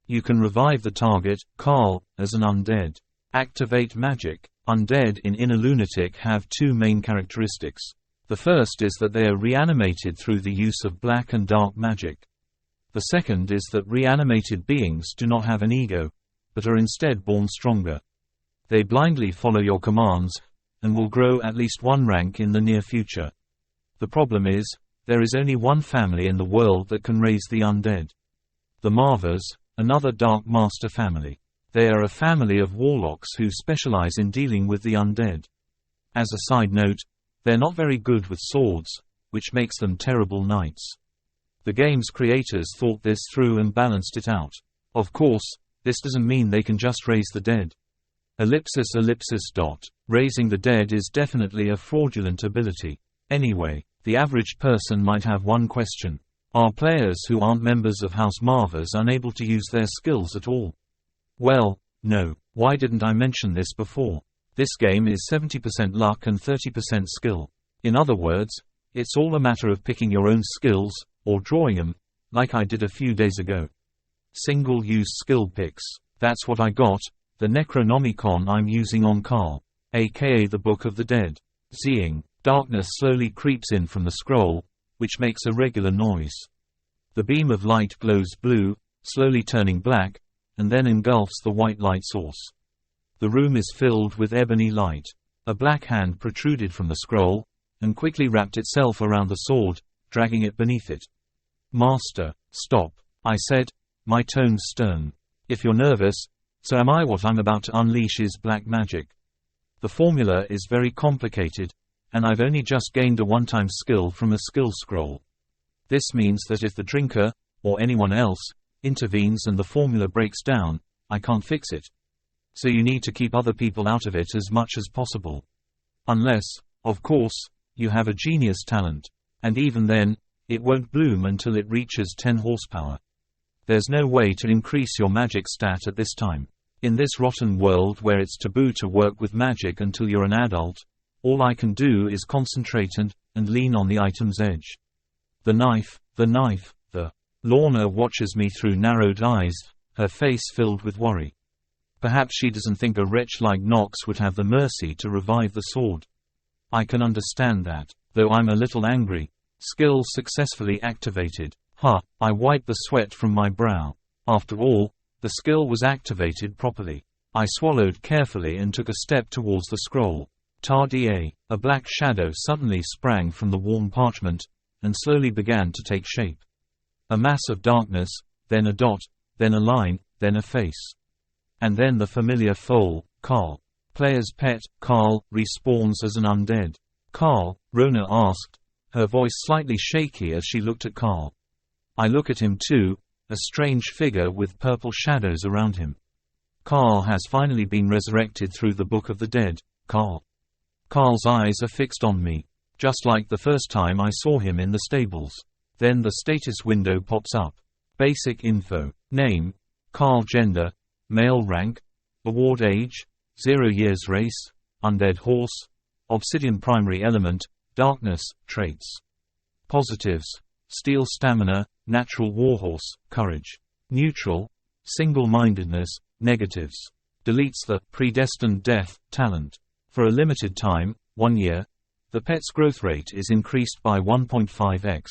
[SPEAKER 1] You can revive the target, Carl, as an undead. Activate magic. Undead in Inner Lunatic have two main characteristics. The first is that they are reanimated through the use of black and dark magic. The second is that reanimated beings do not have an ego, but are instead born stronger. They blindly follow your commands, and will grow at least one rank in the near future. The problem is, there is only one family in the world that can raise the undead. The Mahvas, another Dark Master family. They are a family of warlocks who specialize in dealing with the undead. As a side note, they're not very good with swords, which makes them terrible knights. The game's creators thought this through and balanced it out. Of course, this doesn't mean they can just raise the dead. Raising the dead is definitely a fraudulent ability. Anyway, the average person might have one question. Are players who aren't members of House Mahvas unable to use their skills at all? Well, no. Why didn't I mention this before? This game is 70% luck and 30% skill. In other words, it's all a matter of picking your own skills, or drawing them, like I did a few days ago. Single-use skill picks. That's what I got, the Necronomicon I'm using on Carl, aka the Book of the Dead. Seeing. Darkness slowly creeps in from the scroll, which makes a regular noise. The beam of light glows blue, slowly turning black, and then engulfs the white light source. The room is filled with ebony light. A black hand protruded from the scroll, and quickly wrapped itself around the sword, dragging it beneath it. Master, stop, I said, my tone stern. If you're nervous, so am I. What I'm about to unleash is black magic. The formula is very complicated, and I've only just gained a one-time skill from a skill scroll. This means that if the drinker, or anyone else, intervenes and the formula breaks down, I can't fix it. So you need to keep other people out of it as much as possible. Unless, of course, you have a genius talent. And even then, it won't bloom until it reaches 10 horsepower. There's no way to increase your magic stat at this time. In this rotten world where it's taboo to work with magic until you're an adult, all I can do is concentrate and lean on the item's edge. The knife. Lorna watches me through narrowed eyes, her face filled with worry. Perhaps she doesn't think a wretch like Nox would have the mercy to revive the sword. I can understand that, though I'm a little angry. Skill successfully activated. I wiped the sweat from my brow. After all, the skill was activated properly. I swallowed carefully and took a step towards the scroll. Tardier. A black shadow suddenly sprang from the warm parchment, and slowly began to take shape. A mass of darkness, then a dot, then a line, then a face. And then the familiar foal, Carl. Player's pet, Carl, respawns as an undead. Carl, Rona asked, her voice slightly shaky as she looked at Carl. I look at him too, a strange figure with purple shadows around him. Carl has finally been resurrected through the Book of the Dead, Carl. Carl's eyes are fixed on me, just like the first time I saw him in the stables. Then the status window pops up. Basic info. Name, Carl. Gender, male. Rank, award. Age, 0 years. Race, undead horse, obsidian. Primary element, darkness. Traits. Positives: steel stamina, natural warhorse, courage. Neutral, single-mindedness. Negatives: deletes the predestined death talent. For a limited time, 1 year, the pet's growth rate is increased by 1.5x.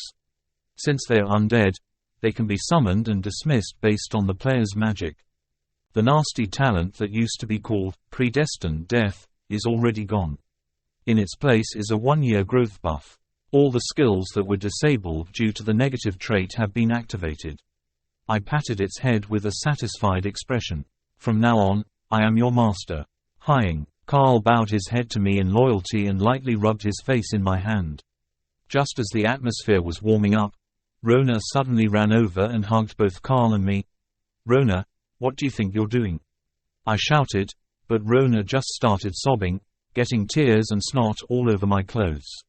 [SPEAKER 1] Since they are undead, they can be summoned and dismissed based on the player's magic. The nasty talent that used to be called predestined death is already gone. In its place is a 1-year growth buff. All the skills that were disabled due to the negative trait have been activated. I patted its head with a satisfied expression. From now on, I am your master. Hying. Carl bowed his head to me in loyalty and lightly rubbed his face in my hand. Just as the atmosphere was warming up, Rona suddenly ran over and hugged both Carl and me. Rona, what do you think you're doing? I shouted, but Rona just started sobbing, getting tears and snot all over my clothes.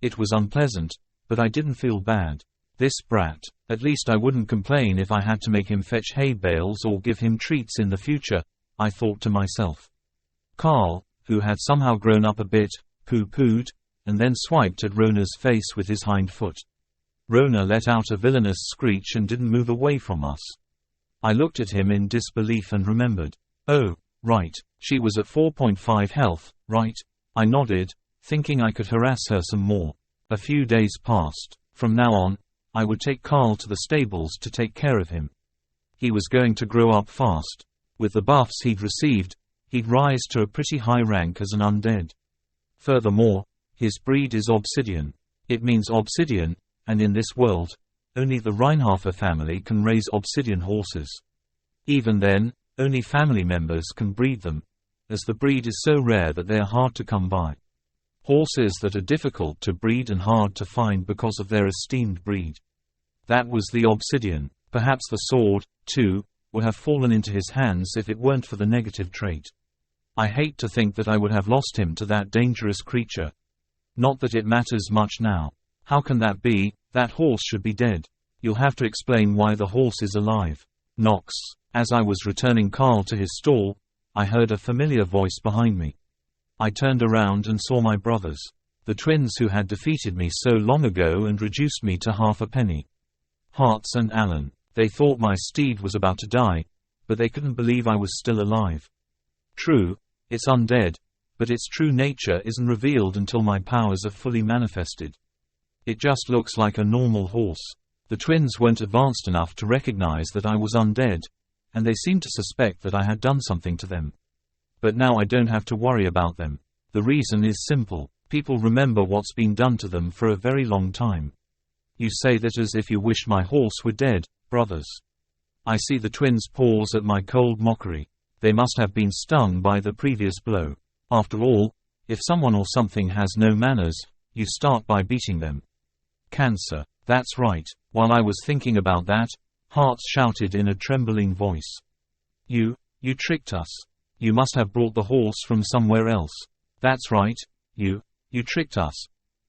[SPEAKER 1] It was unpleasant, but I didn't feel bad. This brat. At least I wouldn't complain if I had to make him fetch hay bales or give him treats in the future, I thought to myself. Carl, who had somehow grown up a bit, pooh-poohed, and then swiped at Rona's face with his hind foot. Rona let out a villainous screech and didn't move away from us. I looked at him in disbelief and remembered. Oh, right, she was at 4.5 health, right? I nodded, thinking I could harass her some more. A few days passed. From now on, I would take Carl to the stables to take care of him. He was going to grow up fast. With the buffs he'd received, he'd rise to a pretty high rank as an undead. Furthermore, his breed is obsidian. It means obsidian, and in this world, only the Reinharber family can raise obsidian horses. Even then, only family members can breed them, as the breed is so rare that they are hard to come by. Horses that are difficult to breed and hard to find because of their esteemed breed. That was the obsidian. Perhaps the sword, too, would have fallen into his hands if it weren't for the negative trait. I hate to think that I would have lost him to that dangerous creature. Not that it matters much now. How can that be? That horse should be dead. You'll have to explain why the horse is alive. Nox. As I was returning Carl to his stall, I heard a familiar voice behind me. I turned around and saw my brothers. The twins who had defeated me so long ago and reduced me to half a penny. Hartz and Alan. They thought my steed was about to die, but they couldn't believe I was still alive. True, it's undead, but its true nature isn't revealed until my powers are fully manifested. It just looks like a normal horse. The twins weren't advanced enough to recognize that I was undead, and they seemed to suspect that I had done something to them. But now I don't have to worry about them. The reason is simple. People remember what's been done to them for a very long time. You say that as if you wished my horse were dead, brothers. I see the twins pause at my cold mockery. They must have been stung by the previous blow. After all, if someone or something has no manners, you start by beating them. Cancer. That's right. While I was thinking about that, Hartz shouted in a trembling voice. You tricked us. You must have brought the horse from somewhere else. That's right, you tricked us.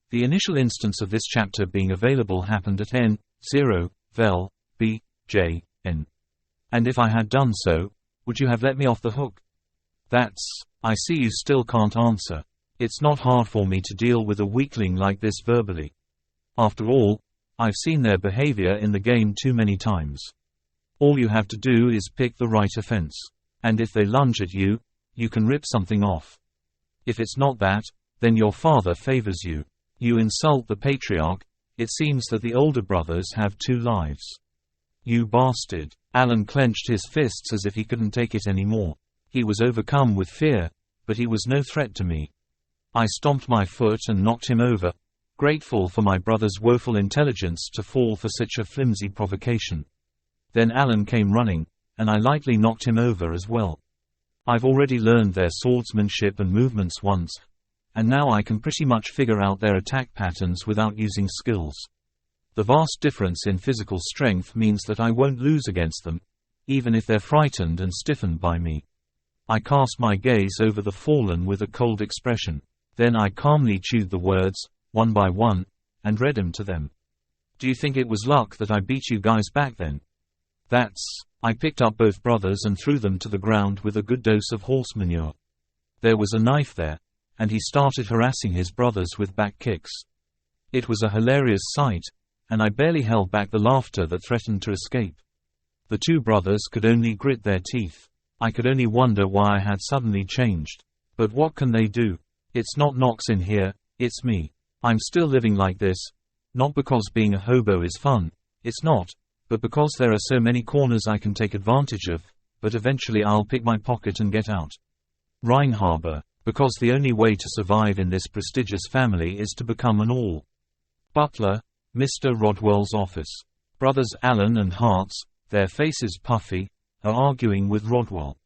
[SPEAKER 1] The initial instance of this chapter being available happened at N0, Vel, B, J, N. And if I had done so, would you have let me off the hook? I see you still can't answer. It's not hard for me to deal with a weakling like this verbally. After all, I've seen their behavior in the game too many times. All you have to do is pick the right offense. And if they lunge at you, you can rip something off. If it's not that, then your father favors you. You insult the patriarch. It seems that the older brothers have 2 lives. You bastard. Alan clenched his fists as if he couldn't take it anymore. He was overcome with fear, but he was no threat to me. I stomped my foot and knocked him over, grateful for my brother's woeful intelligence to fall for such a flimsy provocation. Then Alan came running, and I lightly knocked him over as well. I've already learned their swordsmanship and movements once, and now I can pretty much figure out their attack patterns without using skills. The vast difference in physical strength means that I won't lose against them, even if they're frightened and stiffened by me. I cast my gaze over the fallen with a cold expression. Then I calmly chewed the words, one by one, and read them to them. Do you think it was luck that I beat you guys back then? I picked up both brothers and threw them to the ground with a good dose of horse manure. There was a knife there, and he started harassing his brothers with back kicks. It was a hilarious sight, and I barely held back the laughter that threatened to escape. The 2 brothers could only grit their teeth. I could only wonder why I had suddenly changed. But what can they do? It's not Nox in here, it's me. I'm still living like this, not because being a hobo is fun, it's not, but because there are so many corners I can take advantage of, but eventually I'll pick my pocket and get out. Reinharber, because the only way to survive in this prestigious family is to become an all. Butler, Mr. Rodwell's office. Brothers Alan and Hartz, their faces puffy, are arguing with Rodwell.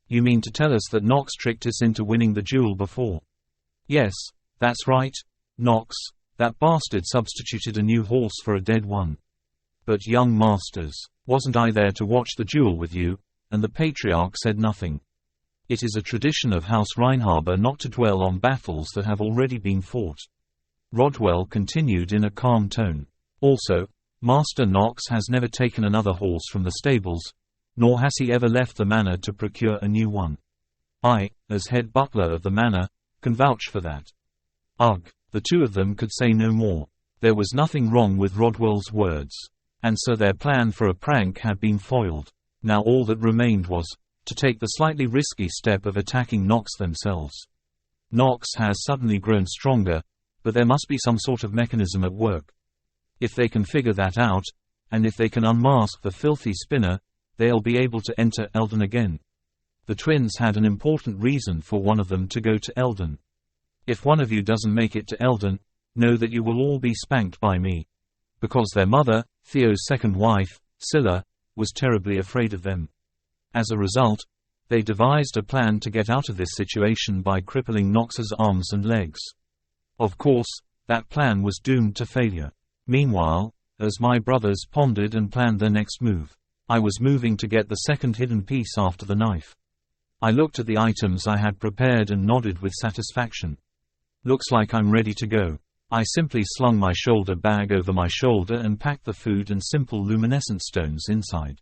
[SPEAKER 1] You mean to tell us that Nox tricked us into winning the duel before? Yes, that's right, Nox, that bastard substituted a new horse for a dead one. But young masters, wasn't I there to watch the duel with you? And the patriarch said nothing. It is a tradition of House Reinharber not to dwell on battles that have already been fought. Rodwell continued in a calm tone. Also, Master Nox has never taken another horse from the stables, nor has he ever left the manor to procure a new one. I, as head butler of the manor, can vouch for that. Ugh, the two of them could say no more. There was nothing wrong with Rodwell's words. And so their plan for a prank had been foiled. Now all that remained was to take the slightly risky step of attacking Nox themselves. Nox has suddenly grown stronger, but there must be some sort of mechanism at work. If they can figure that out, and if they can unmask the filthy spinner, they'll be able to enter Eldon again. The twins had an important reason for one of them to go to Eldon. If one of you doesn't make it to Eldon, know that you will all be spanked by me. Because their mother, Theo's second wife, Scylla, was terribly afraid of them. As a result, they devised a plan to get out of this situation by crippling Nox's arms and legs. Of course, that plan was doomed to failure. Meanwhile, as my brothers pondered and planned their next move, I was moving to get the second hidden piece after the knife. I looked at the items I had prepared and nodded with satisfaction. Looks like I'm ready to go. I simply slung my shoulder bag over my shoulder and packed the food and simple luminescent stones inside.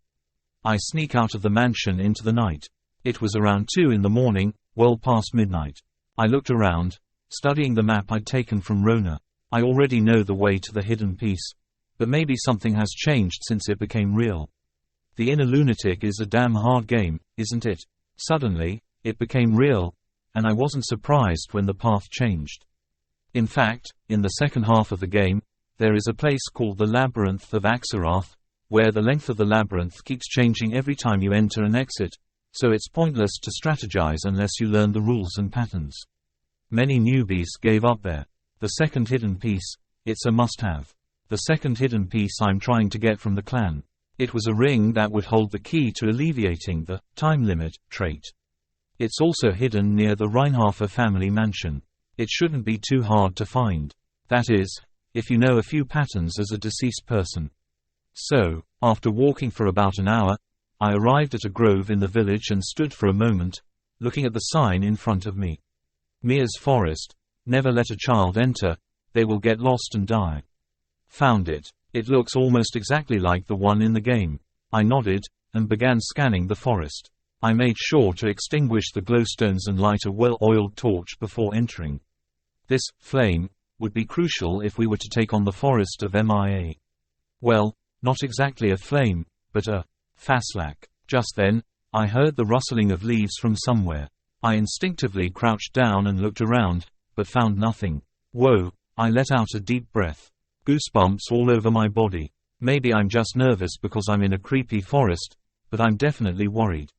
[SPEAKER 1] I sneak out of the mansion into the night. It was around 2 in the morning, well past midnight. I looked around, studying the map I'd taken from Rona. I already know the way to the hidden piece, but maybe something has changed since it became real. The inner Lunatic is a damn hard game, isn't it? Suddenly, it became real, and I wasn't surprised when the path changed. In fact, in the second half of the game, there is a place called the Labyrinth of Axarath, where the length of the labyrinth keeps changing every time you enter and exit, so it's pointless to strategize unless you learn the rules and patterns. Many newbies gave up there. The second hidden piece, it's a must-have. The second hidden piece I'm trying to get from the clan. It was a ring that would hold the key to alleviating the time limit trait. It's also hidden near the Reinharber family mansion. It shouldn't be too hard to find. That is, if you know a few patterns as a deceased person. So, after walking for about an hour, I arrived at a grove in the village and stood for a moment, looking at the sign in front of me. Mia's forest, never let a child enter, they will get lost and die. Found it. It looks almost exactly like the one in the game. I nodded, and began scanning the forest. I made sure to extinguish the glowstones and light a well-oiled torch before entering. This flame would be crucial if we were to take on the forest of Mia. Well, not exactly a flame, but a faslak. Just then, I heard the rustling of leaves from somewhere. I instinctively crouched down and looked around, but found nothing. Whoa, I let out a deep breath. Goosebumps all over my body. Maybe I'm just nervous because I'm in a creepy forest, but I'm definitely worried.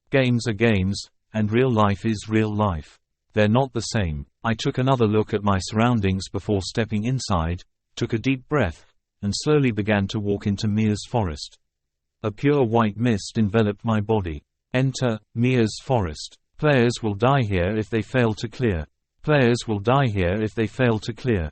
[SPEAKER 1] Games are games, and real life is real life. They're not the same. I took another look at my surroundings before stepping inside, took a deep breath, and slowly began to walk into Mia's forest. A pure white mist enveloped my body. Enter Mia's forest. Players will die here if they fail to clear. Players will die here if they fail to clear.